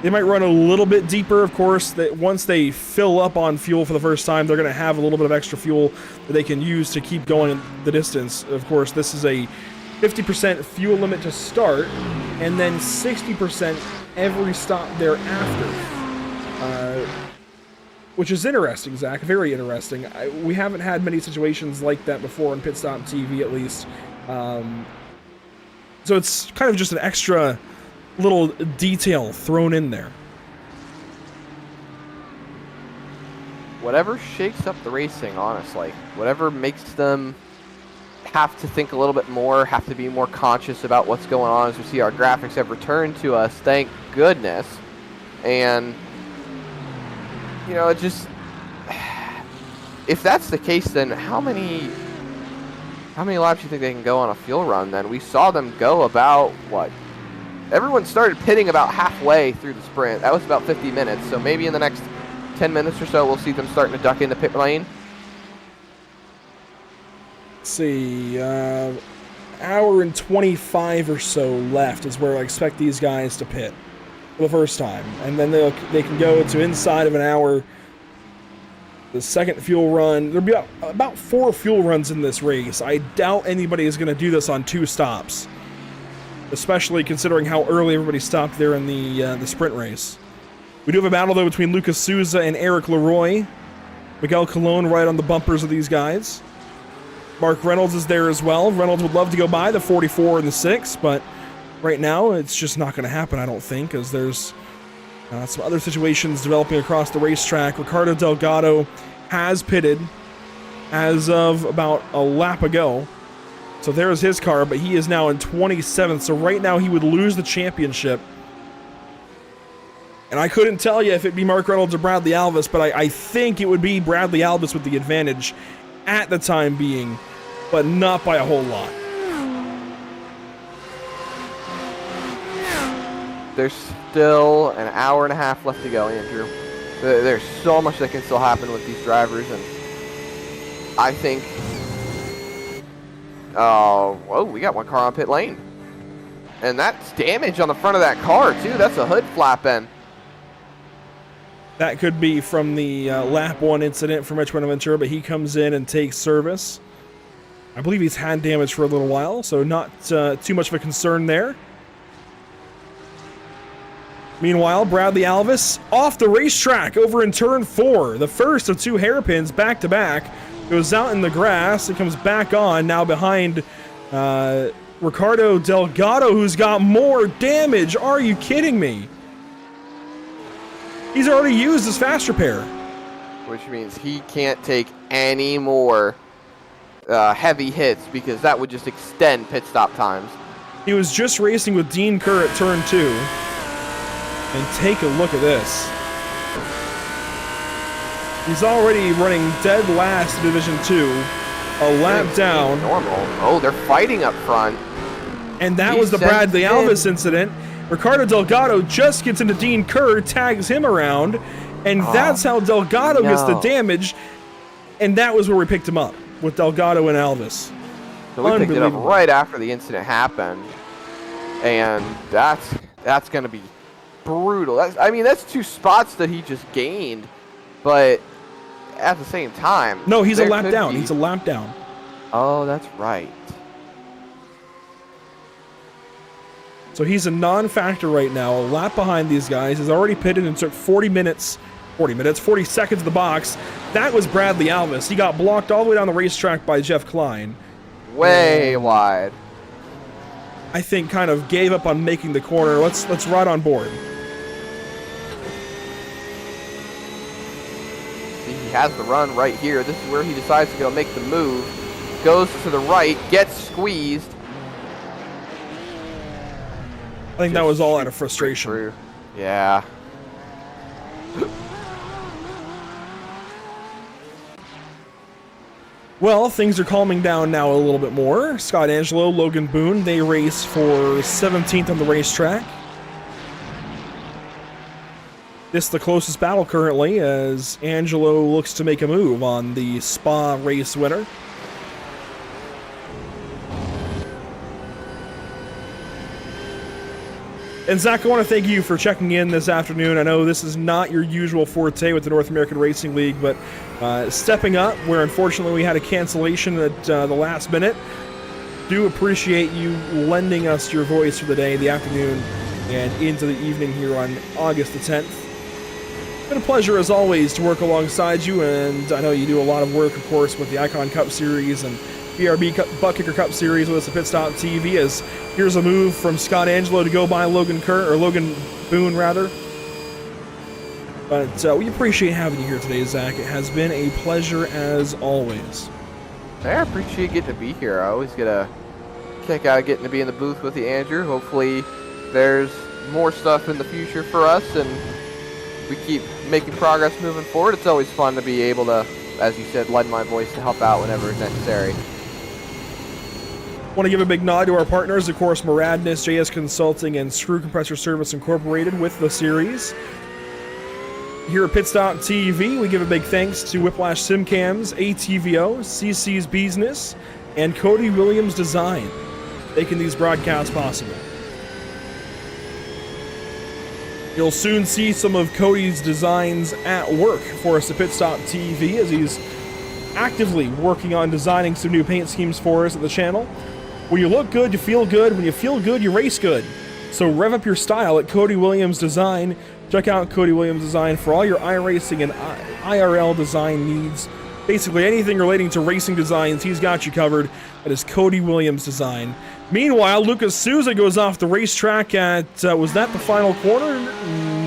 They might run a little bit deeper, of course, that once they fill up on fuel for the first time, they're going to have a little bit of extra fuel that they can use to keep going the distance. Of course, this is a 50% fuel limit to start, and then 60% every stop thereafter. Which is interesting, Zach, very interesting. We haven't had many situations like that before on Pit Stop TV, at least. So it's kind of just an extra little detail thrown in there. Whatever shakes up the racing, honestly. Whatever makes them have to think a little bit more, have to be more conscious about what's going on as we see our graphics have returned to us, thank goodness. And, you know, it just... If that's the case, then how many laps do you think they can go on a fuel run then? We saw them go about, what? Everyone started pitting about halfway through the sprint. That was about 50 minutes, so maybe in the next 10 minutes or so we'll see them starting to duck into pit lane. Let's see, hour and 25 or so left is where I expect these guys to pit for the first time. And then they can go to inside of an hour The second fuel run. There'll be about 4 fuel runs in this race. I doubt anybody is going to do this on 2 stops, especially considering how early everybody stopped there in the sprint race. We do have a battle, though, between Lucas Souza and Eric Leroy. Miguel Colon right on the bumpers of these guys. Mark Reynolds is there as well. Reynolds would love to go by the 44 and the 6, but right now it's just not going to happen, I don't think, because there's some other situations developing across the racetrack. Ricardo Delgado has pitted as of about a lap ago. So there's his car, but he is now in 27th. So right now he would lose the championship. And I couldn't tell you if it'd be Mark Reynolds or Bradley Alvis, but I think it would be Bradley Alvis with the advantage at the time being, but not by a whole lot. There's still an hour and a half left to go, Andrew. There's so much that can still happen with these drivers, and I think, whoa, we got one car on pit lane. And that's damage on the front of that car, too. That's a hood flapping. That could be from the lap 1 incident from Rich Buenaventura, but he comes in and takes service. I believe he's had damage for a little while, so not too much of a concern there. Meanwhile, Bradley Alvis off the racetrack over in turn 4. The first of 2 hairpins back-to-back. Goes out in the grass and comes back on, now behind Ricardo Delgado, who's got more damage. Are you kidding me? He's already used his fast repair. Which means he can't take any more heavy hits, because that would just extend pit stop times. He was just racing with Dean Kerr at turn 2. And take a look at this. He's already running dead last in Division 2. A lap down. Normal. Oh, they're fighting up front. And that was the Bradley Alvis incident. Ricardo Delgado just gets into Dean Kerr, tags him around, and that's how Delgado gets the damage. And that was where we picked him up, with Delgado and Alvis. So we picked it up right after the incident happened. And that's going to be brutal. I mean, that's 2 spots that he just gained, but at the same time, no, he's a lap down. He's a lap down. Oh, that's right. So he's a non-factor right now, a lap behind these guys. He's already pitted and took 40 seconds of the box. That was Bradley Alvis. He got blocked all the way down the racetrack by Jeff Klein. Way wide. I think kind of gave up on making the corner. Let's ride on board. He has the run right here. This is where he decides to go make the move. Goes to the right, gets squeezed. I think that was all out of frustration. Yeah. Well, things are calming down now a little bit more. Scott Angelo, Logan Boone, they race for 17th on the racetrack. This is the closest battle currently, as Angelo looks to make a move on the Spa race winner. And Zach, I want to thank you for checking in this afternoon. I know this is not your usual forte with the North American Racing League, but stepping up where unfortunately we had a cancellation at the last minute. Do appreciate you lending us your voice for the day, the afternoon, and into the evening here on August the 10th. It's been a pleasure as always to work alongside you, and I know you do a lot of work, of course, with the Icon Cup Series and BRB Butt Kicker Cup Series with us at Pit Stop TV. As here's a move from Scott Angelo to go by Logan Boone rather. But we appreciate having you here today, Zach. It has been a pleasure as always. I appreciate getting to be here. I always get a kick out of getting to be in the booth with you, Andrew. Hopefully there's more stuff in the future for us, and we keep making progress moving forward. It's always fun to be able to, as you said, lend my voice to help out whenever it's necessary. Want to give a big nod to our partners, of course, Moradness, JS Consulting, and Screw Compressor Service Incorporated with the series. Here at Pit Stop TV, we give a big thanks to Whiplash Simcams, ATVO, CC's Business, and Cody Williams Design, making these broadcasts possible. You'll soon see some of Cody's designs at work for us at Pit Stop TV as he's actively working on designing some new paint schemes for us at the channel. When you look good, you feel good. When you feel good, you race good. So rev up your style at Cody Williams Design. Check out Cody Williams Design for all your iRacing and IRL design needs. Basically anything relating to racing designs, he's got you covered. That is Cody Williams Design. Meanwhile, Lucas Souza goes off the racetrack at, was that the final corner?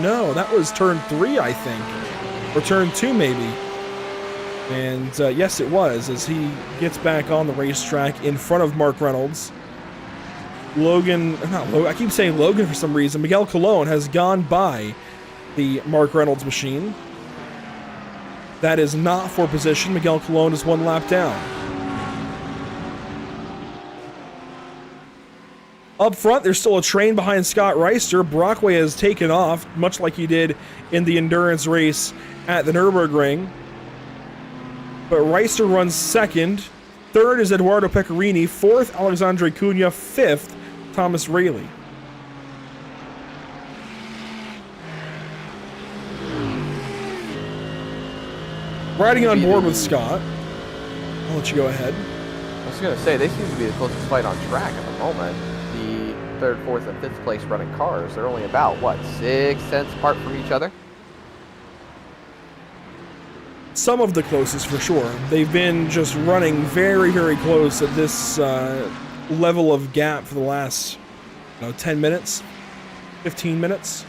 No, that was turn 3, I think. Or turn 2, maybe. And yes, it was, as he gets back on the racetrack in front of Mark Reynolds. I keep saying Logan for some reason. Miguel Colon has gone by the Mark Reynolds machine. That is not for position. Miguel Colon is 1 lap down. Up front, there's still a train behind Scott Reister. Brockway has taken off, much like he did in the endurance race at the Nürburgring. But Reister runs second. Third is Eduardo Pecorini. Fourth, Alexandre Cunha. Fifth, Thomas Rayleigh. Riding on board with Scott. I'll let you go ahead. I was going to say, they seem to be the closest fight on track at the moment. The 3rd, 4th, and 5th place running cars. They're only about, what, 6 tenths apart from each other? Some of the closest, for sure. They've been just running very, very close at this level of gap for the last 10 minutes, 15 minutes.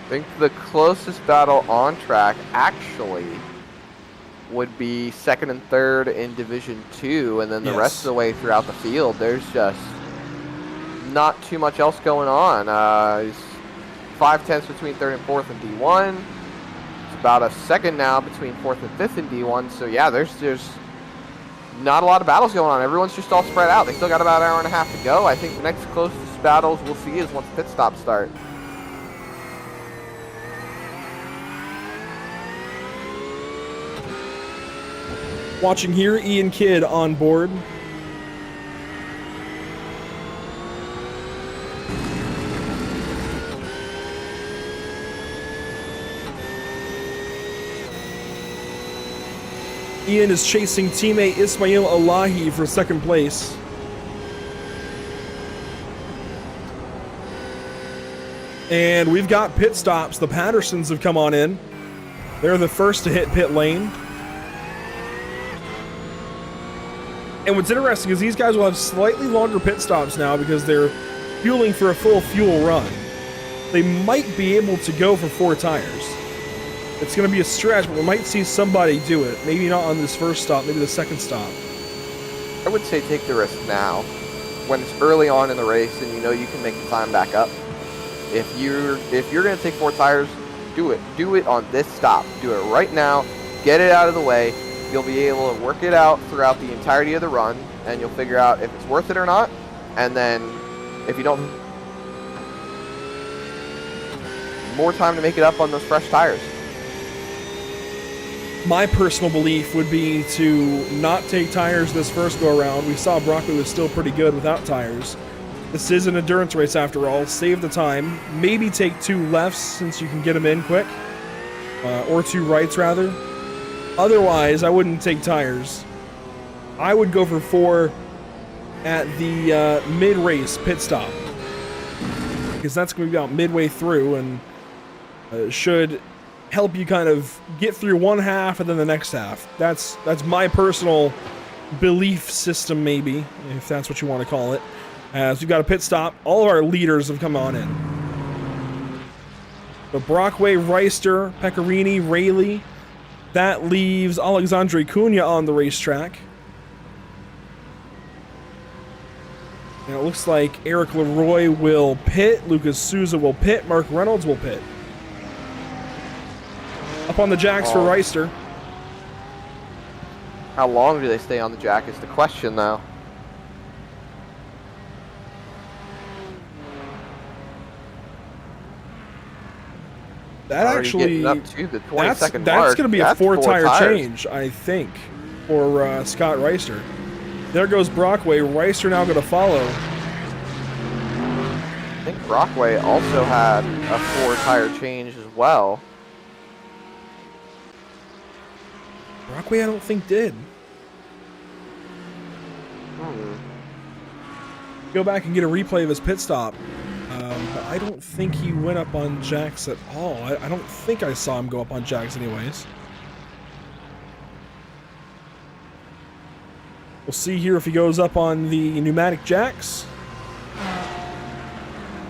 I think the closest battle on track actually would be 2nd and 3rd in Division 2, and then the rest of the way throughout the field, there's just not too much else going on. 5 tenths between 3rd and 4th in D1. It's about a second now between 4th and 5th in D1. So yeah, there's not a lot of battles going on. Everyone's just all spread out. They still got about an hour and a half to go. I think the next closest battles we'll see is once pit stops start. Watching here, Ian Kidd on board. Ian is chasing teammate Ismail Elahi for 2nd place. And we've got pit stops. The Pattersons have come on in. They're the first to hit pit lane. And what's interesting is these guys will have slightly longer pit stops now because they're fueling for a full fuel run. They might be able to go for 4 tires. It's going to be a stretch, but we might see somebody do it. Maybe not on this first stop, maybe the 2nd stop. I would say take the risk now, when it's early on in the race and you know you can make the time back up. If you're going to take 4 tires, do it. Do it on this stop. Do it right now. Get it out of the way. You'll be able to work it out throughout the entirety of the run, and you'll figure out if it's worth it or not. And then, if you don't, more time to make it up on those fresh tires. My personal belief would be to not take tires this first go-around. We saw Brockway was still pretty good without tires. This is an endurance race after all. Save the time. Maybe take 2 lefts since you can get them in quick. Or 2 rights, rather. Otherwise, I wouldn't take tires. I would go for 4 at the mid-race pit stop. Because that's going to be about midway through and should help you kind of get through one half and then the next half. That's my personal belief system, maybe, if that's what you want to call it. As we've got a pit stop, all of our leaders have come on in. So Brockway, Reister, Pecorini, Rayleigh. That leaves Alexandre Cunha on the racetrack. And it looks like Eric Leroy will pit, Lucas Souza will pit, Mark Reynolds will pit. Up on the jacks for Reister. How long do they stay on the jack is the question, though. That actually, up to the 22nd mark. That's going to be a 4-tire tires. change, I think, for Scott Reister. There goes Brockway. Reister now going to follow. I think Brockway also had a 4-tire change as well. Brockway, I don't think did. Go back and get a replay of his pit stop. But I don't think he went up on Jax at all. I don't think I saw him go up on Jax anyways. We'll see here if he goes up on the pneumatic Jax.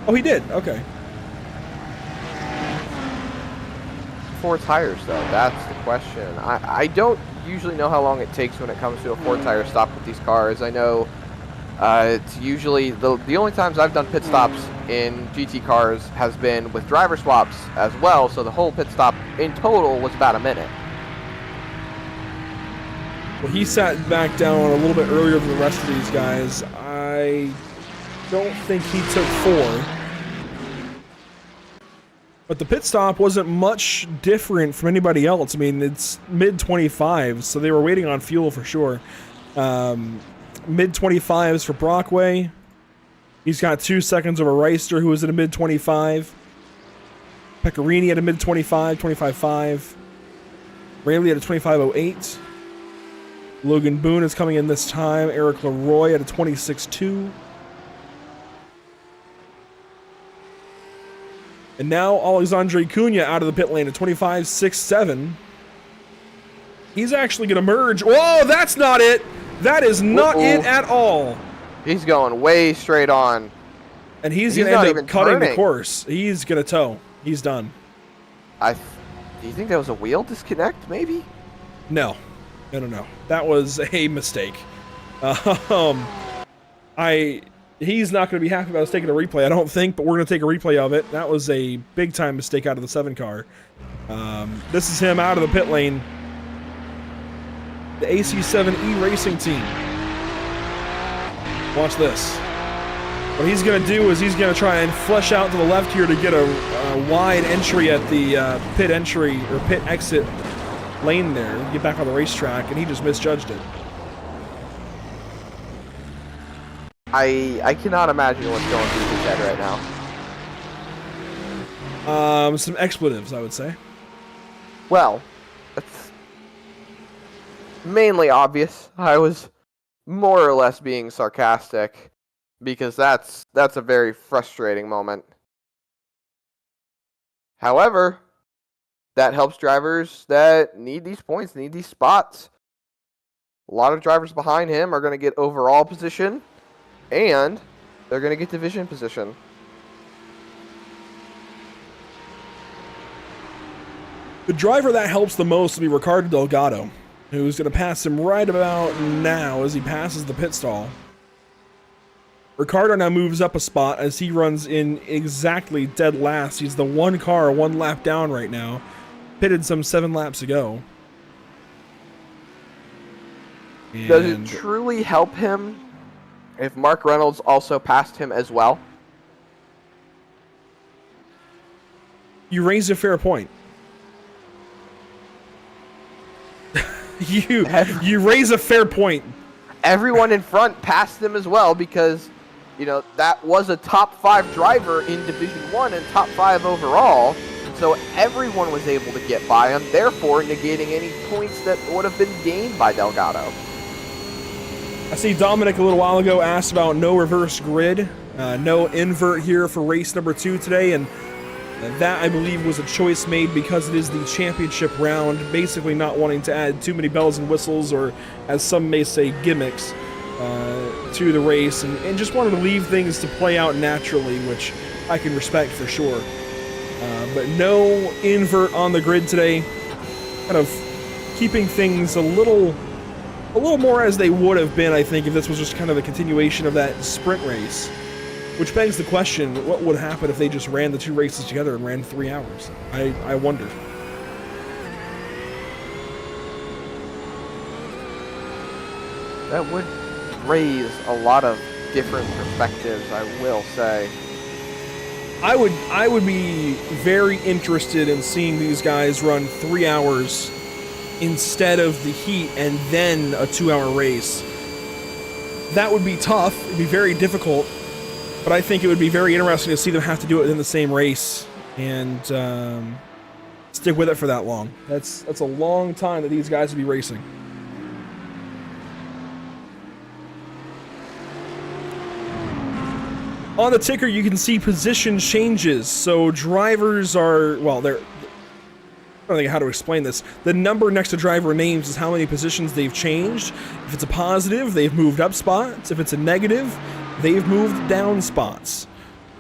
Oh, he did. Okay. 4 tires, though. That's the question. I don't usually know how long it takes when it comes to a 4-tire stop with these cars. I know it's usually the only times I've done pit stops in GT cars has been with driver swaps as well, so the whole pit stop in total was about a minute. Well, he sat back down a little bit earlier than the rest of these guys. I don't think he took 4. But the pit stop wasn't much different from anybody else. I mean, it's mid-25s, so they were waiting on fuel for sure. Mid-25s for Brockway. He's got 2 seconds over Reister, who was at a mid-25. Pecorini at a mid-25, 25.5. Rayleigh at a 25.08. Logan Boone is coming in this time. Eric Leroy at a 26.2. And now Alexandre Cunha out of the pit lane at 25.67. He's actually going to merge. Whoa, that's not it. That is not it at all. He's going way straight on. And he's going to end up cutting the course. He's going to tow. He's done. Do you think that was a wheel disconnect, maybe? No. No. That was a mistake. He's not going to be happy about us taking a replay, I don't think, but we're going to take a replay of it. That was a big-time mistake out of the 7 car. This is him out of the pit lane. The AC7E Racing Team. Watch this. What he's going to do is he's going to try and flush out to the left here to get a wide entry at the pit entry or pit exit lane there, get back on the racetrack, and he just misjudged it. I cannot imagine what's going through his head right now. Some expletives, I would say. Well, that's mainly obvious. I was more or less being sarcastic because that's a very frustrating moment. However, that helps drivers that need these points, need these spots. A lot of drivers behind him are going to get overall position, and they're going to get division position. The driver that helps the most will be Ricardo Delgado, who's going to pass him right about now as he passes the pit stall. Ricardo now moves up a spot as he runs in exactly dead last. He's the 1 car, 1 lap down right now. Pitted some 7 laps ago. And does it truly help him if Mark Reynolds also passed him as well? You raise a fair point. You raise a fair point. Everyone in front passed him as well because, you know, that was a top 5 driver in Division 1 and top 5 overall. So everyone was able to get by him, therefore negating any points that would have been gained by Delgado. I see Dominic a little while ago asked about no reverse grid, no invert here for race number 2 today, and that I believe was a choice made because it is the championship round, basically not wanting to add too many bells and whistles, or as some may say, gimmicks to the race, and just wanted to leave things to play out naturally, which I can respect for sure. But no invert on the grid today, kind of keeping things a little more as they would have been, I think, if this was just kind of a continuation of that sprint race. Which begs the question, what would happen if they just ran the 2 races together and ran 3 hours? I wonder. That would raise a lot of different perspectives, I will say. I would be very interested in seeing these guys run 3 hours instead of the heat and then a 2-hour race. That would be tough. It'd be very difficult. But I think it would be very interesting to see them have to do it in the same race and stick with it for that long. That's a long time that these guys would be racing. On the ticker, you can see position changes. So drivers are, well, they're, I don't think how to explain this. The number next to driver names is how many positions they've changed. If it's a positive, they've moved up spots. If it's a negative, they've moved down spots.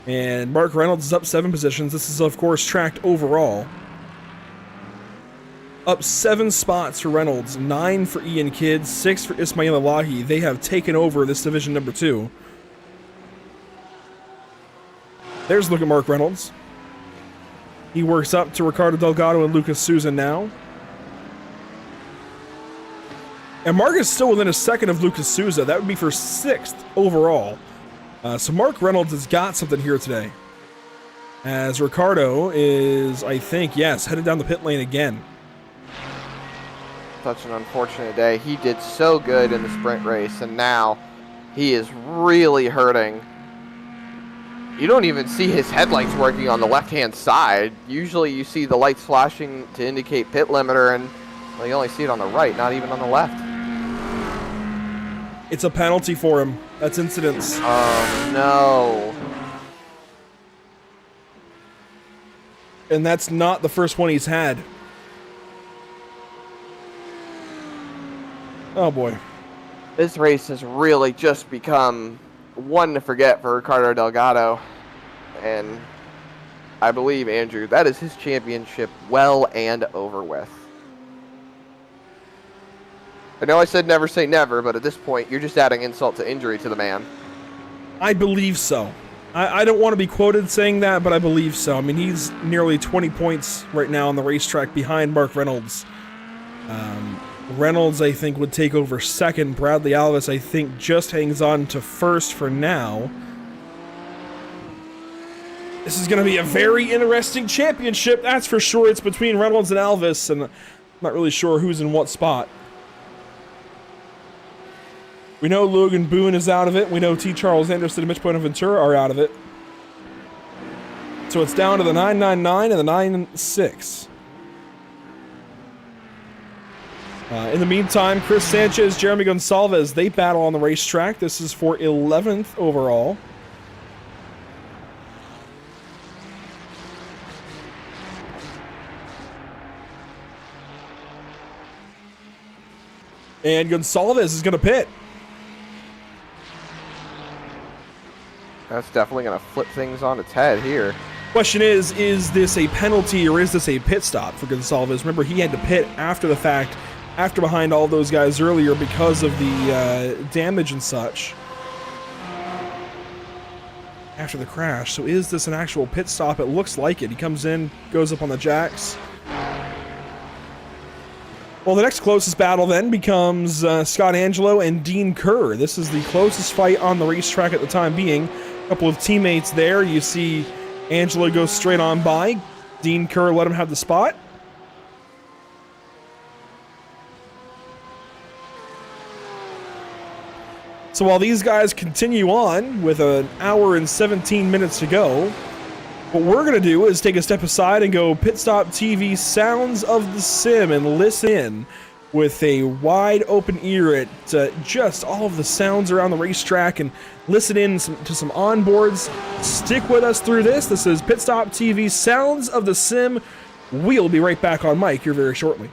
And Mark Reynolds is up 7 positions. This is, of course, tracked overall. Up 7 spots for Reynolds, 9 for Ian Kidd, 6 for Ismail Elahi. They have taken over this division number 2. There's a look at Mark Reynolds. He works up to Ricardo Delgado and Lucas Souza now. And Mark is still within a second of Lucas Souza. That would be for 6th overall. So Mark Reynolds has got something here today. As Ricardo is, I think, yes, headed down the pit lane again. Such an unfortunate day. He did so good in the sprint race, and now he is really hurting. You don't even see his headlights working on the left-hand side. Usually you see the lights flashing to indicate pit limiter, and well, you only see it on the right, not even on the left. It's a penalty for him. That's incidents. Oh, no. And that's not the first one he's had. Oh, boy. This race has really just become one to forget for Ricardo Delgado. And I believe, Andrew, that is his championship well and over with. I know I said never say never, but at this point, you're just adding insult to injury to the man. I believe so. I don't want to be quoted saying that, but I believe so. I mean, he's nearly 20 points right now on the racetrack behind Mark Reynolds. Reynolds, I think, would take over 2nd. Bradley Alvis, I think, just hangs on to 1st for now. This is going to be a very interesting championship, that's for sure. It's between Reynolds and Alvis, and I'm not really sure who's in what spot. We know Logan Boone is out of it. We know T. Charles Anderson and Mitch Bonaventura are out of it. So it's down to the 999 and the 96. In the meantime, Chris Sanchez, Jeremy Gonsalves, they battle on the racetrack. This is for 11th overall. And Gonsalves is going to pit. That's definitely going to flip things on its head here. Question is this a penalty or is this a pit stop for Gonsalves? Remember, he had to pit after the fact, after behind all those guys earlier because of the damage and such. After the crash. So is this an actual pit stop? It looks like it. He comes in, goes up on the jacks. Well, the next closest battle then becomes Scott Angelo and Dean Kerr. This is the closest fight on the racetrack at the time being. A couple of teammates there. You see Angelo go straight on by. Dean Kerr let him have the spot. So while these guys continue on with an hour and 17 minutes to go, what we're going to do is take a step aside and go Pit Stop TV Sounds of the Sim and listen in with a wide open ear at just all of the sounds around the racetrack and listen in to some onboards. Stick with us through this. This is Pit Stop TV Sounds of the Sim. We'll be right back on mic here very shortly.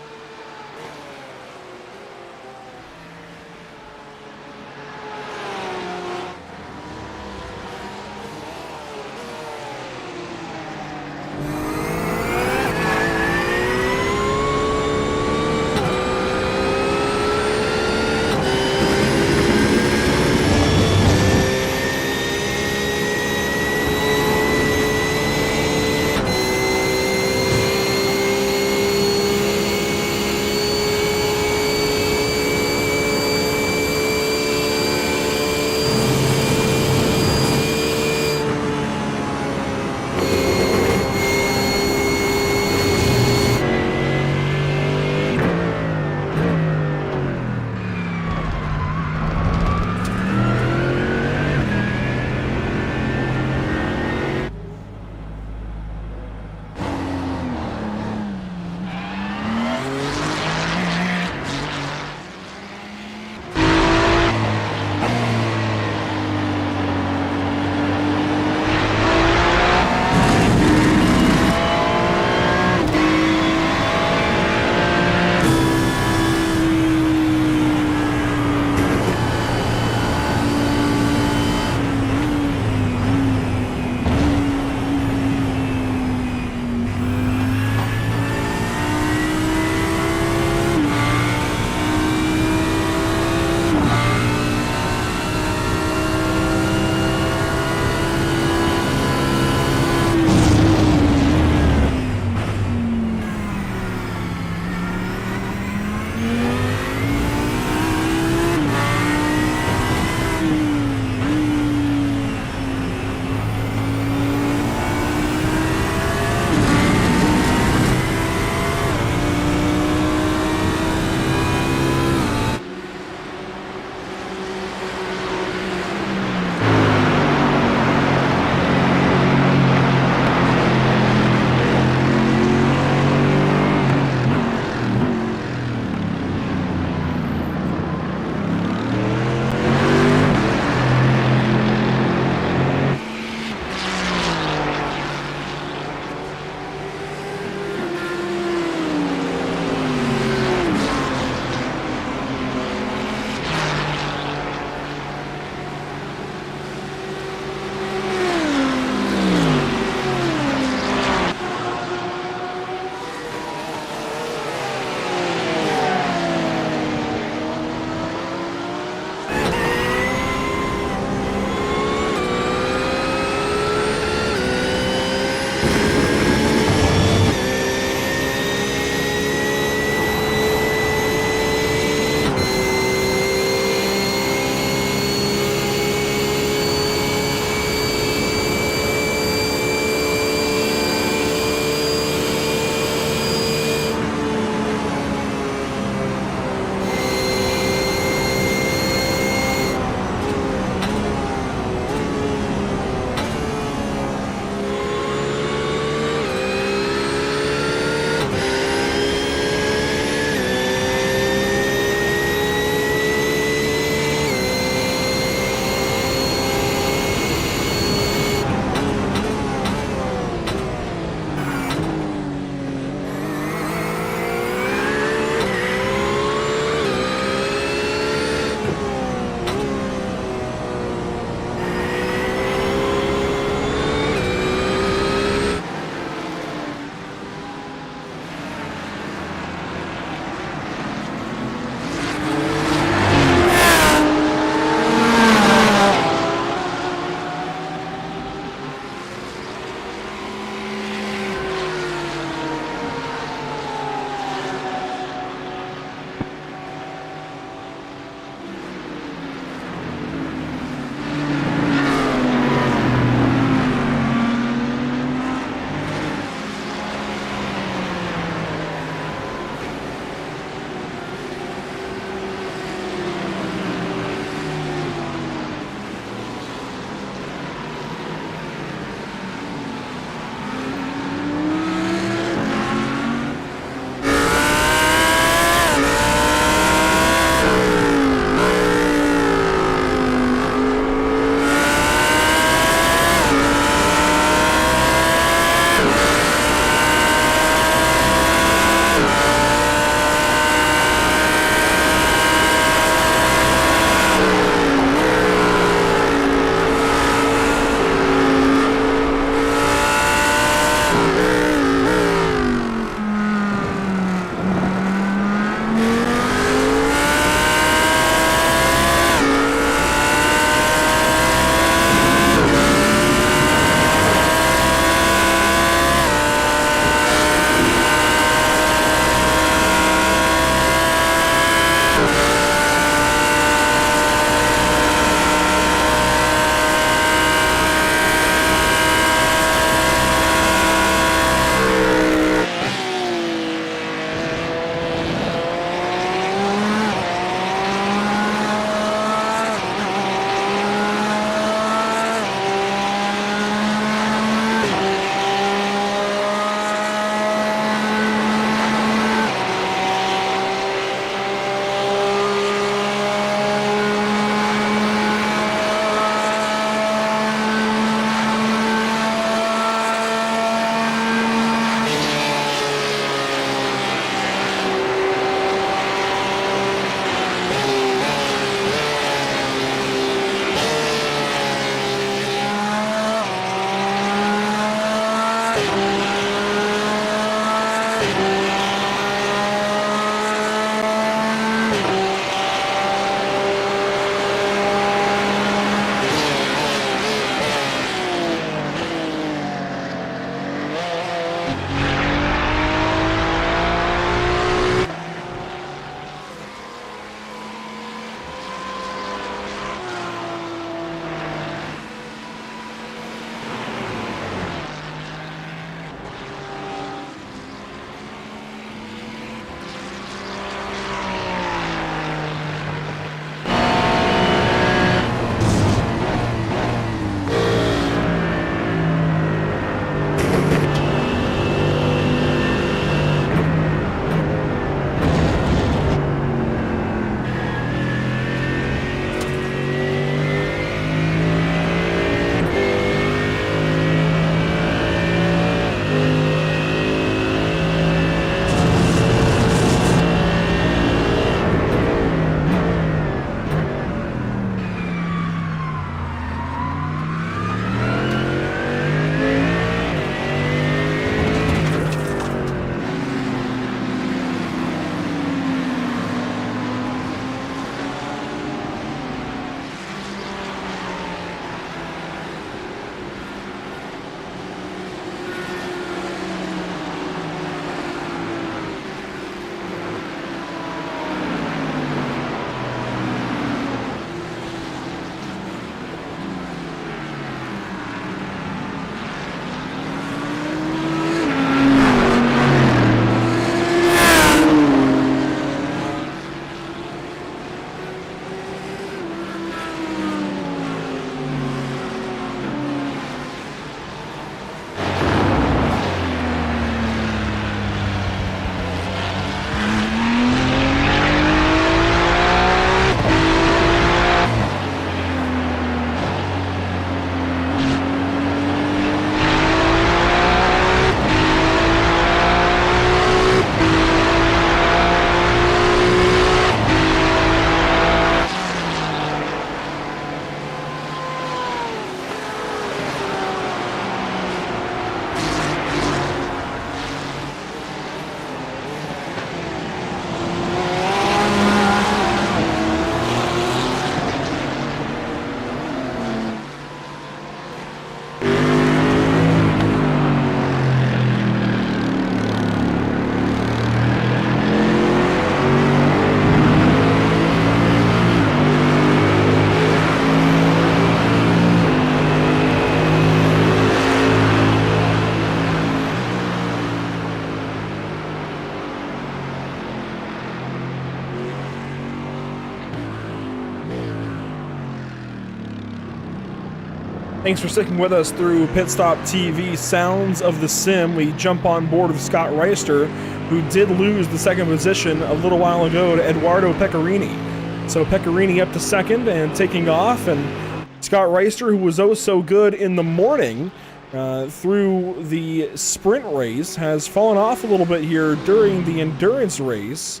Thanks for sticking with us through Pit Stop TV Sounds of the Sim. We jump on board with Scott Reister, who did lose the second position a little while ago to Eduardo Pecorini. So Pecorini up to second and taking off, and Scott Reister, who was oh so good in the morning through the sprint race, has fallen off a little bit here during the endurance race.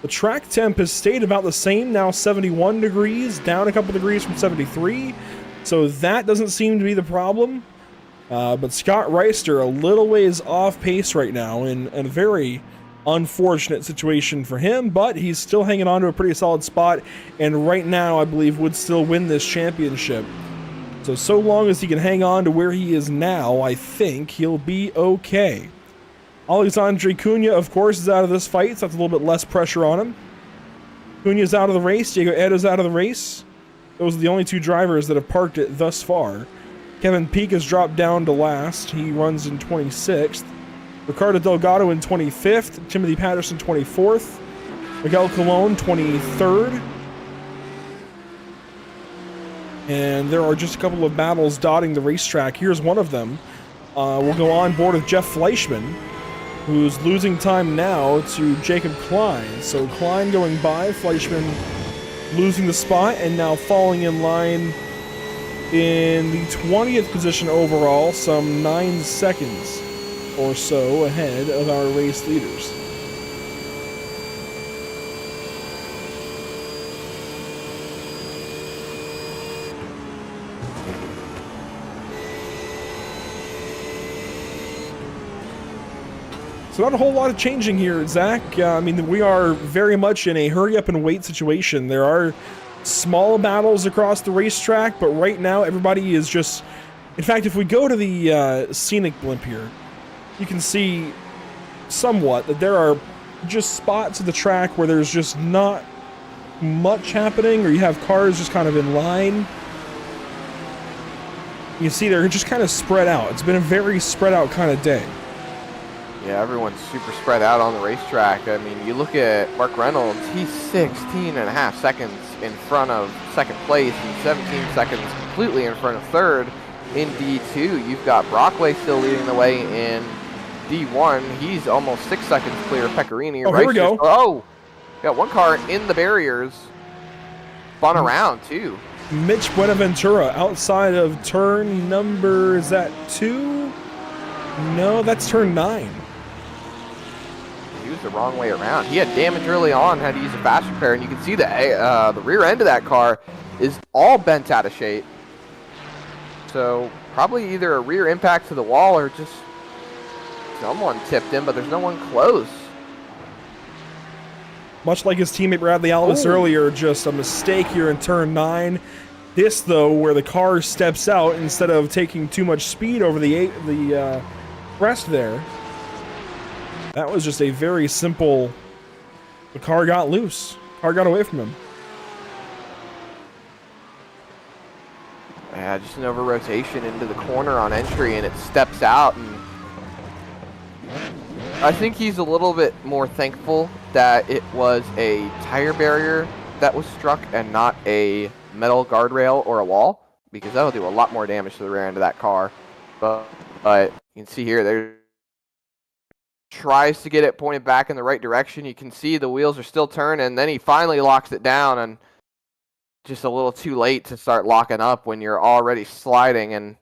The track temp has stayed about the same, now 71 degrees, down a couple degrees from 73. So that doesn't seem to be the problem. But Scott Reister a little ways off pace right now in a very unfortunate situation for him, but he's still hanging on to a pretty solid spot, and right now I believe would still win this championship. So long as he can hang on to where he is now, I think he'll be okay. Alexandre Cunha, of course, is out of this fight, so that's a little bit less pressure on him. Cunha's out of the race. Diego Eda's out of the race. Those are the only two drivers that have parked it thus far. Kevin Peake has dropped down to last. He runs in 26th. Ricardo Delgado in 25th. Timothy Patterson 24th. Miguel Colon 23rd. And there are just a couple of battles dotting the racetrack. Here's one of them. We'll go on board with Jeff Fleischman, who's losing time now to Jacob Klein. So Klein going by, Fleischman losing the spot, and now falling in line in the 20th position overall, some 9 seconds or so ahead of our race leaders. So not a whole lot of changing here, Zach. I mean, we are very much in a hurry up and wait situation. There are small battles across the racetrack, but right now everybody is just... In fact, if we go to the scenic blimp here, you can see somewhat that there are just spots of the track where there's just not much happening, or you have cars just kind of in line. You can see they're just kind of spread out. It's been a very spread out kind of day. Yeah, everyone's super spread out on the racetrack. I mean, you look at Mark Reynolds, he's 16.5 seconds in front of second place and 17 seconds completely in front of third in D2. You've got Brockway still leading the way in D1. He's almost 6 seconds clear of Pecorini. Oh, here we go. Oh, got one car in the barriers. Spun around, too. Mitch Buenaventura outside of turn number, is that 2? No, that's turn 9. He was the wrong way around. He had damage early on, had to use a fast repair, and you can see that the rear end of that car is all bent out of shape. So probably either a rear impact to the wall or just someone tipped him, but there's no one close. Much like his teammate Bradley Alvis earlier, just a mistake here in turn 9. This, though, where the car steps out instead of taking too much speed over the crest there. That was just a very simple... The car got loose. Car got away from him. Yeah, just an over rotation into the corner on entry, and it steps out. And I think he's a little bit more thankful that it was a tire barrier that was struck and not a metal guardrail or a wall, because that'll do a lot more damage to the rear end of that car. But you can see here, there tries to get it pointed back in the right direction. You can see the wheels are still turning, and then he finally locks it down, and just a little too late to start locking up when you're already sliding. And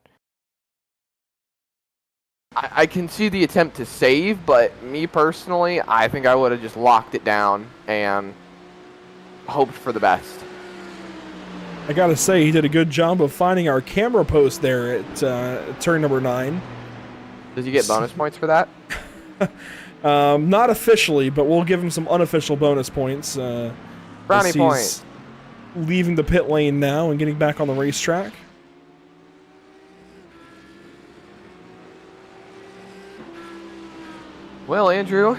I can see the attempt to save, but me personally, I think I would have just locked it down and hoped for the best. I gotta say, he did a good job of finding our camera post there at turn number 9. Does he get bonus points for that? Not officially, but we'll give him some unofficial bonus points. Brownie point. Leaving the pit lane now and getting back on the racetrack. Well, Andrew,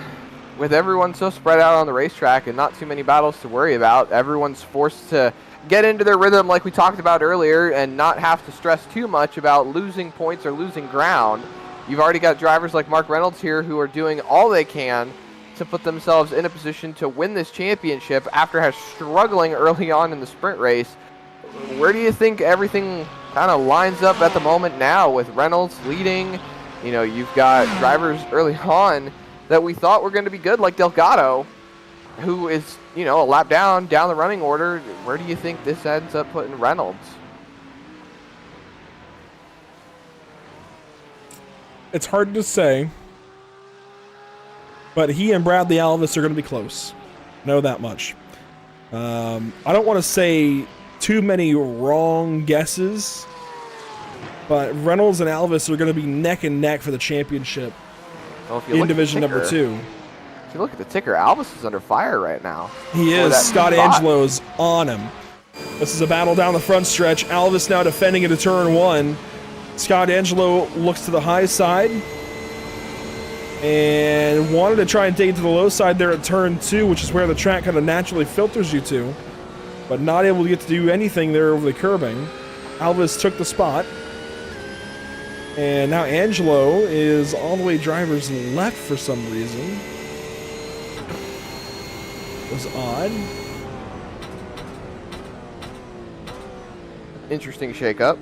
with everyone so spread out on the racetrack and not too many battles to worry about, everyone's forced to get into their rhythm like we talked about earlier and not have to stress too much about losing points or losing ground. You've already got drivers like Mark Reynolds here who are doing all they can to put themselves in a position to win this championship after struggling early on in the sprint race. where do you think everything kind of lines up at the moment now with Reynolds leading? You know, you've got drivers early on that we thought were going to be good, like Delgado, who is, you know, a lap down the running order. Where do you think this ends up putting Reynolds? It's hard to say, but he and Bradley Alvis are going to be close. Know that much. I don't want to say too many wrong guesses, but Reynolds and Alvis are going to be neck and neck for the championship in division number 2. If you look at the ticker, Alvis is under fire right now. He is. Scott Angelo's on him. This is a battle down the front stretch. Alvis now defending into turn 1. Scott Angelo looks to the high side and wanted to try and take it to the low side there at turn 2, which is where the track kind of naturally filters you to, but not able to get to do anything there over the curbing. Alvis took the spot, and now Angelo is all the way driver's left for some reason. It was odd. Interesting shakeup.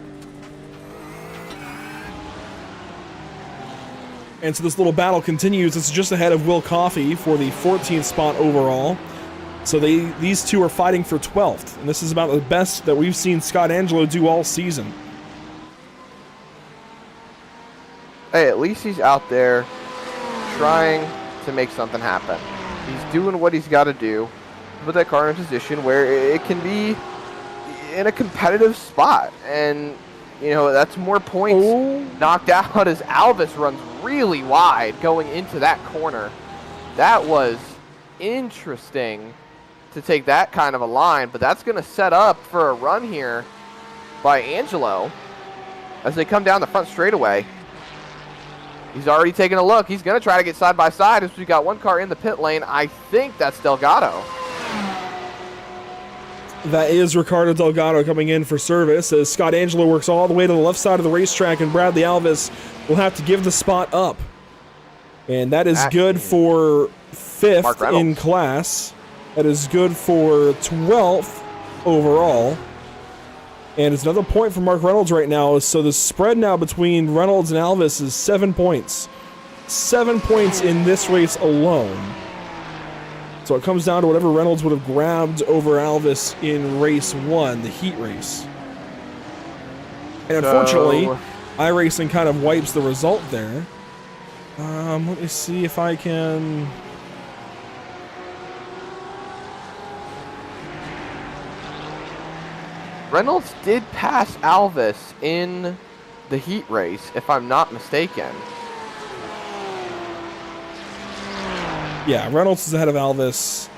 And so this little battle continues. It's just ahead of Will Coffey for the 14th spot overall. So these two are fighting for 12th. And this is about the best that we've seen Scott Angelo do all season. Hey, at least he's out there trying to make something happen. He's doing what he's got to do to put that car in a position where it can be in a competitive spot. And, you know, that's more points knocked out as Alvis runs really wide going into that corner. That was interesting to take that kind of a line, but that's going to set up for a run here by Angelo as they come down the front straightaway. He's already taking a look. He's going to try to get side by side as we got one car in the pit lane. I think that's Delgado. That is Ricardo Delgado coming in for service as Scott Angelo works all the way to the left side of the racetrack, and Bradley Alvis will have to give the spot up. And that is good for 5th in class. That is good for 12th overall. And it's another point for Mark Reynolds right now. So the spread now between Reynolds and Alvis is 7 points. 7 points in this race alone. So it comes down to whatever Reynolds would have grabbed over Alvis in race 1, the heat race. And unfortunately, iRacing kind of wipes the result there. Let me see if I can... Reynolds did pass Alvis in the heat race, if I'm not mistaken. Yeah, Reynolds is ahead of Alvis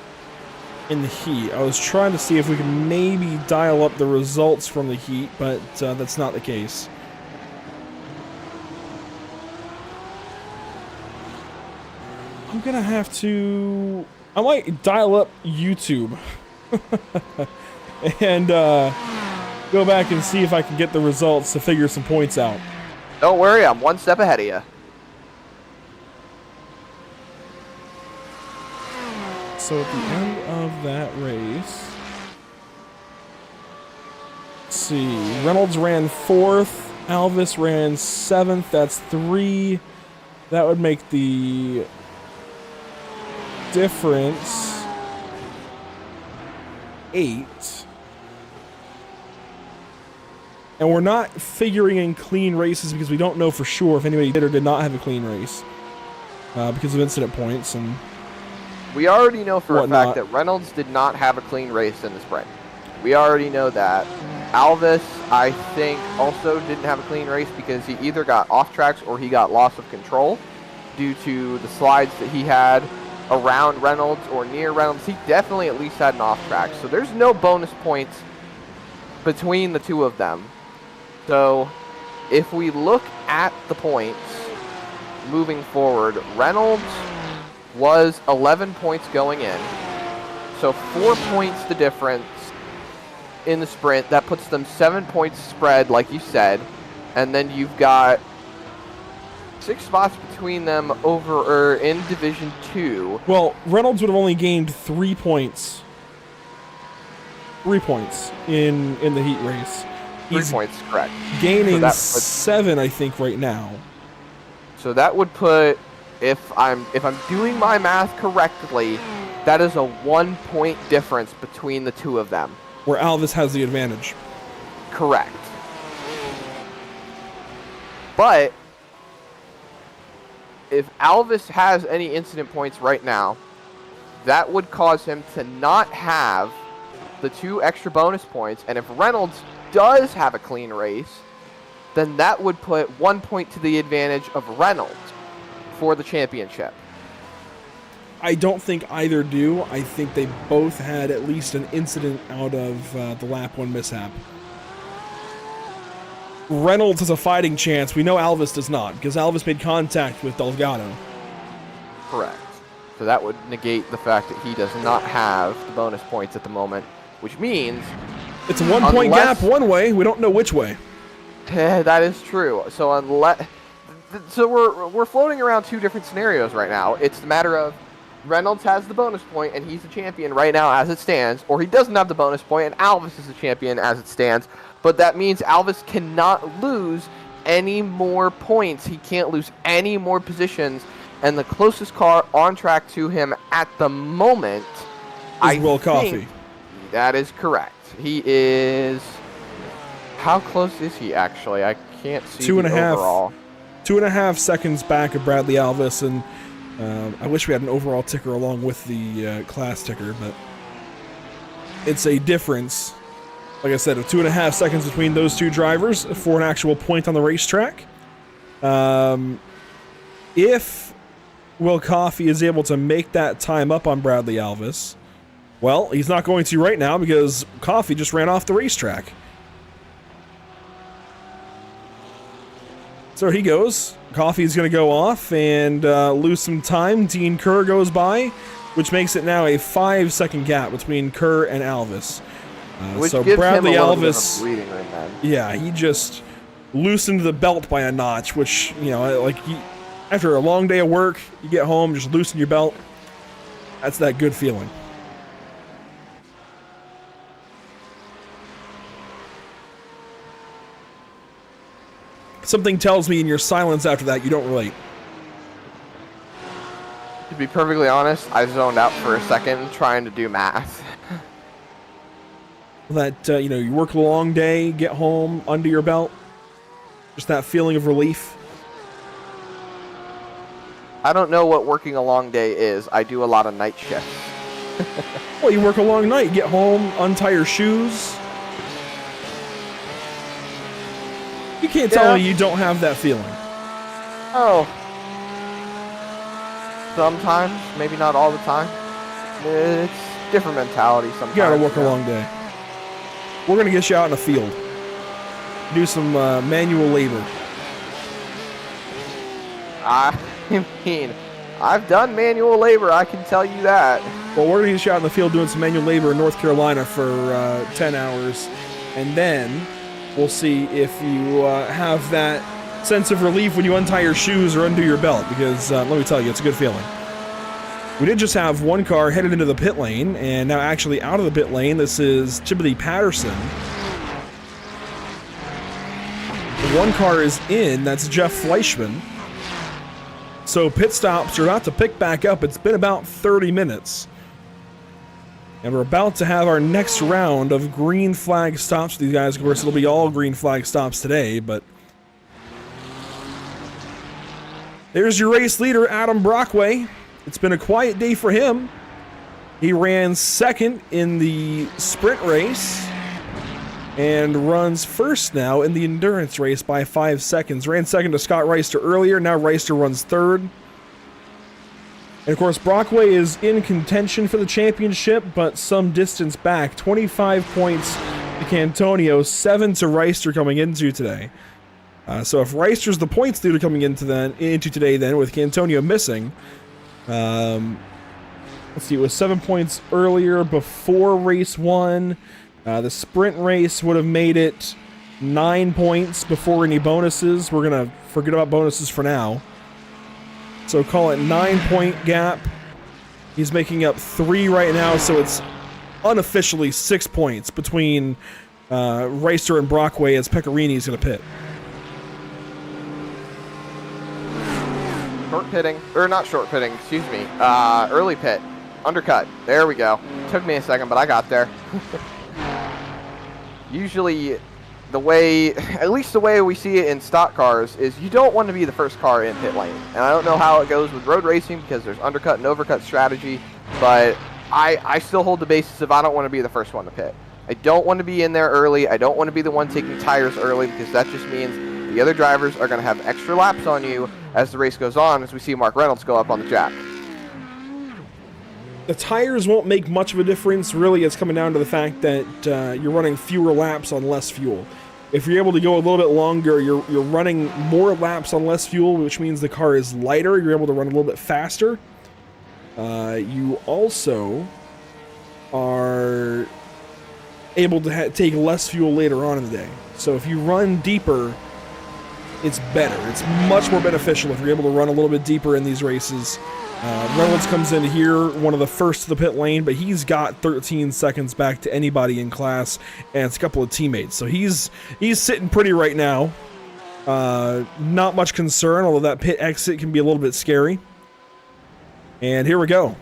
in the heat. I was trying to see if we could maybe dial up the results from the heat, but that's not the case. I'm gonna have to... I might dial up YouTube and go back and see if I can get the results to figure some points out. Don't worry, I'm one step ahead of you. So at the end of that race, let's see, Reynolds ran 4th, Alvis ran 7th, that's 3. That would make the difference 8. And we're not figuring in clean races because we don't know for sure if anybody did or did not have a clean race because of incident points and we already know for whatnot. a fact that Reynolds did not have a clean race in the sprint. We already know that. Alvis, I think, also didn't have a clean race because he either got off tracks or he got loss of control due to the slides that he had around Reynolds or near Reynolds. He definitely at least had an off track. So there's no bonus points between the two of them. So if we look at the points moving forward, Reynolds was 11 points going in. So 4 points the difference in the sprint. That puts them 7 points spread, like you said. And then you've got 6 spots between them over or in Division 2. Well, Reynolds would have only gained 3 points 3 points in the heat race. 3 points, correct. Gaining So 7, I think, right now. So that would put, if I'm doing my math correctly, that is a 1 point difference between the two of them. Where Alvis has the advantage. Correct. But if Alvis has any incident points right now, that would cause him to not have the 2 extra bonus points. And if Reynolds does have a clean race, then that would put 1 point to the advantage of Reynolds for the championship. I don't think either do. I think they both had at least an incident out of the lap 1 mishap. Reynolds has a fighting chance. We know Alvis does not, because Alvis made contact with Delgado. Correct. So that would negate the fact that he does not have the bonus points at the moment, which means it's a 1 point gap one way. We don't know which way. That is true. So we're floating around 2 different scenarios right now. It's the matter of Reynolds has the bonus point and he's the champion right now as it stands, or he doesn't have the bonus point and Alvis is the champion as it stands. But that means Alvis cannot lose any more points. He can't lose any more positions. And the closest car on track to him at the moment is Will Coffey. That is correct. He is... How close is he, actually? I can't see the overall. 2.5 seconds back of Bradley Alvis, and I wish we had an overall ticker along with the class ticker, but it's a difference, like I said, of 2.5 seconds between those 2 drivers for an actual point on the racetrack. If Will Coffey is able to make that time up on Bradley Alvis, well, he's not going to right now because Coffey just ran off the racetrack. So he goes. Coffey's going to go off and lose some time. Dean Kerr goes by, which makes it now a 5-second gap between Kerr and Alvis. So Bradley Alvis, yeah, he just loosened the belt by a notch, which, you know, like after a long day of work, you get home, just loosen your belt. That's that good feeling. Something tells me in your silence after that you don't relate. To be perfectly honest, I zoned out for a second trying to do math. That, you know, you work a long day, get home, under your belt. Just that feeling of relief. I don't know what working a long day is. I do a lot of night shifts. Well, you work a long night, get home, untie your shoes. You can't tell me you don't have that feeling. Oh. Sometimes, maybe not all the time. It's different mentality sometimes. You gotta work a long day. We're gonna get you out in the field. Do some manual labor. I mean, I've done manual labor, I can tell you that. Well, we're gonna get you out in the field doing some manual labor in North Carolina for 10 hours. And then we'll see if you have that sense of relief when you untie your shoes or undo your belt, because let me tell you, it's a good feeling. We did just have one car headed into the pit lane, and now actually out of the pit lane. This is Timothy Patterson. One car is in, that's Jeff Fleischman. So pit stops are about to pick back up. It's been about 30 minutes. And we're about to have our next round of green flag stops with these guys. Of course, it'll be all green flag stops today, but there's your race leader, Adam Brockway. It's been a quiet day for him. He ran second in the sprint race and runs first now in the endurance race by 5 seconds. Ran second to Scott Reister earlier. Now Reister runs third. And of course, Brockway is in contention for the championship, but some distance back. 25 points to Cantonio, 7 to Reister coming into today. So if Reister's the points leader coming into today, then with Cantonio missing, let's see, it was 7 points earlier before race 1. The sprint race would have made it 9 points before any bonuses. We're gonna forget about bonuses for now. So call it 9-point gap. He's making up 3 right now, so it's unofficially 6 points between Reister and Brockway as Pecorini is going to pit. Short pitting, or not short pitting, excuse me. Early pit, undercut. There we go. Took me a second, but I got there. Usually, at least the way we see it in stock cars, is you don't want to be the first car in pit lane. And I don't know how it goes with road racing because there's undercut and overcut strategy, but I still hold the basis of I don't want to be the first one to pit. I don't want to be in there early. I don't want to be the one taking tires early because that just means the other drivers are going to have extra laps on you as the race goes on, as we see Mark Reynolds go up on the jack. The tires won't make much of a difference. Really, it's coming down to the fact that you're running fewer laps on less fuel. If you're able to go a little bit longer, you're running more laps on less fuel, which means the car is lighter. You're able to run a little bit faster. You also are able to take less fuel later on in the day. So if you run deeper, it's better. It's much more beneficial if you're able to run a little bit deeper in these races. Reynolds comes in here, one of the first to the pit lane, but he's got 13 seconds back to anybody in class, and it's a couple of teammates. So he's sitting pretty right now. Not much concern, although that pit exit can be a little bit scary. And here we go.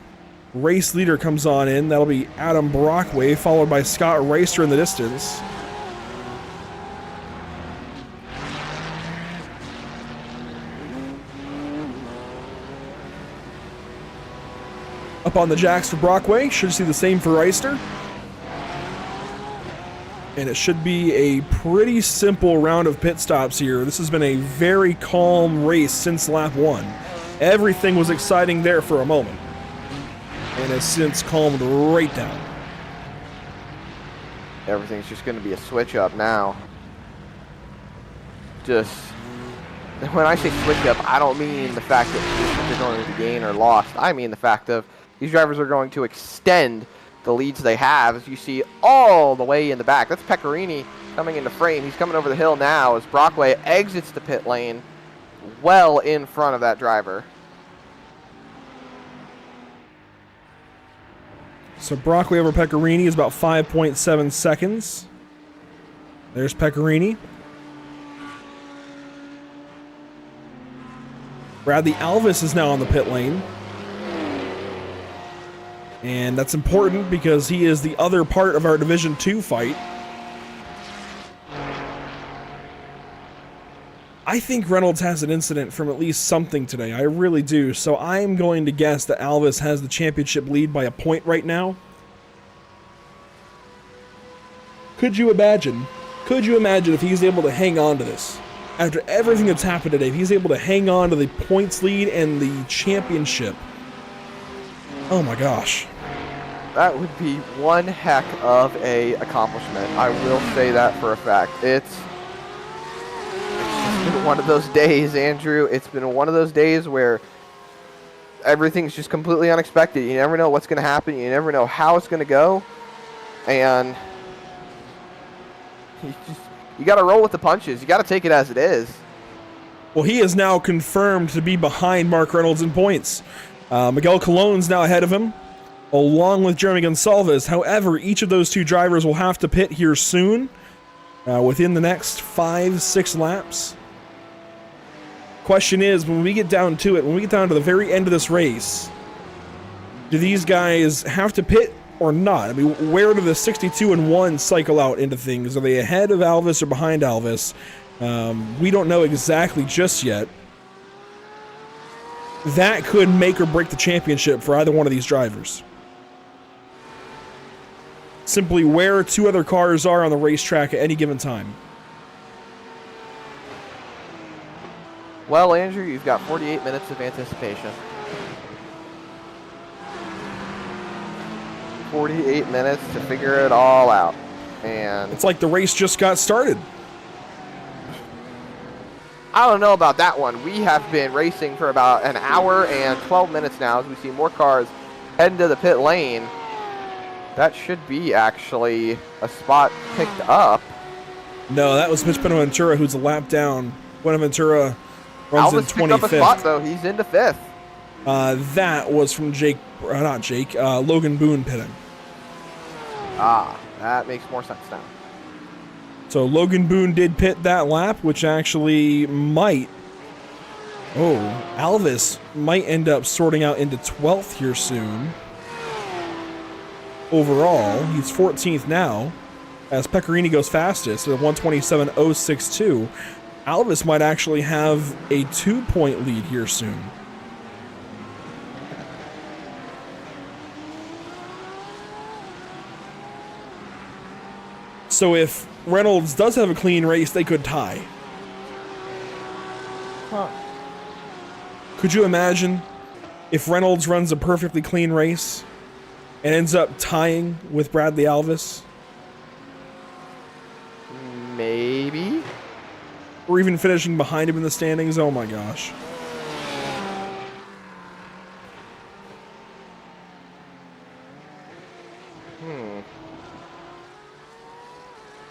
Race leader comes on in. That'll be Adam Brockway, followed by Scott Reister in the distance. Up on the jacks for Brockway. Should see the same for Reister. And it should be a pretty simple round of pit stops here. This has been a very calm race since lap 1. Everything was exciting there for a moment, and has since calmed right down. Everything's just going to be a switch up now. Just, when I say switch up, I don't mean the fact that they're going to gain or lost. I mean the fact of these drivers are going to extend the leads they have, as you see all the way in the back. That's Pecorini coming into frame. He's coming over the hill now as Brockway exits the pit lane well in front of that driver. So Brockway over Pecorini is about 5.7 seconds. There's Pecorini. Bradley Alvis is now on the pit lane. And that's important because he is the other part of our Division 2 fight. I think Reynolds has an incident from at least something today. I really do. So I'm going to guess that Alvis has the championship lead by a point right now. Could you imagine? Could you imagine if he's able to hang on to this? After everything that's happened today, if he's able to hang on to the points lead and the championship. Oh my gosh. That would be one heck of a accomplishment. I will say that for a fact. It's been one of those days, Andrew. It's been one of those days where everything's just completely unexpected. You never know what's going to happen. You never know how it's going to go. And you got to roll with the punches. You got to take it as it is. Well, he is now confirmed to be behind Mark Reynolds in points. Miguel Colon's now ahead of him, along with Jeremy Gonsalves. However, each of those two drivers will have to pit here soon, within the next 5-6 laps. Question is, when we get down to it, when we get down to the very end of this race, do these guys have to pit or not? I mean, where do the 62-1 cycle out into things? Are they ahead of Alvis or behind Alvis? We don't know exactly just yet. That could make or break the championship for either one of these drivers. Simply where two other cars are on the racetrack at any given time. Well, Andrew, you've got 48 minutes of anticipation. 48 minutes to figure it all out. And it's like the race just got started. I don't know about that one. We have been racing for about an hour and 12 minutes now as we see more cars heading to the pit lane. That should be actually a spot picked up. No, that was Mitch Buenaventura, who's a lap down. Buenaventura runs in 25th. Picked up a spot, though. He's into 5th. That was from Logan Boone pitting. Ah, that makes more sense now. So Logan Boone did pit that lap, which actually might... Oh, Alvis might end up sorting out into 12th here soon. Overall, he's 14th now, as Pecorini goes fastest at 127.062. Alvis might actually have a 2-point lead here soon. So if Reynolds does have a clean race, they could tie. Huh. Could you imagine if Reynolds runs a perfectly clean race and ends up tying with Bradley Alvis? Maybe. Or even finishing behind him in the standings? Oh my gosh.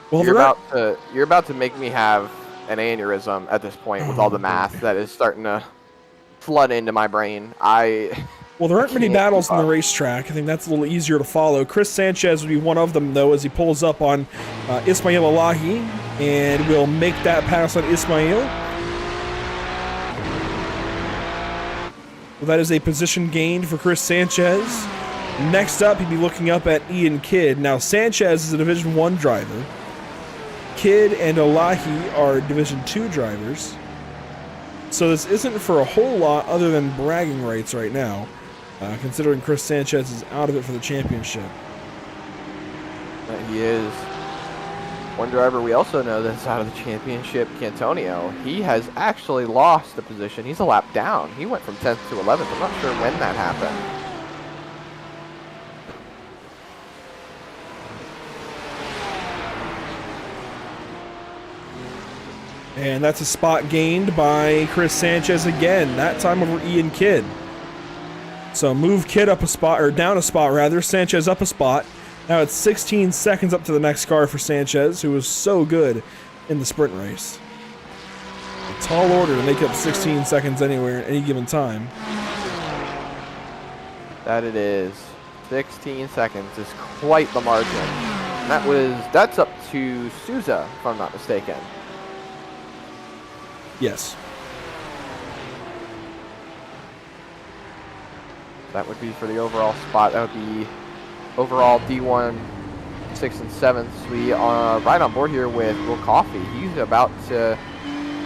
Well, You're about to make me have an aneurysm at this point with all the math that is starting to flood into my brain. Well, there aren't many battles on the racetrack. I think that's a little easier to follow. Chris Sanchez would be one of them, though, as he pulls up on Ismail Alahi and will make that pass on Ismail. Well, that is a position gained for Chris Sanchez. Next up, he'd be looking up at Ian Kidd. Now, Sanchez is a Division 1 driver. Kidd and Alahi are Division 2 drivers. So this isn't for a whole lot other than bragging rights right now, considering Chris Sanchez is out of it for the championship. He is. One driver we also know that's out of the championship, Cantonio, he has actually lost a position. He's a lap down. He went from 10th to 11th. I'm not sure when that happened. And that's a spot gained by Chris Sanchez again, that time over Ian Kidd. So move Kidd up a spot, or down a spot rather, Sanchez up a spot. Now it's 16 seconds up to the next car for Sanchez, who was so good in the sprint race. A tall order to make up 16 seconds anywhere at any given time. That it is. 16 seconds is quite the margin. That's up to Souza, if I'm not mistaken. Yes. That would be for the overall spot. That would be overall D1, 6 and 7th. We are right on board here with Will Coffey. He's about to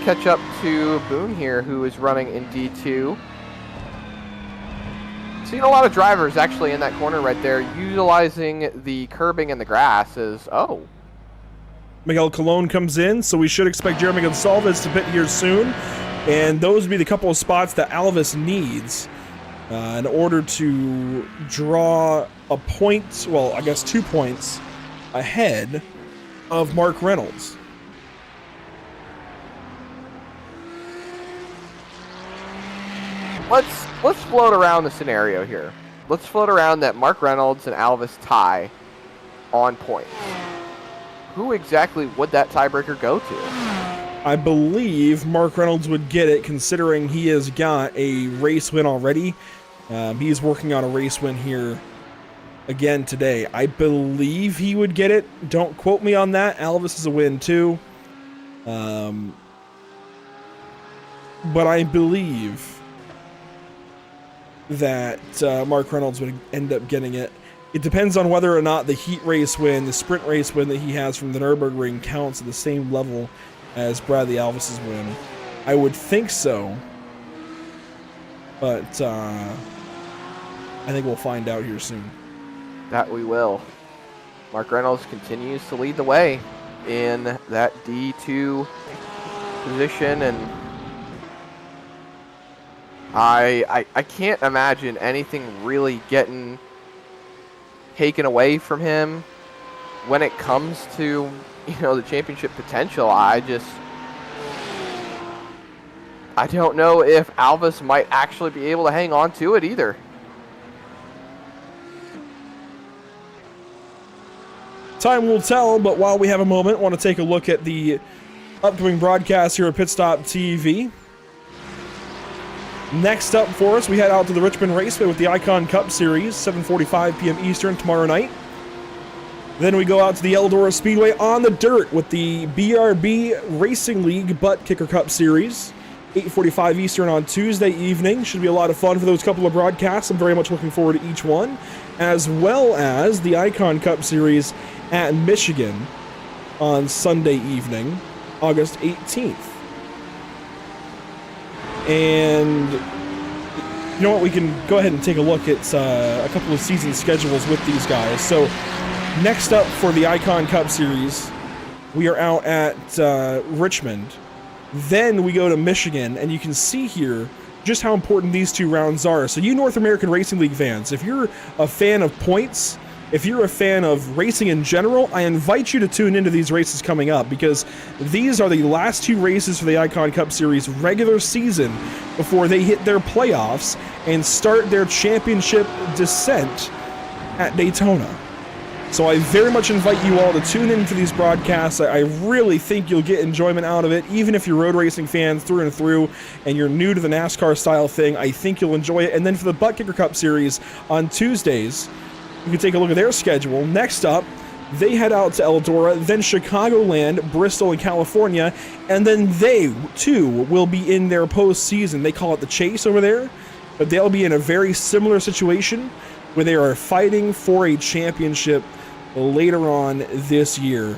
catch up to Boone here, who is running in D2. Seeing a lot of drivers actually in that corner right there, utilizing the curbing and the grass as, oh. Miguel Colon comes in, so we should expect Jeremy Gonsalves to pit here soon. And those would be the couple of spots that Alvis needs in order to draw a point, well, I guess 2 points ahead of Mark Reynolds. Let's float around the scenario here. Let's float around that Mark Reynolds and Alvis tie on points. Who exactly would that tiebreaker go to? I believe Mark Reynolds would get it, considering he has got a race win already. He's working on a race win here again today. I believe he would get it. Don't quote me on that. Alvis is a win too. But I believe that Mark Reynolds would end up getting it. It depends on whether or not the heat race win, the sprint race win that he has from the Nürburgring counts at the same level as Bradley Alvis's win. I would think so, but I think we'll find out here soon. That we will. Mark Reynolds continues to lead the way in that D2 position, and I can't imagine anything really getting taken away from him when it comes to, the championship potential. I don't know if Alvis might actually be able to hang on to it either. Time will tell, but while we have a moment, I want to take a look at the upcoming broadcast here at Pit Stop TV. Next up for us, we head out to the Richmond Raceway with the Icon Cup Series, 7:45 p.m. Eastern tomorrow night. Then we go out to the Eldora Speedway on the dirt with the BRB Racing League Butt Kicker Cup Series. 8:45 Eastern on Tuesday evening. Should be a lot of fun for those couple of broadcasts. I'm very much looking forward to each one, as well as the Icon Cup Series at Michigan on Sunday evening, August 18th. And you know what? We can go ahead and take a look at a couple of season schedules with these guys. So next up for the Icon Cup Series, we are out at Richmond. Then we go to Michigan, and you can see here just how important these two rounds are. So you North American Racing League fans, if you're a fan of points, if you're a fan of racing in general, I invite you to tune into these races coming up, because these are the last two races for the Icon Cup Series regular season before they hit their playoffs and start their championship descent at Daytona. So I very much invite you all to tune in for these broadcasts. I really think you'll get enjoyment out of it, even if you're road racing fans through and through and you're new to the NASCAR style thing. I think you'll enjoy it. And then for the Butt Kicker Cup Series on Tuesdays, you can take a look at their schedule. Next up, they head out to Eldora, then Chicagoland, Bristol, and California, and then they, too, will be in their postseason. They call it the Chase over there, but they'll be in a very similar situation where they are fighting for a championship later on this year.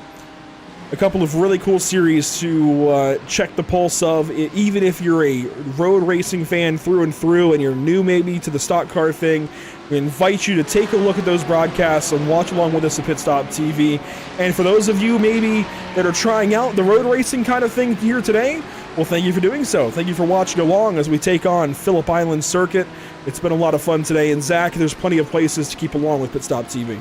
A couple of really cool series to check the pulse of, even if you're a road racing fan through and through and you're new maybe to the stock car thing. We invite you to take a look at those broadcasts and watch along with us at Pit Stop TV. And for those of you maybe that are trying out the road racing kind of thing here today, well, thank you for doing so. Thank you for watching along as we take on Phillip Island Circuit. It's been a lot of fun today. And Zach, there's plenty of places to keep along with Pit Stop TV.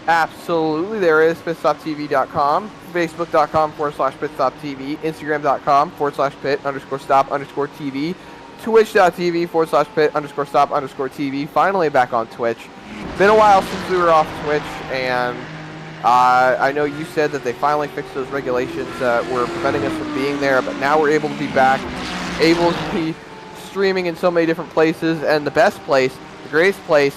Absolutely, there is pitstoptv.com, facebook.com/pitstoptv, instagram.com/pit_stop_tv, twitch.tv/pit_stop_tv. Finally back on Twitch. Been a while since we were off Twitch, and I know you said that they finally fixed those regulations that were preventing us from being there, but now we're able to be back, able to be streaming in so many different places, and the best place, the greatest place,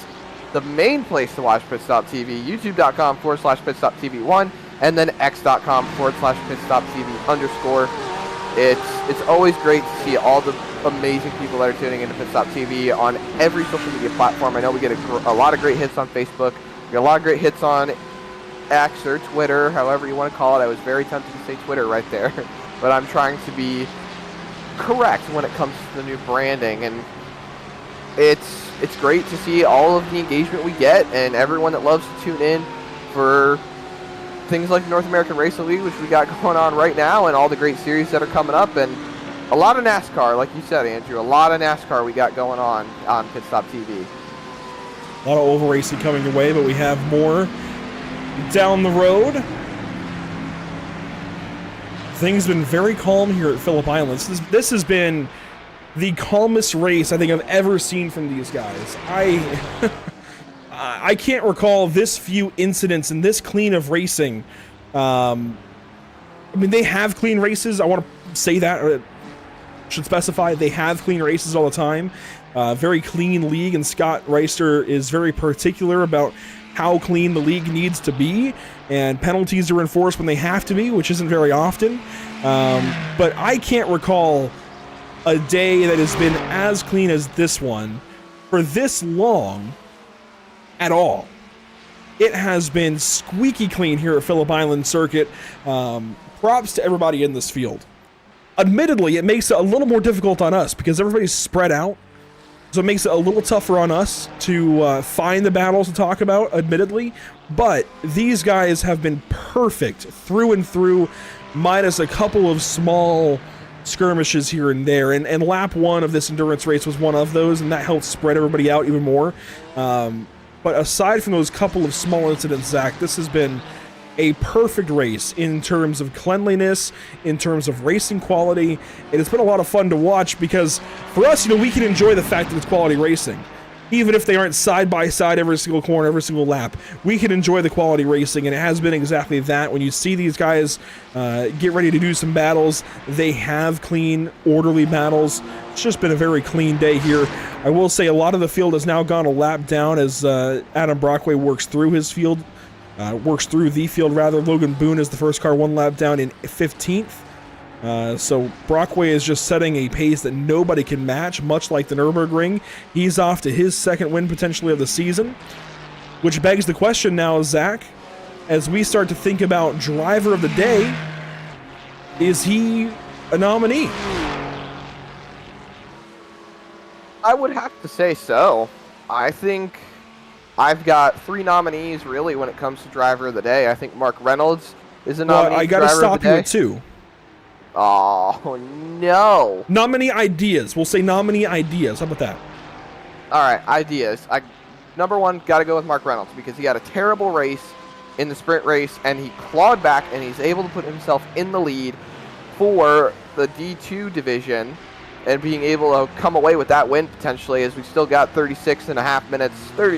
the main place to watch Pit Stop TV, youtube.com/pitstoptv1, and then x.com/pitstoptv_. It's always great to see all the amazing people that are tuning into Pit Stop TV on every social media platform. I know we get a lot of great hits on Facebook, we get a lot of great hits on X or Twitter, however you want to call it. I was very tempted to say Twitter right there, but I'm trying to be correct when it comes to the new branding, and it's great to see all of the engagement we get and everyone that loves to tune in for things like North American Racing League, which we got going on right now, and all the great series that are coming up, and a lot of NASCAR, like you said, Andrew, a lot of NASCAR we got going on Pit Stop TV. A lot of oval racing coming your way, but we have more down the road. Things have been very calm here at Phillip Island. This has been the calmest race I think I've ever seen from these guys. I can't recall this few incidents and this clean of racing. I mean, they have clean races. I want to say that, or should specify, they have clean races all the time. Very clean league, and Scott Reister is very particular about how clean the league needs to be, and penalties are enforced when they have to be, which isn't very often. But I can't recall a day that has been as clean as this one for this long at all. It has been squeaky clean here at Phillip Island Circuit. Props to everybody in this field. Admittedly, it makes it a little more difficult on us because everybody's spread out, so it makes it a little tougher on us to find the battles to talk about, admittedly. But these guys have been perfect through and through, minus a couple of small skirmishes here and there, and lap one of this endurance race was one of those, and that helped spread everybody out even more. But aside from those couple of small incidents, Zach, this has been a perfect race in terms of cleanliness, in terms of racing quality, and it's been a lot of fun to watch because for us, you know, we can enjoy the fact that it's quality racing. Even if they aren't side by side every single corner, every single lap, we can enjoy the quality racing, and it has been exactly that. When you see these guys get ready to do some battles, they have clean, orderly battles. It's just been a very clean day here. I will say a lot of the field has now gone a lap down as Adam Brockway works through his field works through the field rather. Logan Boone is the first car, 1 lap down in 15th. So Brockway is just setting a pace that nobody can match, much like the Nürburgring. He's off to his second win potentially of the season, which begs the question now, Zach, as we start to think about driver of the day, is he a nominee? I would have to say so. I think I've got 3 nominees really when it comes to driver of the day. I think Mark Reynolds is a nominee. I gotta stop you at 2. Oh, no. Nominee ideas. We'll say nominee ideas. How about that? All right, ideas. Number 1, got to go with Mark Reynolds because he had a terrible race in the sprint race, and he clawed back, and he's able to put himself in the lead for the D2 division and being able to come away with that win potentially, as we still got 36.5 minutes,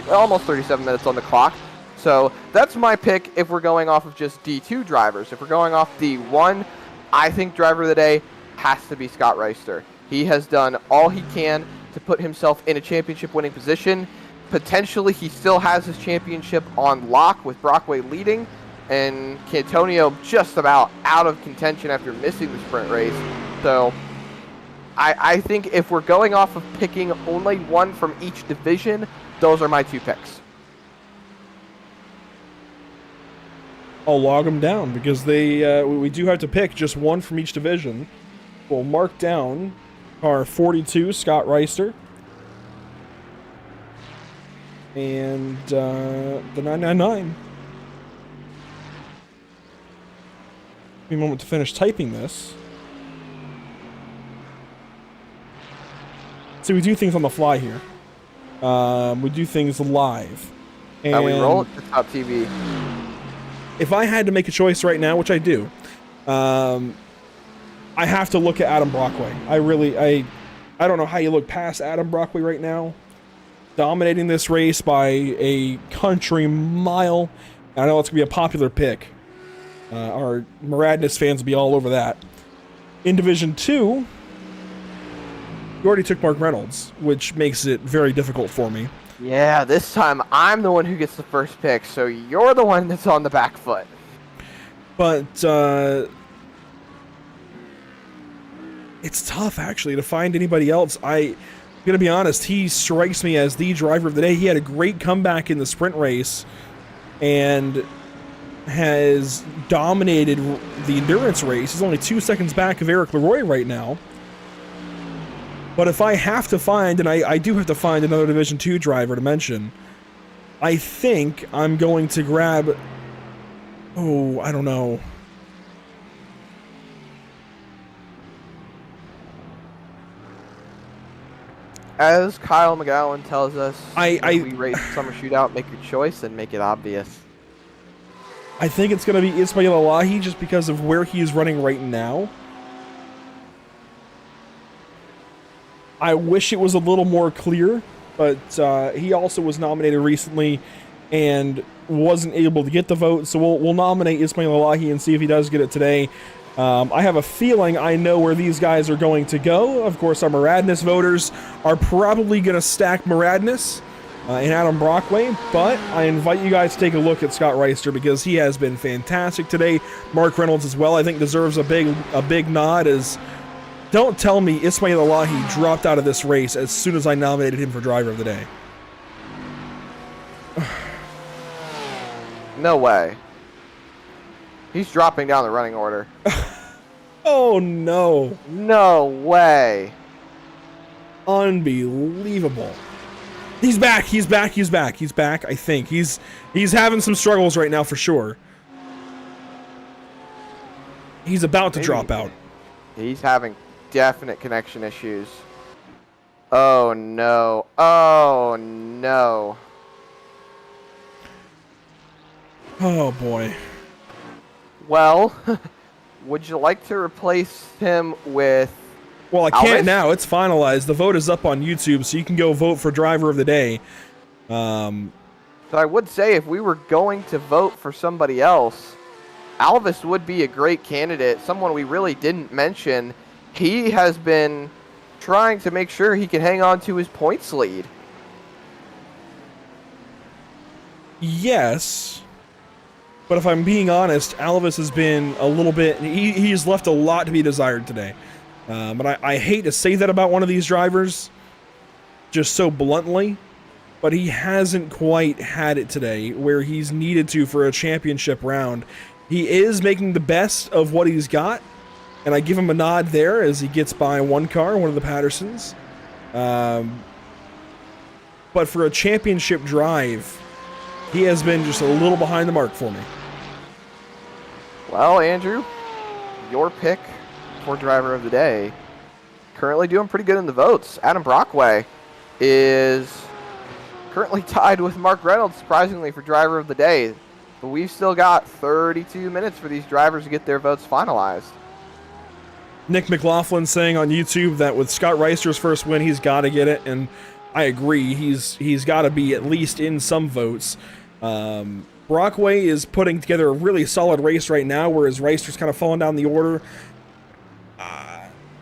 almost 37 minutes on the clock. So that's my pick if we're going off of just D2 drivers. If we're going off D1, I think driver of the day has to be Scott Reister. He has done all he can to put himself in a championship winning position. Potentially, he still has his championship on lock with Brockway leading and Cantonio just about out of contention after missing the sprint race. So I think if we're going off of picking only one from each division, those are my 2 picks. I'll log them down because we do have to pick just one from each division. We'll mark down our 42, Scott Reister, and the 999. Give me a moment to finish typing this. See, we do things on the fly here. We do things live. And we roll it to Top TV. If I had to make a choice right now, which I do, I have to look at Adam Brockway. I don't know how you look past Adam Brockway right now. Dominating this race by a country mile. I know it's going to be a popular pick. Our Maradness fans will be all over that. In Division 2, you already took Mark Reynolds, which makes it very difficult for me. Yeah, this time I'm the one who gets the first pick, so you're the one that's on the back foot. But it's tough, actually, to find anybody else. I'm going to be honest, he strikes me as the driver of the day. He had a great comeback in the sprint race and has dominated the endurance race. He's only 2 seconds back of Eric Leroy right now. But if I have to find, and I do have to find another Division 2 driver to mention, I think I'm going to grab... Oh, I don't know. As Kyle McGowan tells us, we race Summer Shootout, make your choice and make it obvious. I think it's going to be Ismail Alahi just because of where he is running right now. I wish it was a little more clear, but he also was nominated recently and wasn't able to get the vote, so we'll nominate Ismail Alahi and see if he does get it today. I have a feeling I know where these guys are going to go. Of course, our Maradness voters are probably going to stack Maradness and Adam Brockway, but I invite you guys to take a look at Scott Reister because he has been fantastic today. Mark Reynolds as well, I think, deserves a big nod as... Don't tell me Ismail Alahi dropped out of this race as soon as I nominated him for driver of the day. No way. He's dropping down the running order. Oh, no. No way. Unbelievable. He's back. He's back. He's back. He's back, I think. He's having some struggles right now for sure. He's about to drop out. He's having definite connection issues. Oh, no. Oh, no. Oh, boy. Well, would you like to replace him with... Well, I can't now. It's finalized. The vote is up on YouTube, so you can go vote for driver of the day. So I would say if we were going to vote for somebody else, Alvis would be a great candidate, someone we really didn't mention. He has been trying to make sure he can hang on to his points lead. Yes. But if I'm being honest, Alvis has been a little bit, he's left a lot to be desired today. But I hate to say that about one of these drivers, just so bluntly, but he hasn't quite had it today where he's needed to for a championship round. He is making the best of what he's got, and I give him a nod there as he gets by one car, one of the Pattersons. But for a championship drive, he has been just a little behind the mark for me. Well, Andrew, your pick for driver of the day, currently doing pretty good in the votes. Adam Brockway is currently tied with Mark Reynolds, surprisingly, for driver of the day. But we've still got 32 minutes for these drivers to get their votes finalized. Nick McLaughlin saying on YouTube that with Scott Reister's first win, he's got to get it, and I agree. He's got to be at least in some votes. Brockway is putting together a really solid race right now, whereas Reister's kind of falling down the order.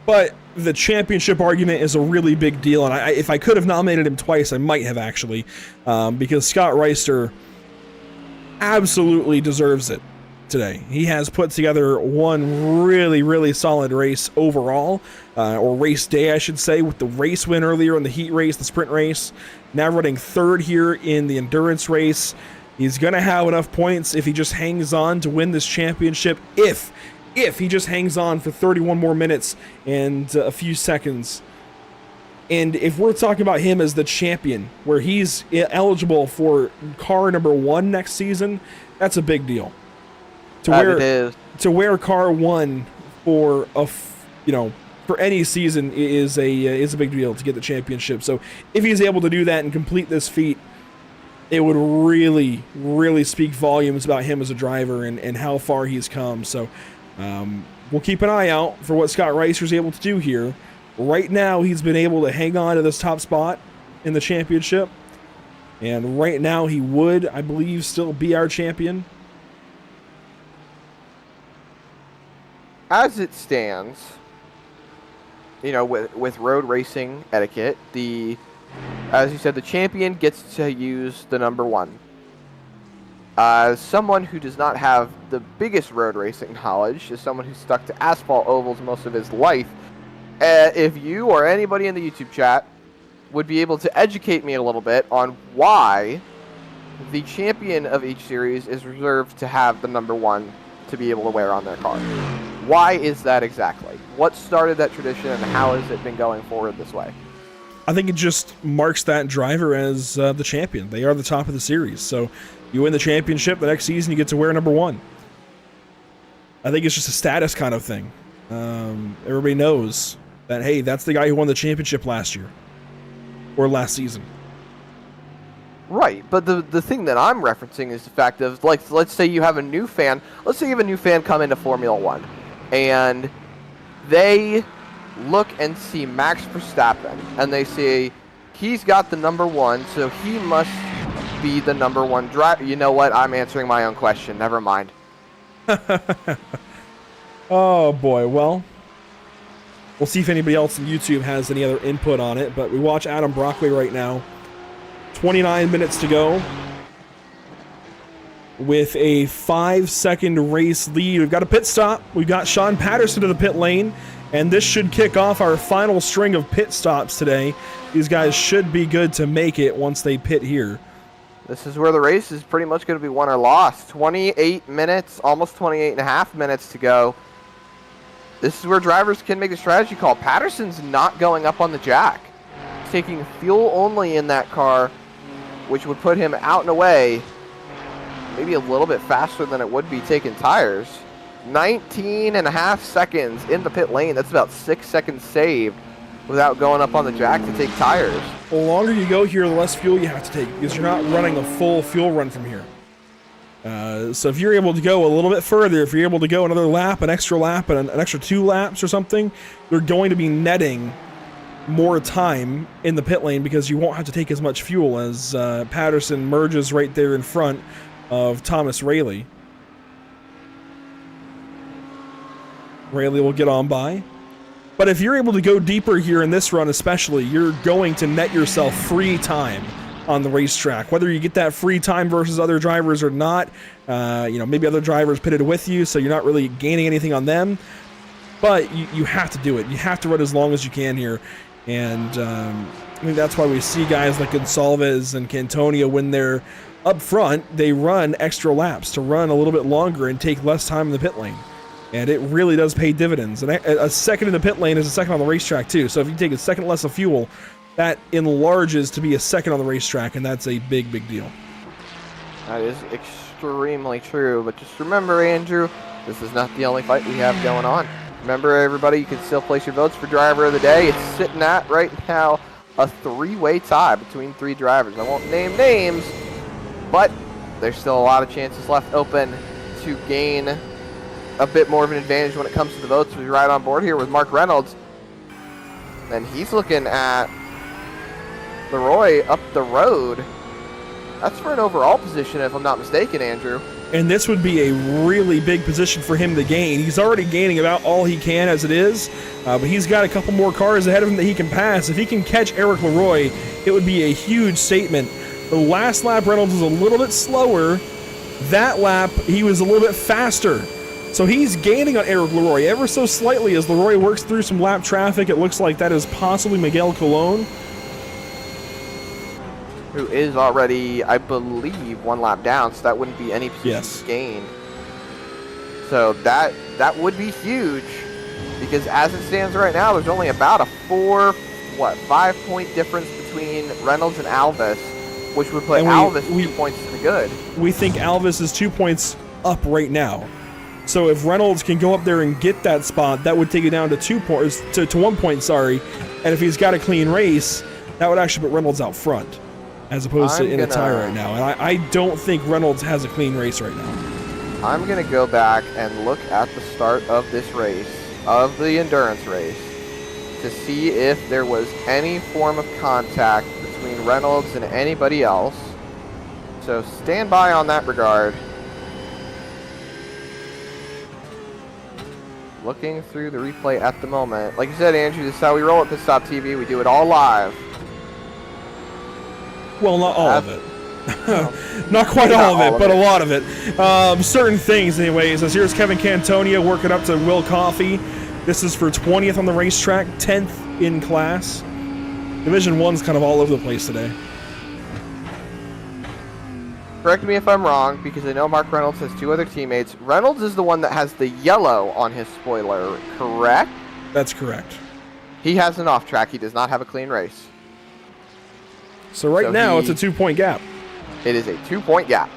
But the championship argument is a really big deal, and if I could have nominated him twice, I might have actually, because Scott Reister absolutely deserves it today. He has put together one really, really solid race overall, or race day, I should say, with the race win earlier in the heat race, the sprint race. Now running third here in the endurance race. He's going to have enough points if he just hangs on to win this championship, if he just hangs on for 31 more minutes and a few seconds. And if we're talking about him as the champion, where he's eligible for car number 1 next season, that's a big deal. To wear car 1 for for any season is a big deal to get the championship. So if he's able to do that and complete this feat, it would really, really speak volumes about him as a driver and how far he's come. So we'll keep an eye out for what Scott Reister's able to do here. Right now, he's been able to hang on to this top spot in the championship. And right now, he would, I believe, still be our champion. As it stands, with road racing etiquette, as you said, the champion gets to use the number 1. As someone who does not have the biggest road racing knowledge, as someone who's stuck to asphalt ovals most of his life, if you or anybody in the YouTube chat would be able to educate me a little bit on why the champion of each series is reserved to have the number 1 to be able to wear on their car. Why is that exactly? What started that tradition, and how has it been going forward this way? I think it just marks that driver as the champion. They are the top of the series. So you win the championship, the next season you get to wear number 1. I think it's just a status kind of thing. Everybody knows that, hey, that's the guy who won the championship last year or last season. Right, but the thing that I'm referencing is the fact of, like, let's say you have a new fan. Let's say you have a new fan come into Formula 1, and they look and see Max Verstappen, and they say, he's got the number 1, so he must be the number 1 driver. You know what? I'm answering my own question. Never mind. Oh, boy. Well, we'll see if anybody else on YouTube has any other input on it, but we watch Adam Brockway right now. 29 minutes to go with a 5-second race lead. We've got a pit stop. We've got Sean Patterson to the pit lane, and this should kick off our final string of pit stops today. These guys should be good to make it once they pit here. This is where the race is pretty much going to be won or lost. 28 minutes, almost 28 and a half minutes to go. This is where drivers can make a strategy call. Patterson's not going up on the jack. He's taking fuel only in that car, which would put him out and away maybe a little bit faster than it would be taking tires. 19 and a half seconds in the pit lane. That's about 6 seconds saved without going up on the jack to take tires. The longer you go here, the less fuel you have to take, because you're not running a full fuel run from here. So if you're able to go a little bit further, if you're able to go another lap, an extra lap, and an extra 2 laps or something, you're going to be netting more time in the pit lane because you won't have to take as much fuel as Patterson merges right there in front of Thomas Rayleigh. Rayleigh will get on by. But if you're able to go deeper here in this run especially, you're going to net yourself free time on the racetrack. Whether you get that free time versus other drivers or not, maybe other drivers pitted with you, so you're not really gaining anything on them. But you have to do it. You have to run as long as you can here. And I think that's why we see guys like Gonsalves and Cantonia, when they're up front, they run extra laps to run a little bit longer and take less time in the pit lane. And it really does pay dividends. And a second in the pit lane is a second on the racetrack too. So if you take a second less of fuel, that enlarges to be a second on the racetrack, and that's a big, big deal. That is extremely true. But just remember, Andrew, this is not the only fight we have going on. Remember, everybody, you can still place your votes for driver of the day. It's sitting at, right now, a 3-way tie between 3 drivers. I won't name names, but there's still a lot of chances left open to gain a bit more of an advantage when it comes to the votes. We're right on board here with Mark Reynolds. And he's looking at Leroy up the road. That's for an overall position, if I'm not mistaken, Andrew. And this would be a really big position for him to gain. He's already gaining about all he can as it is, but he's got a couple more cars ahead of him that he can pass. If he can catch Eric Leroy, it would be a huge statement. The last lap, Reynolds was a little bit slower. That lap, he was a little bit faster. So he's gaining on Eric Leroy ever so slightly as Leroy works through some lap traffic. It looks like that is possibly Miguel Colon, who is already, I believe, 1 lap down, so that wouldn't be any positions gained. So that would be huge, because as it stands right now, there's only about a 5-point difference between Reynolds and Alvis, which would put Alvis 2 points to the good. We think Alvis is 2 points up right now. So if Reynolds can go up there and get that spot, that would take it down to 2 points, to 1 point, sorry. And if he's got a clean race, that would actually put Reynolds out front, as opposed to in a tie right now. And I don't think Reynolds has a clean race right now. I'm going to go back and look at the start of this race, of the endurance race, to see if there was any form of contact between Reynolds and anybody else. So stand by on that regard. Looking through the replay at the moment. Like you said, Andrew, this is how we roll at Pit Stop TV. We do it all live. Well, not all of it. Not quite all of it, but a lot of it. Certain things, anyways. As here's Kevin Cantonia working up to Will Coffey. This is for 20th on the racetrack, 10th in class. Division 1's kind of all over the place today. Correct me if I'm wrong, because I know Mark Reynolds has 2 other teammates. Reynolds is the one that has the yellow on his spoiler, correct? That's correct. He has an off track. He does not have a clean race. So now it's a 2-point gap. It is a 2-point gap,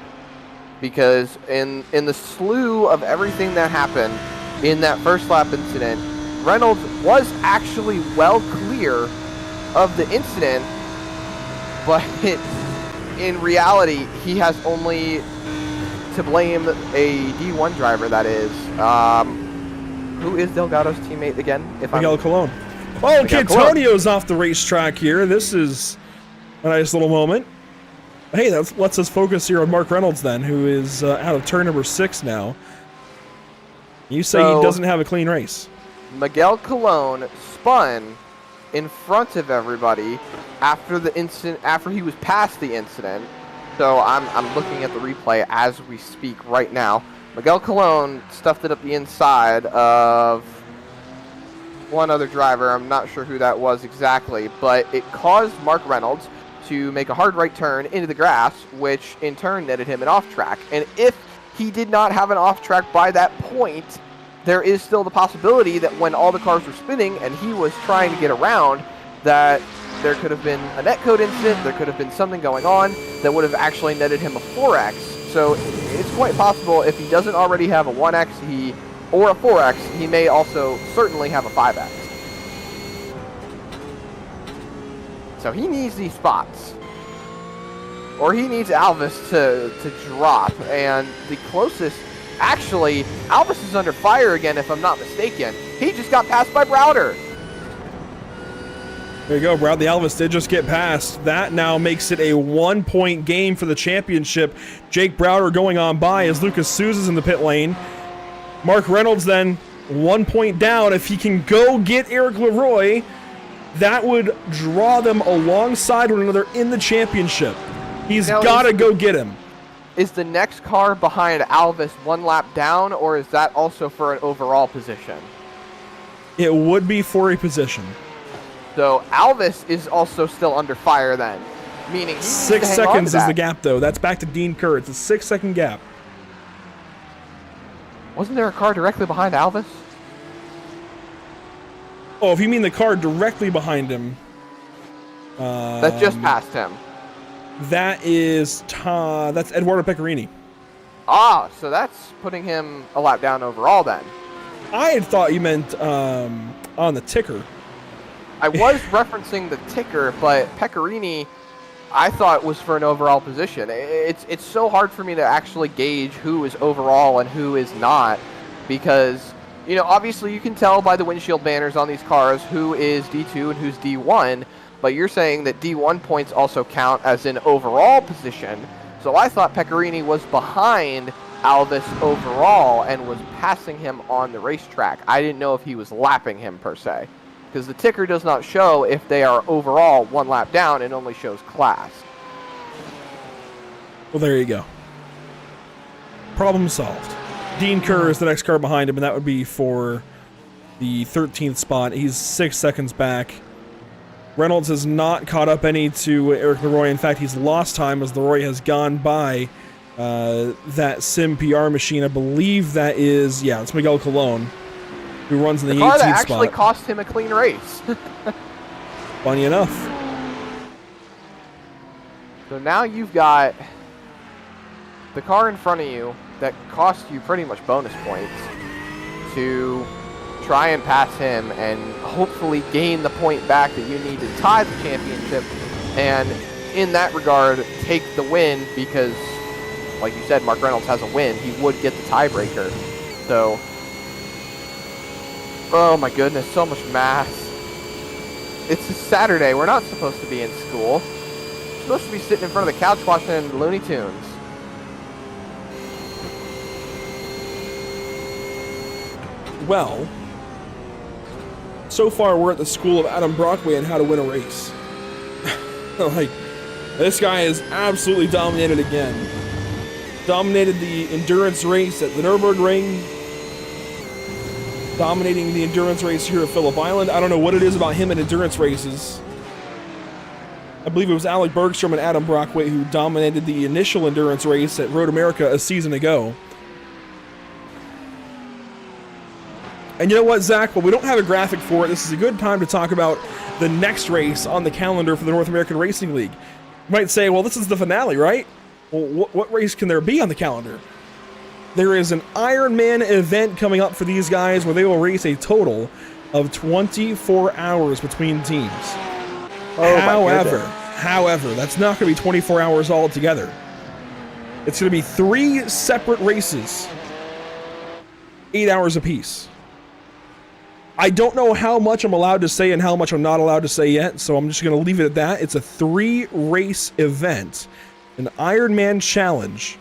because in the slew of everything that happened in that first lap incident, Reynolds was actually well clear of the incident, but in reality, he has only to blame a D1 driver, that is. Who is Delgado's teammate again? Miguel Colon. Oh, Cantonio's off the racetrack here. This is a nice little moment. Hey, that lets us focus here on Mark Reynolds then, who is out of turn number 6 now. You say he doesn't have a clean race. Miguel Colon spun in front of everybody after the incident, after he was past the incident. So I'm looking at the replay as we speak right now. Miguel Colon stuffed it up the inside of one other driver. I'm not sure who that was exactly, but it caused Mark Reynolds to make a hard right turn into the grass, which in turn netted him an off track. And if he did not have an off track by that point, there is still the possibility that when all the cars were spinning and he was trying to get around, that there could have been a netcode incident, there could have been something going on that would have actually netted him a 4X. So it's quite possible if he doesn't already have a 1X or a 4X, he may also certainly have a 5X. So he needs these spots. Or he needs Alvis to drop. And the closest... Actually, Alvis is under fire again, if I'm not mistaken. He just got passed by Browder. There you go, Brad. The Alvis did just get past. That now makes it a 1-point game for the championship. Jake Browder going on by as Lucas Souza's in the pit lane. Mark Reynolds then 1 point down. If he can go get Eric Leroy, that would draw them alongside one another in the championship. He's Now, got to go get him. Is the next car behind Alvis one lap down, or is that also for an overall position? It would be for a position. So Alvis is also still under fire then, meaning he needs 6 to hang on to seconds is that. the gap, though. That's back to Dean Kerr. It's a 6-second gap. Wasn't there a car directly behind Alvis? Oh, if you mean the car directly behind him. That just passed him. That is that's Eduardo Pecorini. Ah, so that's putting him a lap down overall then. I had thought you meant on the ticker. I was referencing the ticker, but Pecorini, I thought was for an overall position. It's so hard for me to actually gauge who is overall and who is not, because, you know, obviously you can tell by the windshield banners on these cars who is D2 and who's D1, but you're saying that D1 points also count as an overall position. So I thought Pecorini was behind Alvis overall and was passing him on the racetrack. I didn't know if he was lapping him per se, because the ticker does not show if they are overall one lap down, it only shows class. Well, there you go. Problem solved. Dean Kerr is the next car behind him, and that would be for the 13th spot. He's 6 seconds back. Reynolds has not caught up any to Eric Leroy. In fact, he's lost time as Leroy has gone by that Sim PR machine. I believe that is, yeah, it's Miguel Colon, who runs in the 18th spot. The car that actually cost him a clean race. Funny enough. So now you've got the car in front of you that cost you pretty much bonus points to try and pass him and hopefully gain the point back that you need to tie the championship, and in that regard take the win, because like you said, Mark Reynolds has a win, he would get the tiebreaker. So, oh my goodness, so much math. It's a Saturday, we're not supposed to be in school. We're supposed to be sitting in front of the couch watching Looney Tunes. Well, so far we're at the school of Adam Brockway and how to win a race. Like, this guy has absolutely dominated again. Dominated the endurance race at the Nürburgring. Dominating the endurance race here at Phillip Island. I don't know what it is about him in endurance races. I believe it was Alec Bergstrom and Adam Brockway who dominated the initial endurance race at Road America a season ago. And you know what, Zach? Well, we don't have a graphic for it. This is a good time to talk about the next race on the calendar for the North American Racing League. You might say, well, this is the finale, right? Well, what race can there be on the calendar? There is an Ironman event coming up for these guys where they will race a total of 24 hours between teams. However, that's not going to be 24 hours altogether. It's going to be 3 separate races, 8 hours apiece. I don't know how much I'm allowed to say and how much I'm not allowed to say yet, so I'm just going to leave it at that. It's a 3-race event, an Ironman challenge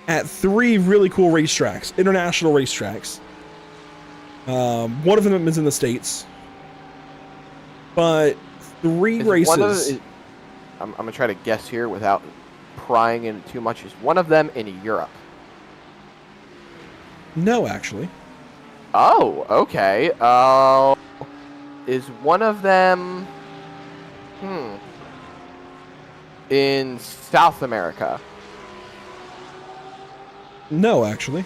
at 3 really cool racetracks, international racetracks. One of them is in the States, but 3 races. I'm going to try to guess here without prying into too much. Is one of them in Europe? No, actually. Oh, okay. Is one of them in South America? No, actually.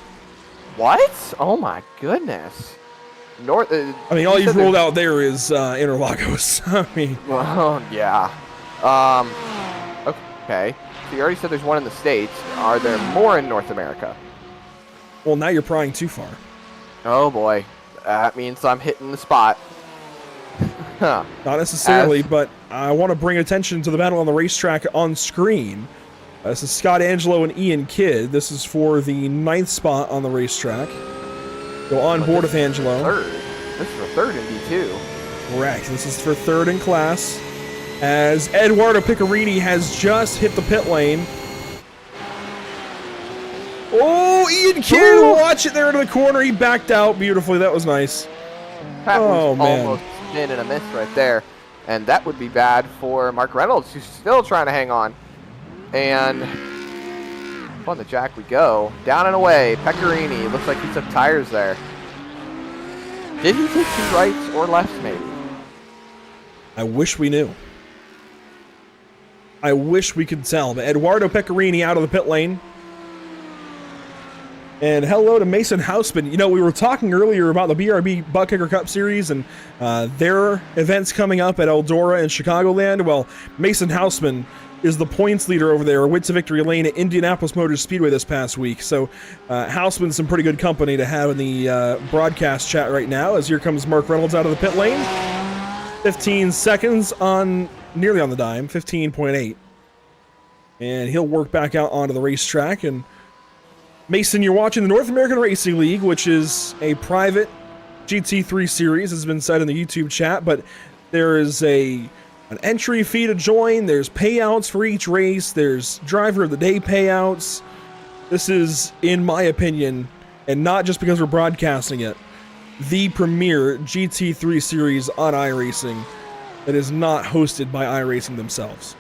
What? Oh my goodness. North. I mean, all you've ruled out there is Interlagos. I mean. Well, yeah. Okay. So you already said there's one in the States. Are there more in North America? Well, now you're prying too far. Oh boy, that means I'm hitting the spot. Not necessarily, but I want to bring attention to the battle on the racetrack on screen. This is Scott Angelo and Ian Kidd. This is for the 9th spot on the racetrack. Go on board with Angelo. Third. This is for 3rd in D2. Correct. This is for 3rd in class. As Eduardo Picarini has just hit the pit lane. Oh, Ian Kidd, watch it there into the corner. He backed out beautifully. That was nice. That was man. almost spin and a miss right there. And that would be bad for Mark Reynolds, who's still trying to hang on. And up on the jack we go. Down and away. Pecorini. Looks like he took tires there. Did he take 2 rights or lefts, maybe? I wish we knew. I wish we could tell. But Eduardo Pecorini out of the pit lane. And hello to Mason Hausman. You know, we were talking earlier about the BRB Butt Kicker Cup Series and their events coming up at Eldora and Chicagoland. Well, Mason Hausman is the points leader over there, went to victory lane at Indianapolis Motor Speedway this past week. So Hausman's some pretty good company to have in the broadcast chat right now, as here comes Mark Reynolds out of the pit lane. 15 seconds on, nearly on the dime, 15.8. And he'll work back out onto the racetrack. And Mason, you're watching the North American Racing League, which is a private GT3 series, has been said in the YouTube chat, but there is an entry fee to join, there's payouts for each race, there's driver of the day payouts. This is, in my opinion, and not just because we're broadcasting it, the premier GT3 series on iRacing that is not hosted by iRacing themselves.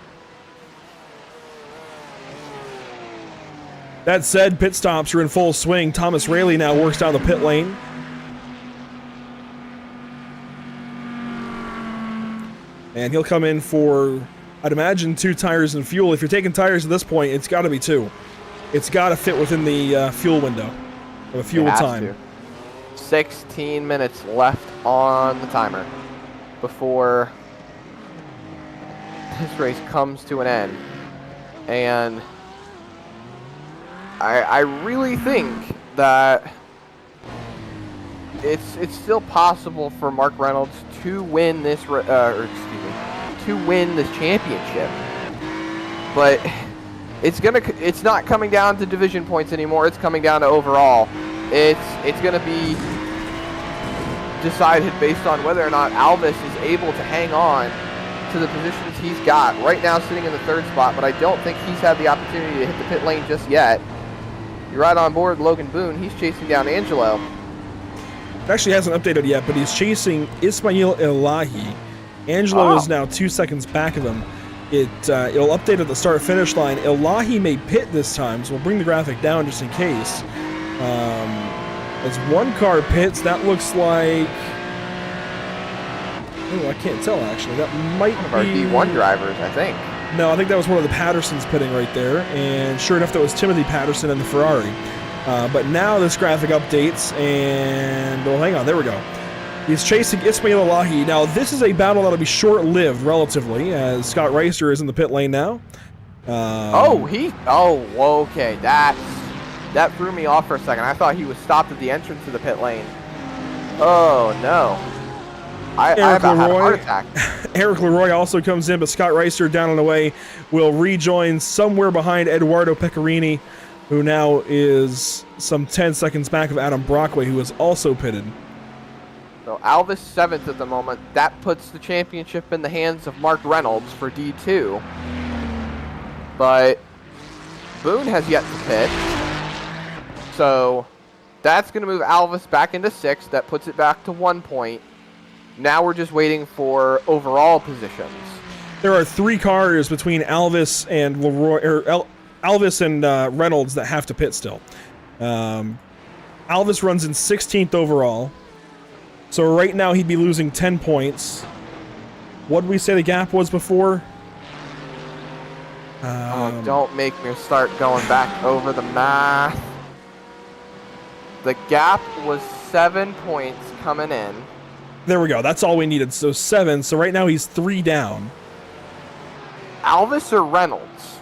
That said, pit stops are in full swing. Thomas Rayleigh now works down the pit lane. And he'll come in for, I'd imagine, 2 tires and fuel. If you're taking tires at this point, it's got to be 2. It's got to fit within the fuel window, or the fuel time. 16 minutes left on the timer before this race comes to an end. And I really think that it's still possible for Mark Reynolds to win this championship, but it's not coming down to division points anymore. It's coming down to overall. It's gonna be decided based on whether or not Alvis is able to hang on to the positions he's got right now, sitting in the 3rd spot. But I don't think he's had the opportunity to hit the pit lane just yet. You're right on board, Logan Boone. He's chasing down Angelo. It actually hasn't updated yet, but he's chasing Ismail Elahi. Angelo is now 2 seconds back of him. It'll update at the start-finish line. Elahi may pit this time, so we'll bring the graphic down just in case. As one car pits, that looks like... Oh, I can't tell, actually. That might be... Our D1 drivers, I think. No, I think that was one of the Pattersons pitting right there, and sure enough, that was Timothy Patterson in the Ferrari. But now this graphic updates, and well, hang on, there we go. He's chasing Ismail Elahi. Now, this is a battle that'll be short-lived, relatively, as Scott Reister is in the pit lane now. Okay, that threw me off for a second. I thought he was stopped at the entrance to the pit lane. Oh, no. I about had a heart attack. Eric Leroy also comes in, but Scott Reister down and away will rejoin somewhere behind Eduardo Pecorini, who now is some 10 seconds back of Adam Brockway, who is also pitted. So Alvis 7th at the moment. That puts the championship in the hands of Mark Reynolds for D2. But Boone has yet to pit. So that's going to move Alvis back into 6th. That puts it back to 1 point. Now we're just waiting for overall positions. There are 3 cars between Alvis and Leroy, or Alvis and Reynolds that have to pit still. Alvis runs in 16th overall. So right now he'd be losing 10 points. What did we say the gap was before? Don't make me start going back over the math. The gap was 7 points coming in. There we go. That's all we needed. So 7. So right now he's 3 down. Alvis or Reynolds?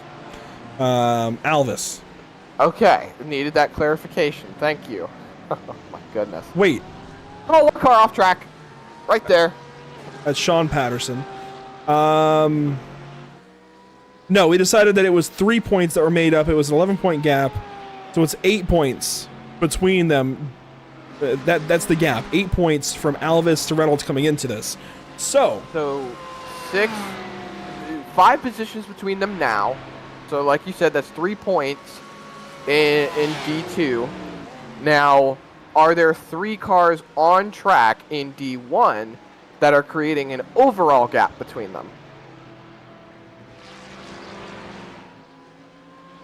Alvis. Okay. Needed that clarification. Thank you. Oh my goodness. Wait. Oh, one car off track. Right there. That's Sean Patterson. No, we decided that it was 3 points that were made up. It was an 11-point gap. So it's 8 points between them. That's the gap. 8 points from Alvis to Reynolds coming into this. So 5 positions between them now. So like you said, that's 3 points in D2. Now, are there 3 cars on track in D1 that are creating an overall gap between them.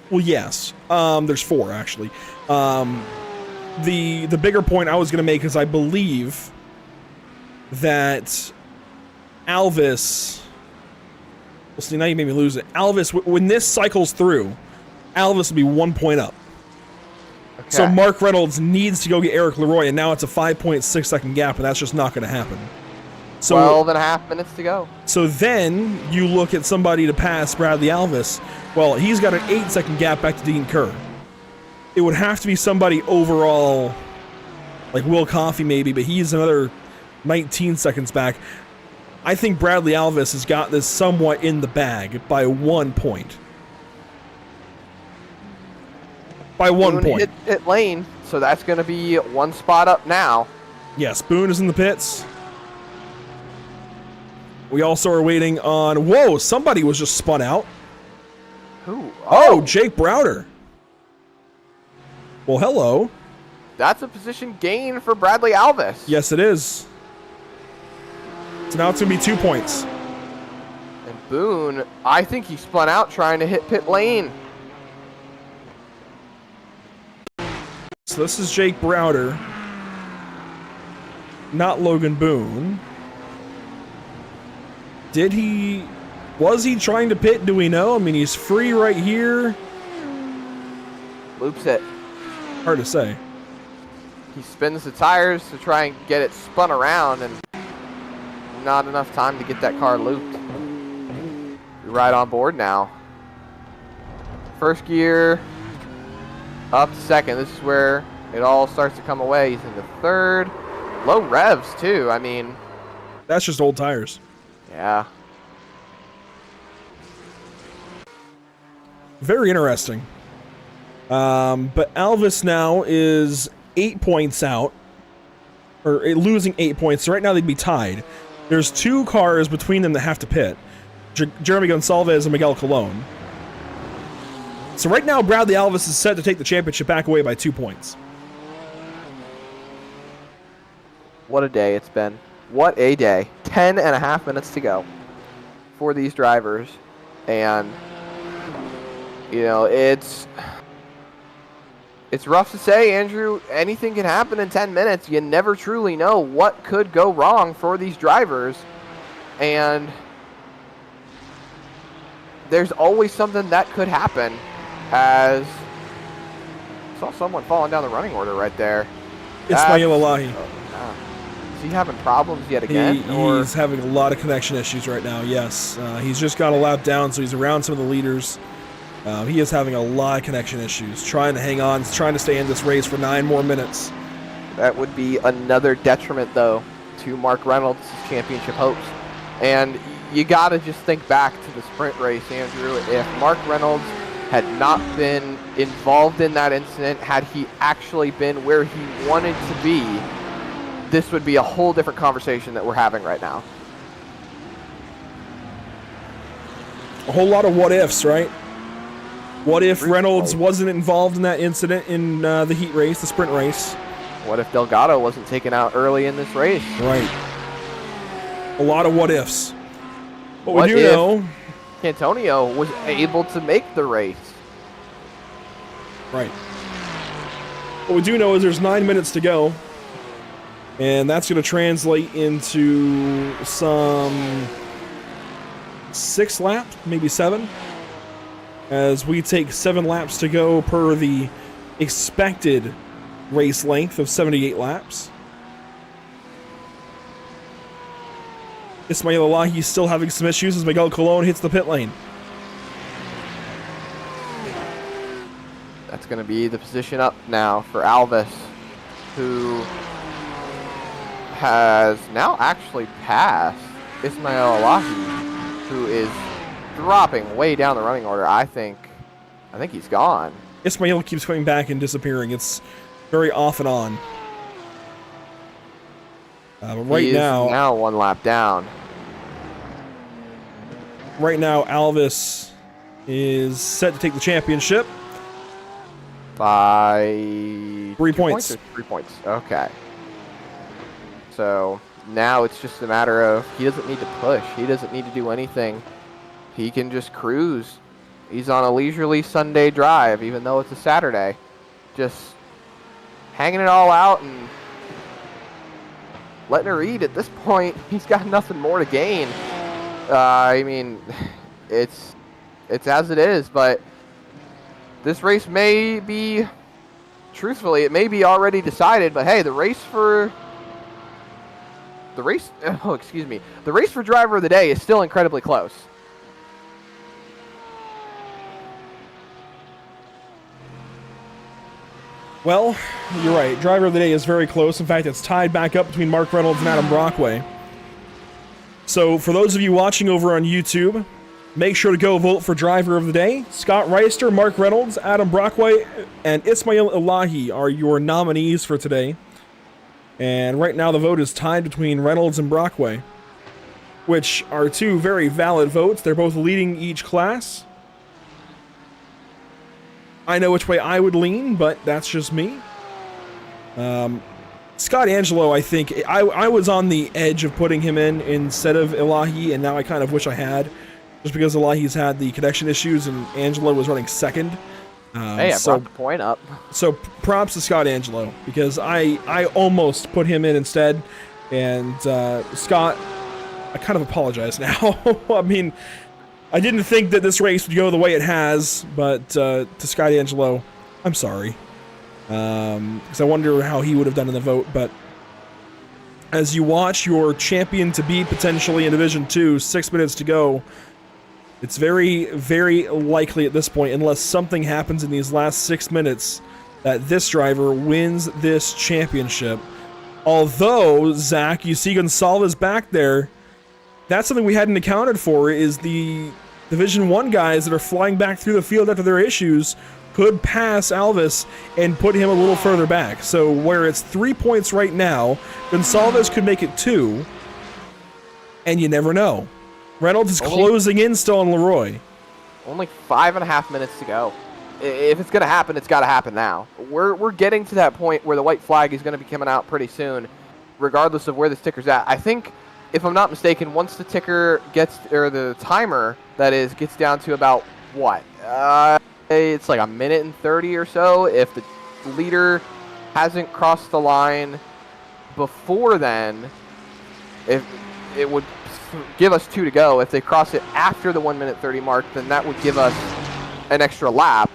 Well, yes. There's 4 actually. The bigger point I was going to make is I believe that Alvis. Well, see, now you made me lose it. Alvis, when this cycles through, Alvis will be 1 point up. Okay. So Mark Reynolds needs to go get Eric Leroy, and now it's a 5.6 second gap, and that's just not going to happen. So 12.5 minutes to go. So then you look at somebody to pass Bradley Alvis. Well, he's got an 8 second gap back to Dean Kerr. It would have to be somebody overall, like Will Coffey maybe, but he's another 19 seconds back. I think Bradley Alvis has got this somewhat in the bag by 1 point. By 1 point. Hit pit lane, so that's going to be 1 spot up now. Yes, Boone is in the pits. We also are waiting on... Whoa, somebody was just spun out. Who? Oh, Jake Browder. Well, hello. That's a position gain for Bradley Alvis. Yes, it is. So now it's going to be 2 points. And Boone, I think he spun out trying to hit pit lane. So this is Jake Browder. Not Logan Boone. Was he trying to pit? Do we know? I mean, he's free right here. Loops it. Hard to say. He spins the tires to try and get it spun around, and not enough time to get that car looped. You're right on board now. First gear up to second. This is where it all starts to come away. He's in the third. Low revs, too. I mean... That's just old tires. Yeah. Very interesting. But Alvis now is 8 points out. Or losing 8 points. So right now they'd be tied. There's 2 cars between them that have to pit. Jeremy Gonsalves and Miguel Colon. So right now Bradley Alvis is set to take the championship back away by 2 points. What a day it's been. What a day. 10.5 minutes to go for these drivers. And, you know, it's rough to say, Andrew. Anything can happen in 10 minutes. You never truly know what could go wrong for these drivers. And there's always something that could happen, as I saw someone falling down the running order right there. Ismail Elahi. Is he having problems yet again? He's having a lot of connection issues right now, yes. He's just got a lap down, so he's around some of the leaders. He is having a lot of connection issues, trying to hang on, trying to stay in this race for 9 more minutes. That would be another detriment, though, to Mark Reynolds' championship hopes. And you got to just think back to the sprint race, Andrew. If Mark Reynolds had not been involved in that incident, had he actually been where he wanted to be, this would be a whole different conversation that we're having right now. A whole lot of what ifs, right? What if Reynolds wasn't involved in that incident in the heat race, the sprint race? What if Delgado wasn't taken out early in this race? Right. A lot of what ifs. But What we do if know Antonio was able to make the race? Right. What we do know is there's 9 minutes to go. And that's going to translate into some 6 laps, maybe 7. As we take 7 laps to go per the expected race length of 78 laps. Ismail Elahi still having some issues as Miguel Colon hits the pit lane. That's going to be the position up now for Alvis, who has now actually passed Ismail Elahi, who is dropping way down the running order. I think he's gone. Ismail keeps coming back and disappearing. It's very off and on. But right now 1 lap down. Right now, Alvis is set to take the championship By 3 points. 3 points. Okay. So now it's just a matter of he doesn't need to push. He doesn't need to do anything. He can just cruise. He's on a leisurely Sunday drive, even though it's a Saturday. Just hanging it all out and letting her eat. At this point, he's got nothing more to gain. I mean, it's as it is, but this race may be, truthfully, it may be already decided, but hey, the race for driver of the day is still incredibly close. Well, you're right. Driver of the day is very close. In fact, it's tied back up between Mark Reynolds and Adam Brockway. So for those of you watching over on YouTube, make sure to go vote for driver of the day. Scott Reister, Mark Reynolds, Adam Brockway, and Ismail Elahi are your nominees for today. And right now the vote is tied between Reynolds and Brockway, which are two very valid votes. They're both leading each class. I know which way I would lean, but that's just me. Scott Angelo, I think, I was on the edge of putting him in instead of Elahi, and now I kind of wish I had, just because Elahi's had the connection issues and Angelo was running second. Hey, I brought the point up. So props to Scott Angelo, because I almost put him in instead, and Scott, I kind of apologize now. I mean, I didn't think that this race would go the way it has, but to Scott Angelo, I'm sorry. Because I wonder how he would have done in the vote, but as you watch your champion to beat potentially in Division 2, 6 minutes to go, it's very, very likely at this point, unless something happens in these last 6 minutes, that this driver wins this championship. Although, Zach, you see Gonsalves back there, that's something we hadn't accounted for, is the Division 1 guys that are flying back through the field after their issues could pass Alvis and put him a little further back. So where it's 3 points right now, Gonsalves could make it 2, and you never know. Reynolds is closing in still on Leroy. Only 5.5 minutes to go. If it's going to happen, it's got to happen now. We're getting to that point where the white flag is going to be coming out pretty soon, regardless of where the ticker's at. I think, if I'm not mistaken, once the ticker gets, or the timer, that is, gets down to about, what? It's like 1:30 or so. If the leader hasn't crossed the line before then, if it would give us 2 to go. If they cross it after the 1:30 mark, then that would give us an extra lap.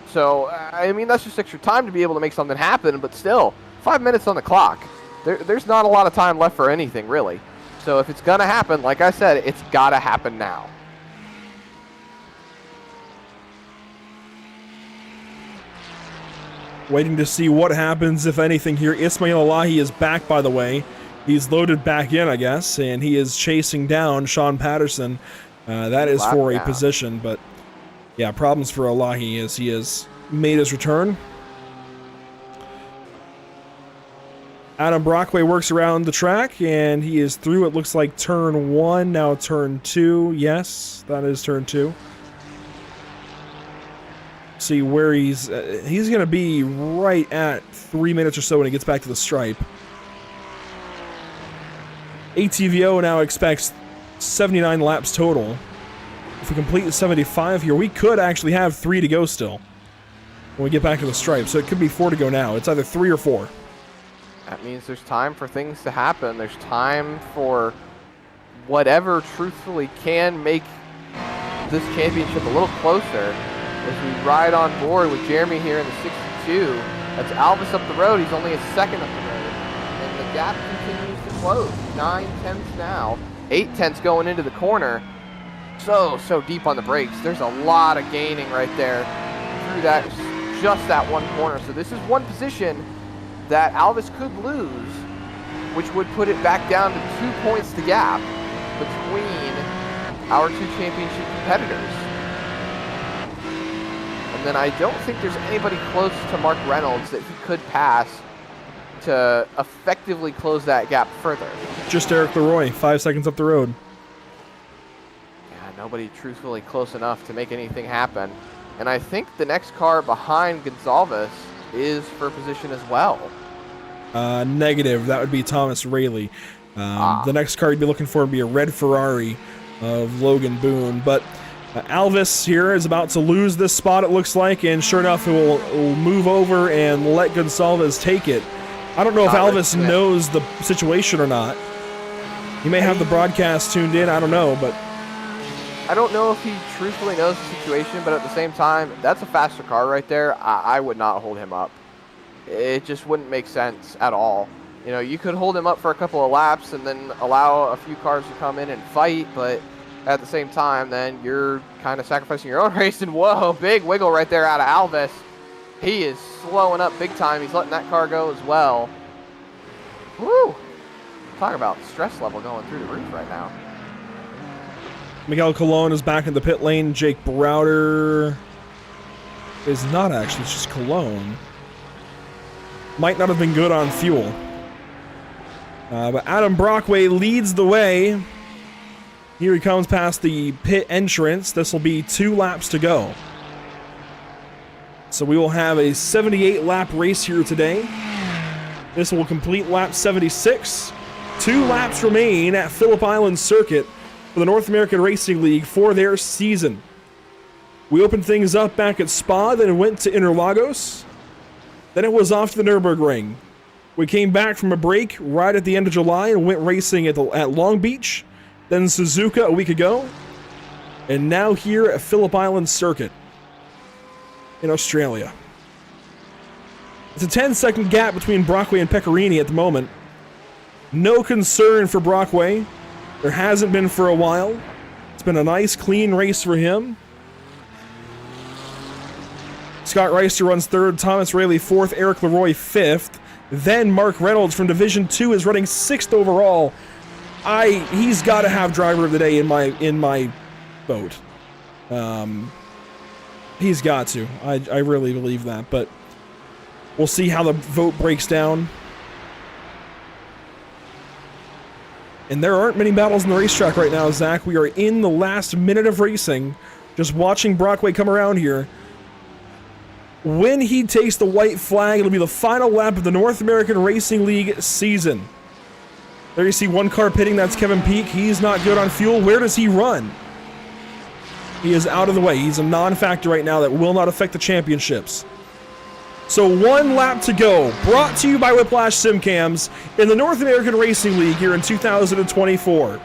So, I mean, that's just extra time to be able to make something happen, but still, 5 minutes on the clock. There's not a lot of time left for anything, really. So if it's going to happen, like I said, it's got to happen now. Waiting to see what happens, if anything, here. Ismail Elahi is back, by the way. He's loaded back in, I guess, and he is chasing down Sean Patterson. That is for a position, but yeah, problems for Elahi as he has made his return. Adam Brockway works around the track, and he is through, it looks like, turn 1, now turn 2. Yes, that is turn 2. See where he's going to be right at 3 minutes or so when he gets back to the stripe. ATVO now expects 79 laps total. If we complete the 75 here, we could actually have 3 to go still when we get back to the stripe. So it could be 4 to go now. It's either 3 or 4. That means there's time for things to happen. There's time for whatever truthfully can make this championship a little closer. As we ride on board with Jeremy here in the 62. That's Alvis up the road. He's only a second up the road. And the gap continues to close. 9/10 now. 8/10 going into the corner. So deep on the brakes. There's a lot of gaining right there through that, just that one corner. So this is one position that Alvis could lose, which would put it back down to 2 points to gap between our 2 championship competitors. And then I don't think there's anybody close to Mark Reynolds that he could pass to effectively close that gap further. Just Eric Leroy, 5 seconds up the road. Yeah, nobody truthfully close enough to make anything happen. And I think the next car behind Gonsalves is for position as well. Negative. That would be Thomas Rayleigh. The next car you'd be looking for would be a red Ferrari of Logan Boone. But Alvis here is about to lose this spot, it looks like, and sure enough, it will move over and let Gonsalves take it. I don't know if Alvis knows the situation or not. He may have the broadcast tuned in, I don't know, but... I don't know if he truthfully knows the situation, but at the same time, that's a faster car right there. I would not hold him up. It just wouldn't make sense at all. You know, you could hold him up for a couple of laps and then allow a few cars to come in and fight, but at the same time, then you're kind of sacrificing your own race. And whoa, big wiggle right there out of Alvis. He is slowing up big time. He's letting that car go as well. Woo! Talk about stress level going through the roof right now. Miguel Colon is back in the pit lane. Jake Browder is not actually, it's just Colon. Might not have been good on fuel. But Adam Brockway leads the way. Here he comes past the pit entrance. This will be 2 laps to go. So we will have a 78-lap race here today. This will complete lap 76. 2 laps remain at Phillip Island Circuit for the North American Racing League for their season. We opened things up back at Spa, then it went to Interlagos. Then it was off to the Nürburgring. We came back from a break right at the end of July and went racing at Long Beach, then Suzuka a week ago, and now here at Phillip Island Circuit in Australia. It's a 10-second gap between Brockway and Pecorini at the moment. No concern for Brockway. There hasn't been for a while. It's been a nice, clean race for him. Scott Reister runs 3rd, Thomas Rayleigh 4th, Eric Leroy 5th. Then Mark Reynolds from Division 2 is running 6th overall. He's got to have driver of the day in my vote. He's got to. I really believe that, but we'll see how the vote breaks down. And there aren't many battles in the racetrack right now, Zach. We are in the last minute of racing, just watching Brockway come around here. When he takes the white flag, it'll be the final lap of the North American Racing League season. There you see one car pitting, that's Kevin Peak. He's not good on fuel. Where does he run? He is out of the way. He's a non-factor right now that will not affect the championships. So 1 lap to go, brought to you by Whiplash Simcams in the North American Racing League here in 2024.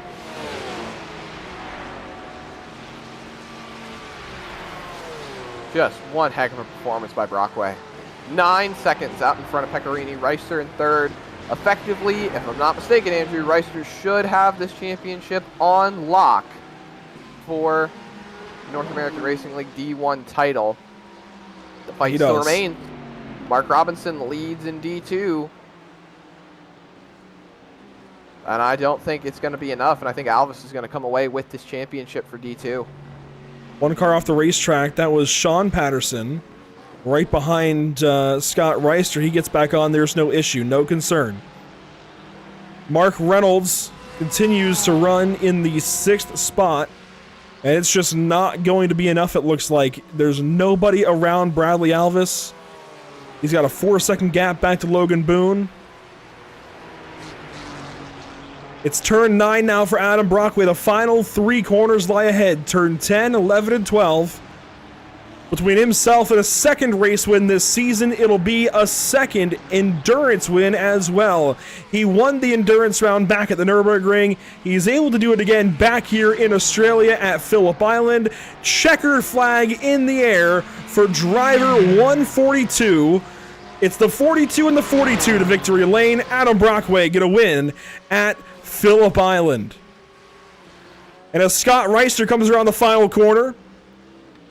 Just one heck of a performance by Brockway. 9 seconds out in front of Pecorini. Reister in 3rd. Effectively, if I'm not mistaken, Andrew, Reister should have this championship on lock for North American Racing League D1 title. The fight still remains. Mark Robinson leads in D2. And I don't think it's going to be enough, and I think Alvis is going to come away with this championship for D2. 1 car off the racetrack, that was Sean Patterson, right behind Scott Reister. He gets back on, there's no issue, no concern. Mark Reynolds continues to run in the 6th spot, and it's just not going to be enough, it looks like. There's nobody around Bradley Alvis. He's got a 4-second gap back to Logan Boone. It's turn 9 now for Adam Brockway. The final 3 corners lie ahead. Turn 10, 11, and 12. Between himself and a 2nd race win this season, it'll be a 2nd endurance win as well. He won the endurance round back at the Nürburgring. He's able to do it again back here in Australia at Phillip Island. Checkered flag in the air for driver 142. It's the 42 and the 42 to victory lane. Adam Brockway get a win at Phillip Island. And as Scott Reister comes around the final corner,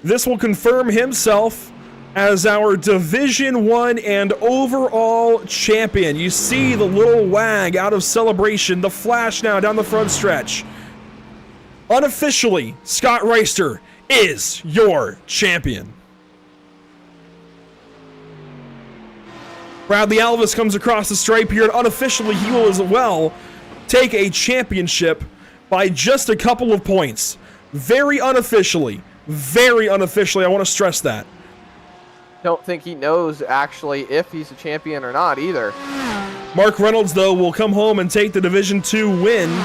this will confirm himself as our Division 1 and overall champion. You see the little wag out of celebration, the flash now down the front stretch. Unofficially, Scott Reister is your champion. Bradley Alvis comes across the stripe here, and unofficially he will as well take a championship by just a couple of points. Very unofficially, I want to stress that. Don't think he knows actually if he's a champion or not either. Mark Reynolds, though, will come home and take the Division II win.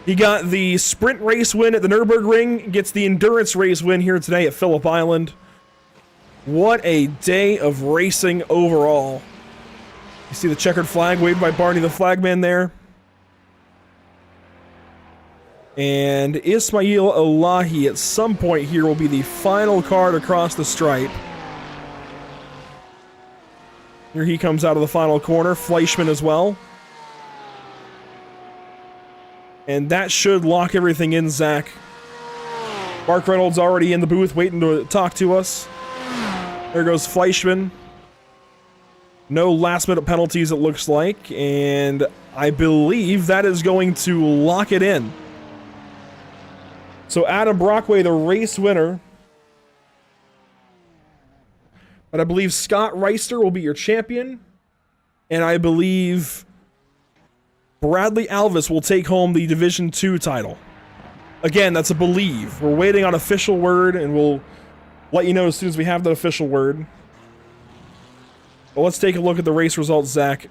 He got the sprint race win at the Nürburgring, gets the endurance race win here today at Phillip Island. What a day of racing overall. You see the checkered flag waved by Barney the flagman there. And Ismail Elahi at some point here will be the final car to cross the stripe. Here he comes out of the final corner, Fleischmann as well. And that should lock everything in, Zach. Mark Reynolds already in the booth waiting to talk to us. There goes Fleischmann. No last-minute penalties, it looks like. And I believe that is going to lock it in. So Adam Brockway, the race winner. But I believe Scott Reister will be your champion. And I believe Bradley Alvis will take home the Division II title. Again, that's a believe. We're waiting on official word, and we'll let you know as soon as we have that official word. But let's take a look at the race results, Zach.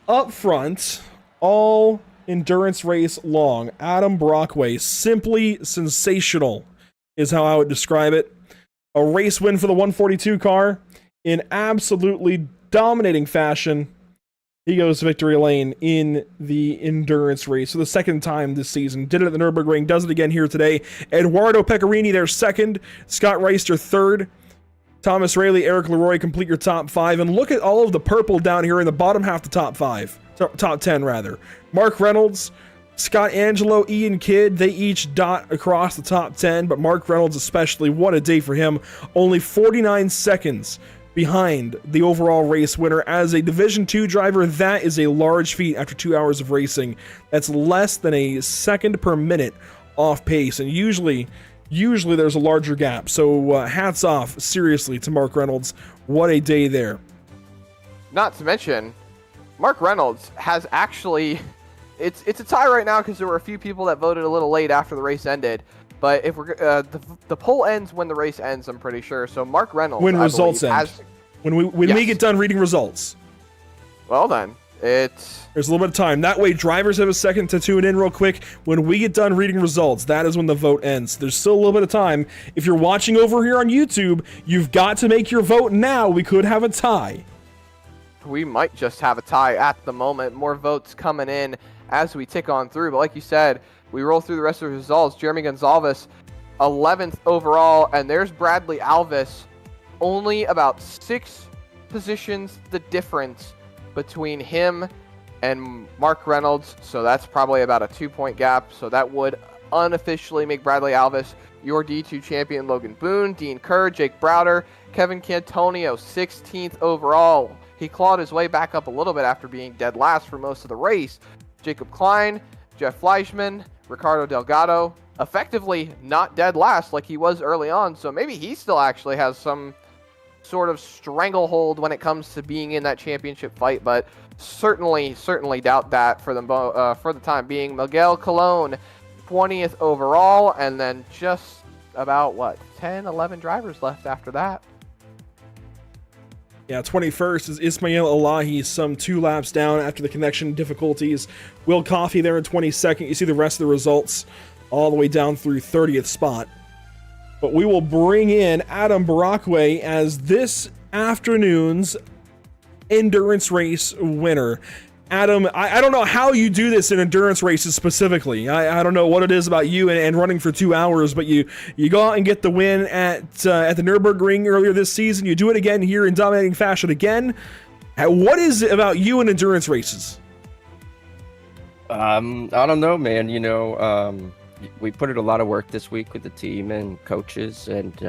Up front, all endurance race long. Adam Brockway, simply sensational is how I would describe it. A race win for the 142 car in absolutely dominating fashion. He goes to victory lane in the endurance race for the second time this season. Did it at the Nürburgring, does it again here today. Eduardo Pecorini there second. Scott Reister third. Thomas Rayleigh, Eric Leroy complete your top 5. And look at all of the purple down here in the bottom half the top 5. Top 10, rather. Mark Reynolds, Scott Angelo, Ian Kidd, they each dot across the top 10, but Mark Reynolds especially, what a day for him. Only 49 seconds behind the overall race winner. As a Division II driver, that is a large feat after 2 hours of racing. That's less than a second per minute off pace, and usually there's a larger gap. So hats off, seriously, to Mark Reynolds. What a day there. Not to mention, Mark Reynolds has actually... It's a tie right now because there were a few people that voted a little late after the race ended. But if we're the poll ends when the race ends, I'm pretty sure. So Mark Reynolds, when results end, when we get done reading results. Well then, there's a little bit of time. That way, drivers have a second to tune in real quick. When we get done reading results, that is when the vote ends. There's still a little bit of time. If you're watching over here on YouTube, you've got to make your vote now. We could have a tie. We might just have a tie at the moment. More votes coming in as we tick on through. But like you said, we roll through the rest of the results. Jeremy Gonzalez, 11th overall, and there's Bradley Alvis. Only about 6 positions the difference between him and Mark Reynolds, so that's probably about a 2-point gap. So that would unofficially make Bradley Alvis your D2 champion. Logan Boone, Dean Kerr, Jake Browder, Kevin Cantonio, 16th overall. He clawed his way back up a little bit after being dead last for most of the race. Jacob Klein, Jeff Fleischmann, Ricardo Delgado, effectively not dead last like he was early on, so maybe he still actually has some sort of stranglehold when it comes to being in that championship fight, but certainly doubt that for the time being. Miguel Colon, 20th overall, and then just about, 10, 11 drivers left after that. Yeah, 21st is Ismail Elahi, some 2 laps down after the connection difficulties. Will Coffey there in 22nd. You see the rest of the results all the way down through 30th spot. But we will bring in Adam Brockway as this afternoon's endurance race winner. Adam, I don't know how you do this in endurance races specifically. I don't know what it is about you and running for 2 hours, but you go out and get the win at the Nürburgring earlier this season. You do it again here in dominating fashion again. What is it about you and endurance races? I don't know, man. We put in a lot of work this week with the team and coaches, and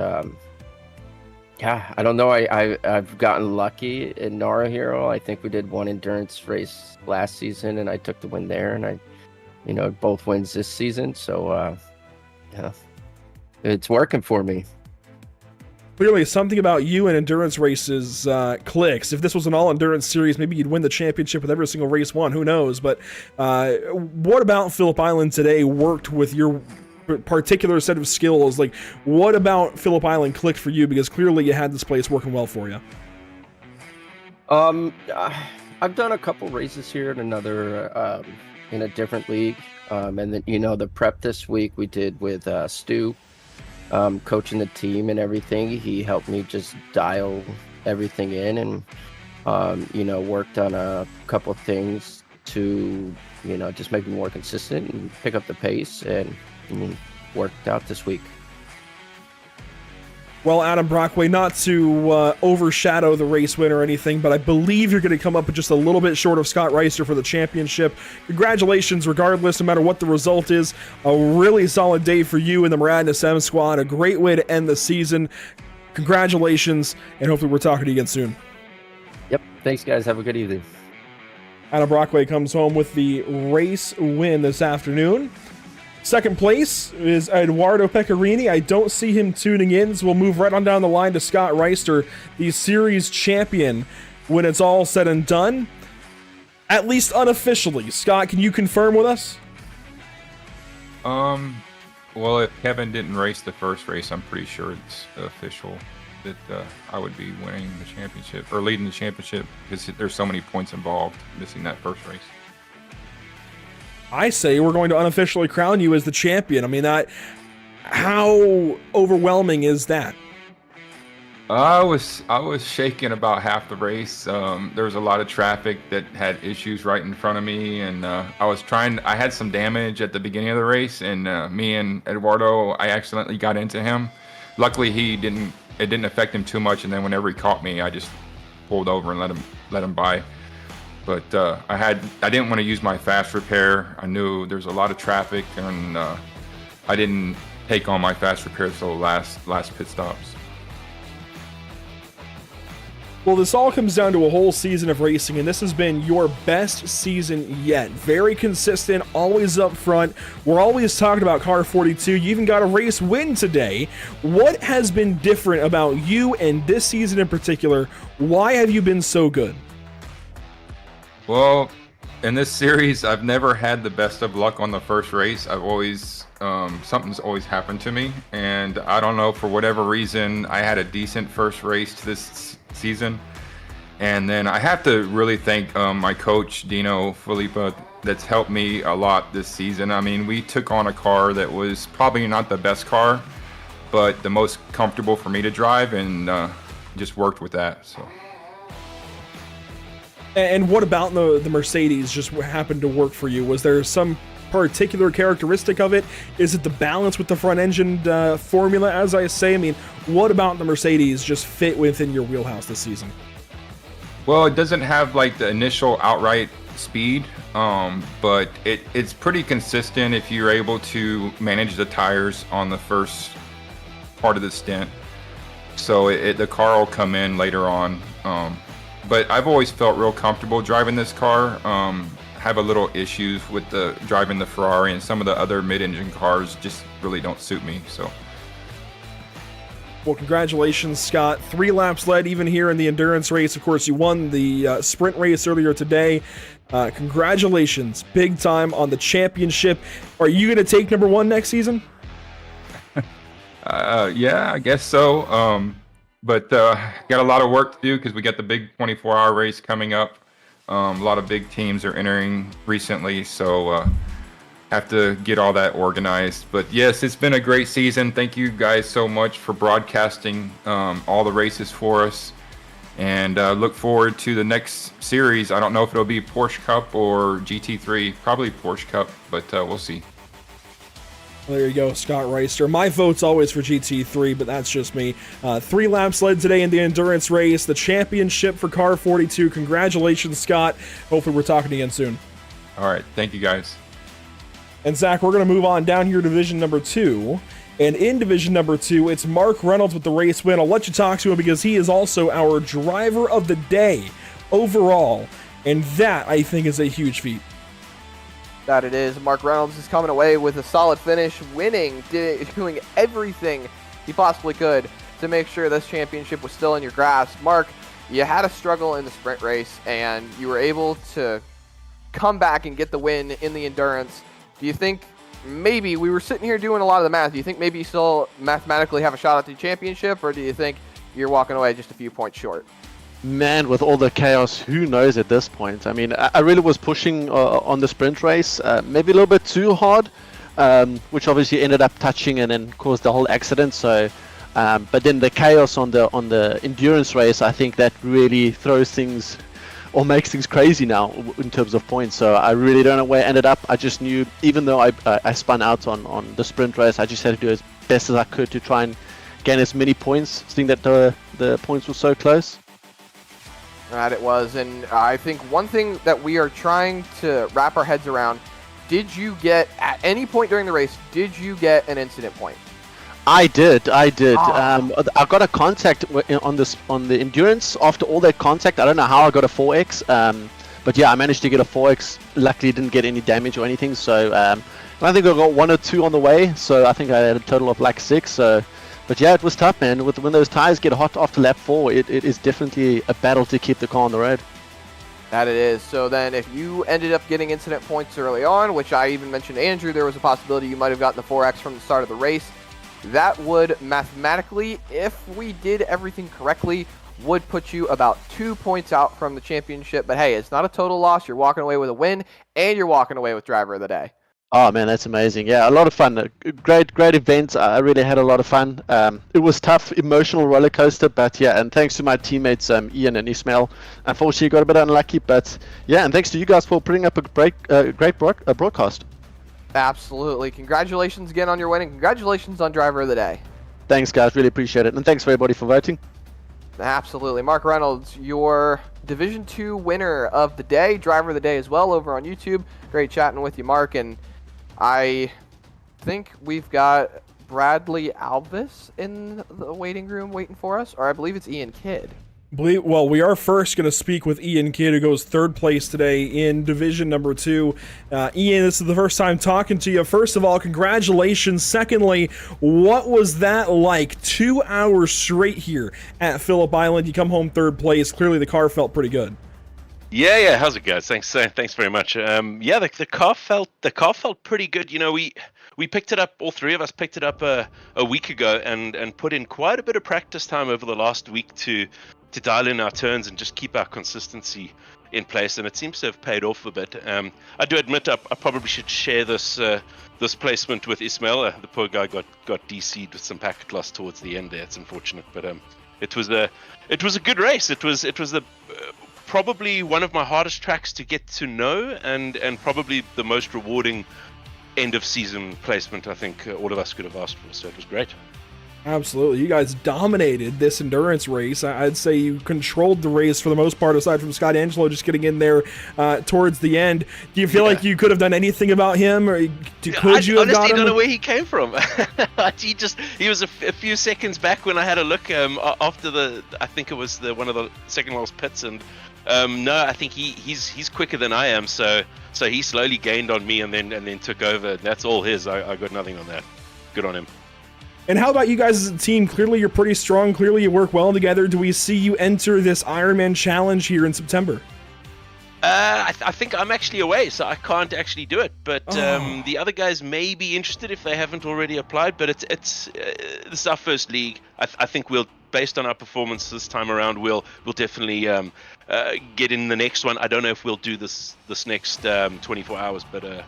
yeah, I don't know. I've gotten lucky in NARL Hero. I think we did one endurance race last season, and I took the win there, and I, both wins this season. So, yeah, it's working for me. Clearly, something about you and endurance races clicks. If this was an all-endurance series, maybe you'd win the championship with every single race won. Who knows? But what about Phillip Island today worked with your particular set of skills? Like, what about Phillip Island clicked for you? Because clearly you had this place working well for you. I've done a couple races here in another in a different league, and then the prep this week we did with Stu, coaching the team and everything. He helped me just dial everything in, and worked on a couple things to just make me more consistent and pick up the pace, and worked out this week. Well, Adam Brockway, not to overshadow the race win or anything, but I believe you're going to come up with just a little bit short of Scott Reister for the championship. Congratulations, regardless, no matter what the result is. A really solid day for you and the Madness M squad. A great way to end the season. Congratulations, and hopefully we're talking to you again soon. Yep. Thanks, guys. Have a good evening. Adam Brockway comes home with the race win this afternoon. Second place is Eduardo Pecorini. I don't see him tuning in, so we'll move right on down the line to Scott Reister, the series champion, when it's all said and done. At least unofficially. Scott, can you confirm with us? Well, if Kevin didn't race the first race, I'm pretty sure it's official that I would be winning the championship, or leading the championship, because there's so many points involved missing that first race. I say we're going to unofficially crown you as the champion. I mean, how overwhelming is that? I was shaking about half the race. There was a lot of traffic that had issues right in front of me, and I had some damage at the beginning of the race, and me and Eduardo, I accidentally got into him. Luckily, it didn't affect him too much, and then whenever he caught me, I just pulled over and let him by. But I didn't want to use my fast repair. I knew there's a lot of traffic, and I didn't take on my fast repair until the last pit stops. Well, this all comes down to a whole season of racing, and this has been your best season yet. Very consistent, always up front. We're always talking about Car 42. You even got a race win today. What has been different about you and this season in particular? Why have you been so good? Well, in this series, I've never had the best of luck on the first race. I've always, something's always happened to me. And I don't know, for whatever reason, I had a decent first race this season. And then I have to really thank my coach, Dino Filippa, that's helped me a lot this season. I mean, we took on a car that was probably not the best car, but the most comfortable for me to drive, and just worked with that, so. And what about the Mercedes just happened to work for you? Was there some particular characteristic of it? Is it the balance with the front-engined formula, as I say? I mean, what about the Mercedes just fit within your wheelhouse this season? Well, it doesn't have like the initial outright speed, but it's pretty consistent if you're able to manage the tires on the first part of the stint. So the car will come in later on. But I've always felt real comfortable driving this car. Have a little issues with driving the Ferrari, and some of the other mid-engine cars just really don't suit me. So. Well, congratulations, Scott. 3 laps led even here in the endurance race. Of course, you won the sprint race earlier today. Congratulations. Big time on the championship. Are you going to take number 1 next season? Yeah, I guess so. But got a lot of work to do because we got the big 24-hour race coming up. A lot of big teams are entering recently, so have to get all that organized. But yes, it's been a great season. Thank you guys so much for broadcasting all the races for us, and look forward to the next series. I don't know if it'll be Porsche Cup or GT3, probably Porsche Cup, but we'll see. Well, there you go, Scott Reister. My vote's always for GT3, but that's just me. 3 laps led today in the endurance race, the championship for Car 42. Congratulations, Scott. Hopefully we're talking again soon. All right, thank you guys. And Zach, we're going to move on down here to Division number 2. And in Division number 2, it's Mark Reynolds with the race win. I'll let you talk to him because he is also our driver of the day overall. And that, I think, is a huge feat. That it is. Mark Reynolds is coming away with a solid finish, winning, doing everything he possibly could to make sure this championship was still in your grasp. Mark, you had a struggle in the sprint race, and you were able to come back and get the win in the endurance. Do you think maybe, we were sitting here doing a lot of the math, do you think maybe you still mathematically have a shot at the championship, or do you think you're walking away just a few points short? Man, with all the chaos, who knows at this point? I mean, I really was pushing on the sprint race, maybe a little bit too hard, which obviously ended up touching and then caused the whole accident. So, but then the chaos on the endurance race, I think that really throws things or makes things crazy now in terms of points. So I really don't know where I ended up. I just knew, even though I spun out on the sprint race, I just had to do as best as I could to try and gain as many points, seeing that the points were so close. That it was, and I think one thing that we are trying to wrap our heads around, did you get, at any point during the race, did you get an incident point? I did. Oh. I got a contact on the endurance. After all that contact, I don't know how I got a 4x, but yeah, I managed to get a 4x. Luckily, didn't get any damage or anything. So I think I got 1 or 2 on the way. So I think I had a total of like 6. So. But yeah, it was tough, man. When those tires get hot after lap 4, it is definitely a battle to keep the car on the road. That it is. So then if you ended up getting incident points early on, which I even mentioned to Andrew, there was a possibility you might have gotten the 4x from the start of the race. That would mathematically, if we did everything correctly, would put you about 2 points out from the championship. But hey, it's not a total loss. You're walking away with a win, and you're walking away with driver of the day. Oh man, that's amazing. Yeah, a lot of fun. Great event. I really had a lot of fun. It was tough, emotional roller coaster, but yeah, and thanks to my teammates Ian and Ismail. Unfortunately, got a bit unlucky, but yeah, and thanks to you guys for putting up a great broadcast. Absolutely. Congratulations again on your win, and congratulations on driver of the day. Thanks, guys. Really appreciate it, and thanks for everybody for voting. Absolutely. Mark Reynolds, your Division 2 winner of the day, driver of the day as well, over on YouTube. Great chatting with you, Mark, and I think we've got Bradley Alvis in the waiting room waiting for us, or I believe it's Ian Kidd. Well, we are first going to speak with Ian Kidd, who goes 3rd place today in Division number 2. Ian, this is the first time talking to you. First of all, congratulations. Secondly, what was that like? 2 hours straight here at Phillip Island. You come home 3rd place. Clearly the car felt pretty good. Yeah. How's it, guys? Thanks very much. Yeah, the car felt pretty good. You know, we picked it up. All 3 of us picked it up a week ago and put in quite a bit of practice time over the last week to dial in our turns and just keep our consistency in place. And it seems to have paid off a bit. I do admit I probably should share this placement with Ismail. The poor guy got DC'd with some packet loss towards the end there. It's unfortunate, but it was a good race. It was the probably one of my hardest tracks to get to know, and probably the most rewarding end of season placement I think all of us could have asked for. So it was great. Absolutely. You guys dominated this endurance race. I'd say you controlled the race for the most part, aside from Scott Angelo just getting in there towards the end. Do you feel like you could have done anything about him, or could you have got him? I honestly don't know where he came from. he was a few seconds back when I had a look after I think it was one of the second last pits, and no, I think he's quicker than I am, so he slowly gained on me and then took over. That's all his. I got nothing on that. Good on him. And how about you guys as a team? Clearly you're pretty strong. Clearly you work well together. Do we see you enter this Ironman challenge here in September? I think I'm actually away, so I can't actually do it. But the other guys may be interested if they haven't already applied. But this is our first league. I think we'll, based on our performance this time around, we'll definitely get in the next one. I don't know if we'll do this next 24 hours, but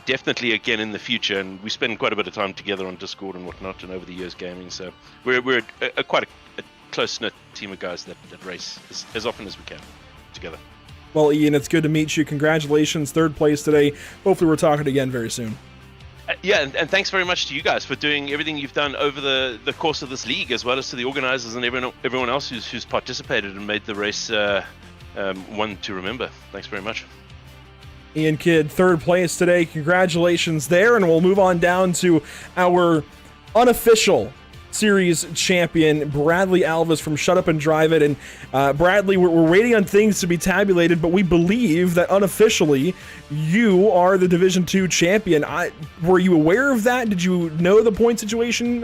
definitely again in the future. And we spend quite a bit of time together on Discord and whatnot, and over the years gaming. So we're quite a close-knit team of guys that race as often as we can together. Well, Ian, it's good to meet you. Congratulations, 3rd place today. Hopefully we're talking again very soon. Yeah, and thanks very much to you guys for doing everything you've done over the course of this league, as well as to the organizers and everyone else who's participated and made the race one to remember. Thanks very much. Ian Kidd, 3rd place today. Congratulations there, and we'll move on down to our unofficial series champion, Bradley Alvis from Shut Up and Drive It. And Bradley, we're waiting on things to be tabulated, but we believe that unofficially you are the Division 2 champion. Were you aware of that? Did you know the point situation?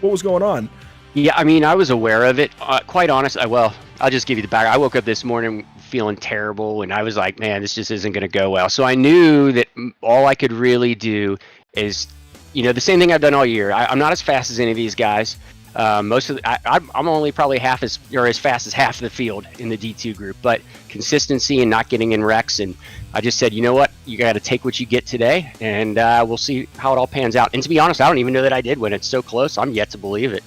What was going on? Yeah, I mean, I was aware of it. Quite honest, I'll just give you the back. I woke up this morning feeling terrible, and I was like, man, this just isn't going to go well. So I knew that all I could really do is, the same thing I've done all year. I'm not as fast as any of these guys. Most of I'm only probably half as fast as half the field in the D2 group, but consistency and not getting in wrecks. And I just said, you know what, you got to take what you get today, and we'll see how it all pans out. And to be honest, I don't even know that I did when it's so close. I'm yet to believe it.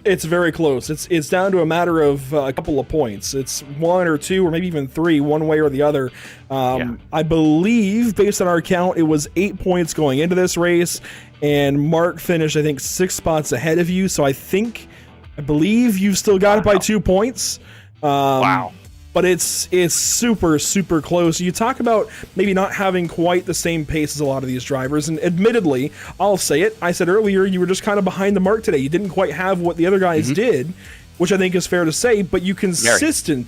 It's very close. It's down to a matter of a couple of points. It's 1 or 2 or maybe even 3, one way or the other. I believe, based on our count, it was 8 points going into this race, and Mark finished, I think, 6 spots ahead of you. So I believe you've still got it by 2 points. Wow. But it's super, super close. You talk about maybe not having quite the same pace as a lot of these drivers, and admittedly, I'll say it, I said earlier, you were just kind of behind the mark today. You didn't quite have what the other guys did, which I think is fair to say, but you consistently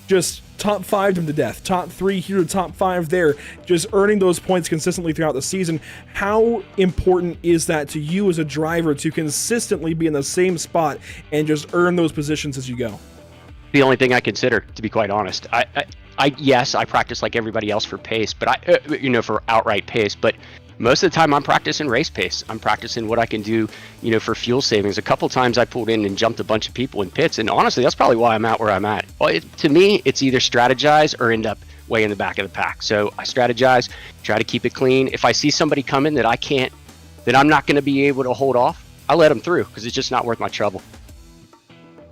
just top 5'd them to death. Top 3 here, top 5 there, just earning those points consistently throughout the season. How important is that to you as a driver to consistently be in the same spot and just earn those positions as you go? The only thing I consider, to be quite honest. Yes, I practice like everybody else for pace, but for outright pace. But most of the time, I'm practicing race pace. I'm practicing what I can do, for fuel savings. A couple times I pulled in and jumped a bunch of people in pits, and honestly, that's probably why I'm at where I'm at. Well, to me, it's either strategize or end up way in the back of the pack. So I strategize, try to keep it clean. If I see somebody coming that I'm not going to be able to hold off, I let them through because it's just not worth my trouble.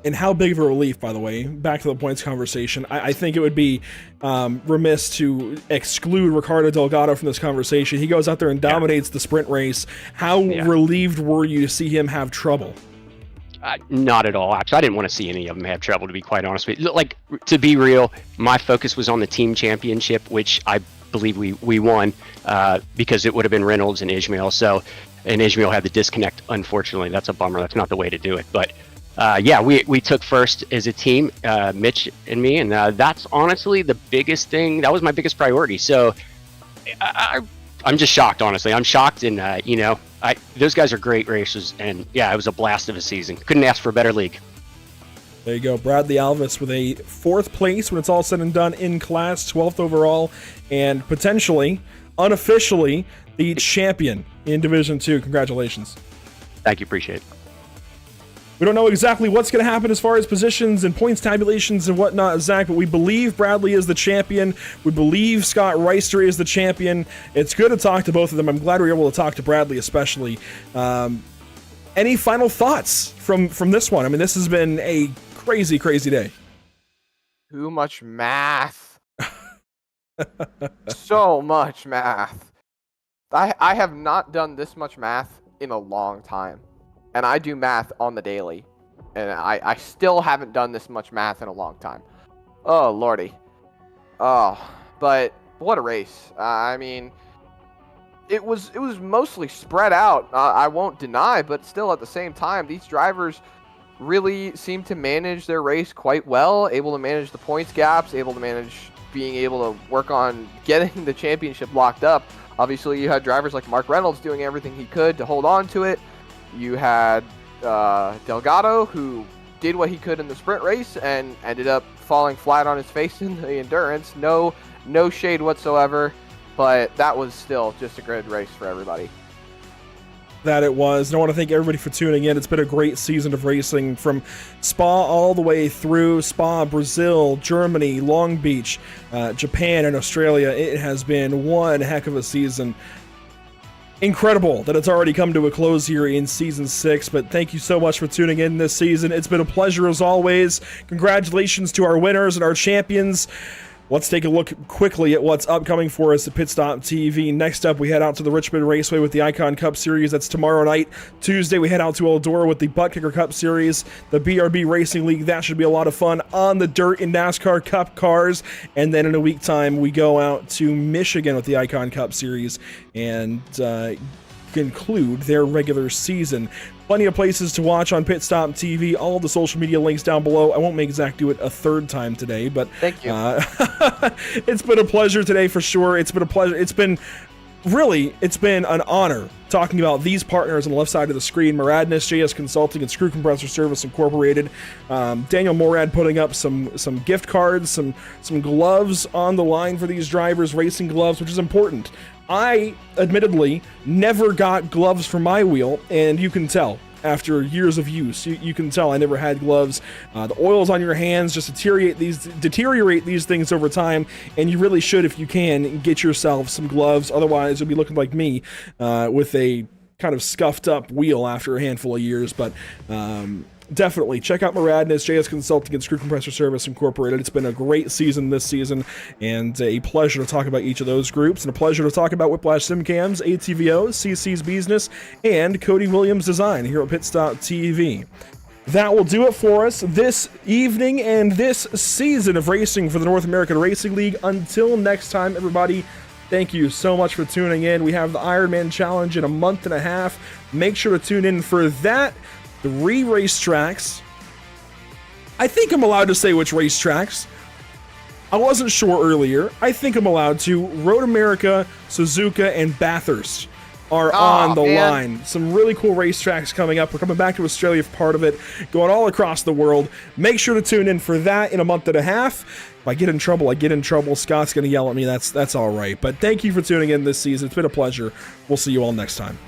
And how big of a relief, by the way, back to the points conversation, I think it would be remiss to exclude Ricardo Delgado from this conversation. He goes out there and dominates the sprint race. How relieved were you to see him have trouble? Not at all. Actually, I didn't want to see any of them have trouble, to be quite honest with you. Like, to be real, my focus was on the team championship, which I believe we won because it would have been Reynolds and Ishmael. And Ishmael had the disconnect, unfortunately. That's a bummer. That's not the way to do it. But we took first as a team, Mitch and me, and that's honestly the biggest thing. That was my biggest priority. So I'm just shocked, honestly. I'm shocked, and those guys are great racers, and it was a blast of a season. Couldn't ask for a better league. There you go, Bradley Alvis with a 4th place when it's all said and done in class, 12th overall, and potentially, unofficially, the champion in Division 2. Congratulations. Thank you, appreciate it. We don't know exactly what's going to happen as far as positions and points tabulations and whatnot, Zach, but we believe Bradley is the champion. We believe Scott Reister is the champion. It's good to talk to both of them. I'm glad we were able to talk to Bradley especially. Any final thoughts from this one? I mean, this has been a crazy, crazy day. Too much math. So much math. I have not done this much math in a long time. And I do math on the daily. And I still haven't done this much math in a long time. Oh, lordy. Oh, but what a race. I mean, it was mostly spread out. I won't deny, but still at the same time, these drivers really seem to manage their race quite well, able to manage the points gaps, able to manage being able to work on getting the championship locked up. Obviously, you had drivers like Mark Reynolds doing everything he could to hold on to it. You had Delgado, who did what he could in the sprint race and ended up falling flat on his face in the endurance. No shade whatsoever, but that was still just a good race for everybody. That it was. And I want to thank everybody for tuning in. It's been a great season of racing from Spa all the way through Spa, Brazil, Germany, Long Beach, Japan, and Australia. It has been one heck of a season. Incredible that it's already come to a close here in Season 6, but thank you so much for tuning in this season. It's been a pleasure as always. Congratulations to our winners and our champions. Let's take a look quickly at what's upcoming for us at Pit Stop TV. Next up, we head out to the Richmond Raceway with the Icon Cup Series. That's tomorrow night. Tuesday, we head out to Eldora with the Butt Kicker Cup Series, the BRB Racing League. That should be a lot of fun on the dirt in NASCAR Cup cars. And then in a week time, we go out to Michigan with the Icon Cup Series and conclude their regular season. Plenty of places to watch on Pit Stop TV. All of the social media links down below. I won't make Zach do it a third time today, but thank you. It's been a pleasure today for sure. It's been a pleasure. It's been an honor talking about these partners on the left side of the screen: Moradness, JS Consulting, and Screw Compressor Service Incorporated. Daniel Morad putting up some gift cards, some gloves on the line for these drivers, racing gloves, which is important. I, admittedly, never got gloves for my wheel, and you can tell. after years of use. You can tell I never had gloves. The oils on your hands just deteriorate these things over time, and you really should, if you can, get yourself some gloves. Otherwise, you'll be looking like me with a kind of scuffed up wheel after a handful of years. But definitely check out Maradness, JS Consulting, and Screw Compressor Service Incorporated. It's been a great season this season, and a pleasure to talk about each of those groups, and a pleasure to talk about Whiplash SimCams, ATVO, CC's Business, and Cody Williams Design here at Pitstop TV. That will do it for us this evening and this season of racing for the North American Racing League. Until next time, everybody, thank you so much for tuning in. We have the Ironman Challenge in a month and a half. Make sure to tune in for that. 3 racetracks. I think I'm allowed to say which racetracks. I wasn't sure earlier. I think I'm allowed to. Road America, Suzuka, and Bathurst are on the line. Some really cool racetracks coming up. We're coming back to Australia for part of it, going all across the world. Make sure to tune in for that in a month and a half. If I get in trouble, I get in trouble. Scott's going to yell at me. That's all right. But thank you for tuning in this season. It's been a pleasure. We'll see you all next time.